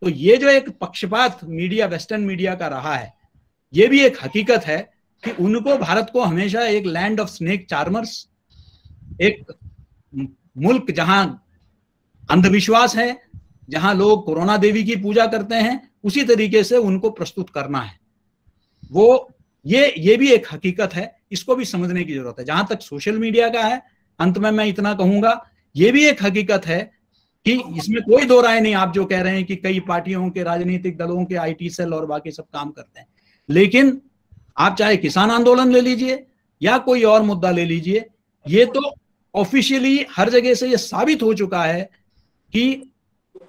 तो ये जो एक पक्षपात मीडिया, वेस्टर्न मीडिया का रहा है, ये भी एक हकीकत है कि उनको, भारत को हमेशा एक लैंड ऑफ स्नेक चार्मर्स, एक मुल्क जहां अंधविश्वास है, जहां लोग कोरोना देवी की पूजा करते हैं, उसी तरीके से उनको प्रस्तुत करना है। वो ये भी एक हकीकत है, इसको भी समझने की जरूरत है। जहां तक सोशल मीडिया का है, अंत में मैं इतना कहूंगा, ये भी एक हकीकत है कि इसमें कोई दो राय नहीं, आप जो कह रहे हैं कि कई पार्टियों के, राजनीतिक दलों के IT सेल और बाकी सब काम करते हैं, लेकिन आप चाहे किसान आंदोलन ले लीजिए या कोई और मुद्दा ले लीजिए, ये तो ऑफिशियली हर जगह से ये साबित हो चुका है कि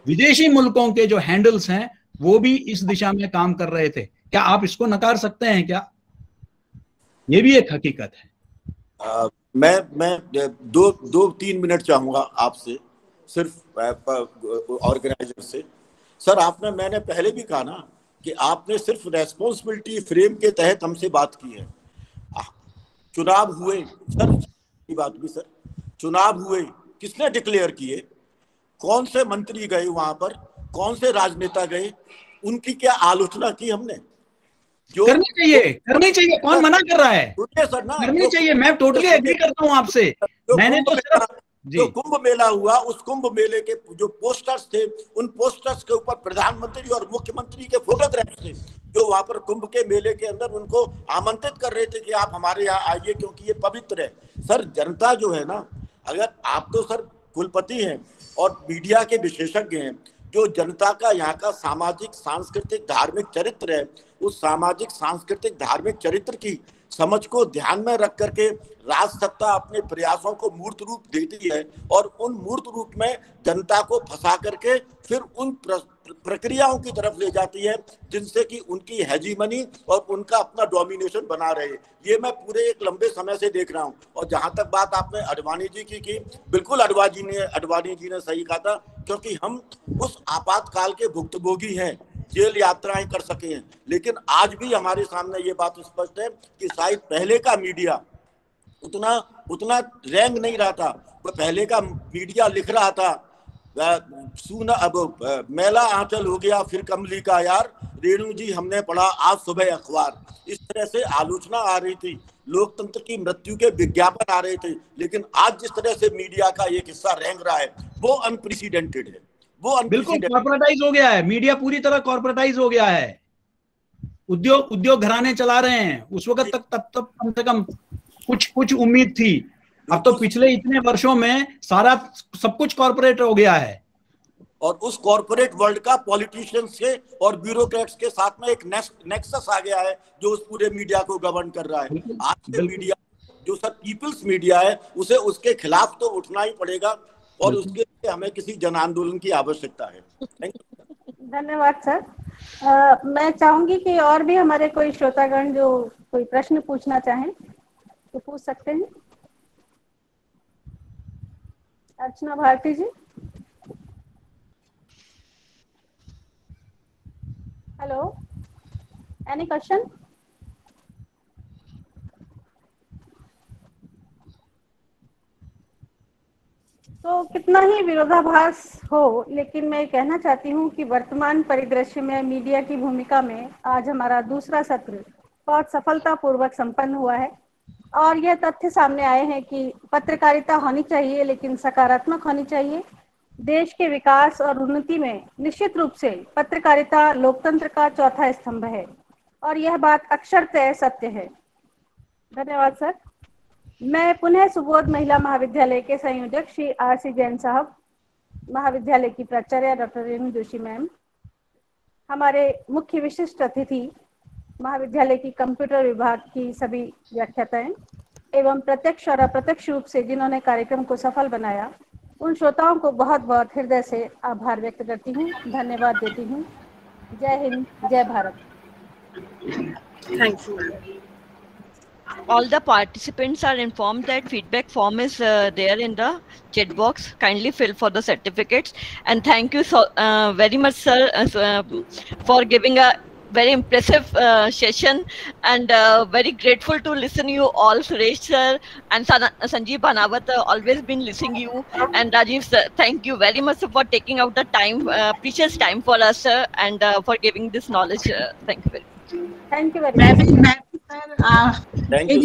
विदेशी मुल्कों के जो हैंडल्स हैं वो भी इस दिशा में काम कर रहे थे। क्या आप इसको नकार सकते हैं क्या? ये भी एक हकीकत है। मैं 2-3 मिनट चाहूंगा आपसे, सिर्फ ऑर्गेनाइजर से। सर मैंने पहले भी कहा ना कि आपने सिर्फ रेस्पॉन्सिबिलिटी फ्रेम के तहत हमसे बात की है। चुनाव हुए सर, की बात भी सर, चुनाव हुए, किसने डिक्लेयर किए, कौन से मंत्री गए वहां पर, कौन से राजनेता गए, उनकी क्या आलोचना की हमने? जो करनी चाहिए, कौन मना कर रहा है? सर ना करनी चाहिए, मैं टोटली एग्री करता हूँ आपसे। मैंने तो जो कुंभ मेला हुआ, उस कुंभ मेले के जो पोस्टर्स थे, उन पोस्टर्स के ऊपर प्रधानमंत्री और मुख्यमंत्री के फोटोग्राफ्स थे, जो वहां पर कुंभ के मेले के अंदर उनको आमंत्रित कर रहे थे कि आप हमारे यहाँ आइए क्योंकि ये पवित्र है। सर जनता जो है ना, अगर आप तो सर कुलपति हैं और मीडिया के विशेषज्ञ हैं, जो जनता का यहाँ का सामाजिक, सांस्कृतिक, धार्मिक चरित्र है, उस सामाजिक, सांस्कृतिक, धार्मिक चरित्र की समझ को ध्यान में रख करके राज सत्ता अपने प्रयासों को मूर्त रूप देती है और उन मूर्त रूप में जनता को फंसा करके फिर उन प्रक्रियाओं की तरफ ले जाती है जिनसे कि उनकी हेजीमनी और उनका अपना डोमिनेशन बना रहे। ये मैं पूरे एक लंबे समय से देख रहा हूँ। और जहां तक बात आपने अडवाणी जी की बिल्कुल अडवाणी जी ने सही कहा था, क्योंकि हम उस आपातकाल के भुक्तभोगी हैं, जेल यात्राएं कर सके हैं, लेकिन आज भी हमारे सामने ये बात स्पष्ट है कि शायद पहले का मीडिया उतना रैंक नहीं रहा था। पहले का मीडिया लिख रहा था, सूना अब मैला आंचल हो गया फिर कमली का यार, रेणु जी हमने पढ़ा आज सुबह अखबार। इस तरह से आलोचना आ रही थी, लोकतंत्र की मृत्यु के विज्ञापन आ रहे थे, लेकिन आज जिस तरह से मीडिया का एक हिस्सा रेंग रहा है वो अनप्रेसिडेंटेड है। वो बिल्कुल कॉर्पोरेटाइज हो गया है, मीडिया पूरी तरह कॉर्पोरेटाइज हो गया है। उद्योग घराने चला रहे हैं। उस वक्त तक तब कम से कम कुछ उम्मीद थी। अब तो पिछले इतने वर्षों में सारा सब कुछ कॉर्पोरेट हो गया है। और उस कॉर्पोरेट वर्ल्ड का पॉलिटिशियंस के और ब्यूरोक्रेट्स के साथ में एक नेक्सस आ गया है जो उस पूरे मीडिया को गवर्न कर रहा है। आज के मीडिया जो सर पीपल्स मीडिया है, उसे उसके खिलाफ तो उठना ही पड़ेगा और उसके लिए हमें किसी जन आंदोलन की आवश्यकता है। धन्यवाद सर। मैं चाहूंगी कि और भी हमारे कोई श्रोतागण जो कोई प्रश्न पूछना चाहें तो पूछ सकते हैं। Archana Bharti ji. Hello, any question? तो कितना ही विरोधाभास हो, लेकिन मैं कहना चाहती हूँ कि वर्तमान परिदृश्य में मीडिया की भूमिका में आज हमारा दूसरा सत्र बहुत सफलतापूर्वक संपन्न हुआ है और यह तथ्य सामने आए हैं कि पत्रकारिता होनी चाहिए, लेकिन सकारात्मक होनी चाहिए। देश के विकास और उन्नति में निश्चित रूप से पत्रकारिता लोकतंत्र का चौथा स्तंभ है और यह बात अक्षरतः सत्य है। धन्यवाद सर। मैं पुनः सुबोध महिला महाविद्यालय के संयोजक श्री आर.सी. जैन साहब, महाविद्यालय की प्राचार्य डॉक्टर रेणु जोशी मैम, हमारे मुख्य विशिष्ट अतिथि महाविद्यालय की कंप्यूटर विभाग की सभी व्याख्याताएं एवं प्रत्यक्ष और अप्रत्यक्ष रूप से जिन्होंने कार्यक्रम को सफल बनाया, उन श्रोताओं को बहुत बहुत हृदय से आभार व्यक्त करती हूँ, धन्यवाद देती हूँ। जय हिंद, जय Bharat. Thank you. All the participants are informed that feedback form is there in the chat box. Kindly fill for the certificates. And thank you so very much, sir, for giving a very impressive session, and very grateful to listen you all. Suresh sir and Sanjeev Bhanawat always been listening you, and Rajiv sir, thank you very much for taking out the time, precious time for us, sir, and for giving this knowledge. Thank you very much. Thank you very much.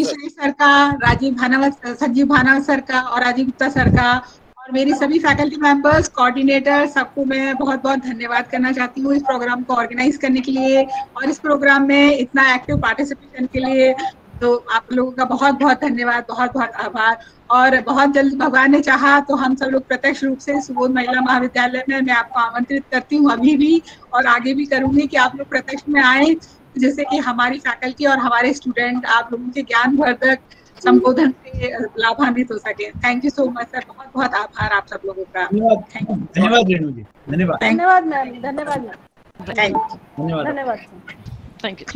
Suresh sir का, Rajiv Bhanawat, Sanjeev Bhanawat sir का और Rajiv Gupta sir का और मेरी सभी faculty members, coordinator, सबको मैं बहुत बहुत धन्यवाद करना चाहती हूँ इस प्रोग्राम को ऑर्गेनाइज करने के लिए और इस प्रोग्राम में इतना एक्टिव पार्टिसिपेशन के लिए। तो आप लोगों का बहुत बहुत धन्यवाद, बहुत बहुत आभार। और बहुत जल्द भगवान ने चाहा तो हम सब लोग प्रत्यक्ष रूप से सुबोध महिला महाविद्यालय में मैं आपको आमंत्रित करती हूँ अभी भी और आगे भी करूंगी कि आप लोग प्रत्यक्ष में आए, जैसे कि हमारी फैकल्टी और हमारे स्टूडेंट आप लोगों के ज्ञानवर्धक संबोधन से लाभान्वित हो सके। Thank you so much sir, बहुत बहुत आभार आप सब लोगों का। धन्यवाद रेणु जी, धन्यवाद। धन्यवाद मैम, धन्यवाद मैम, धन्यवाद, धन्यवाद। Thank you.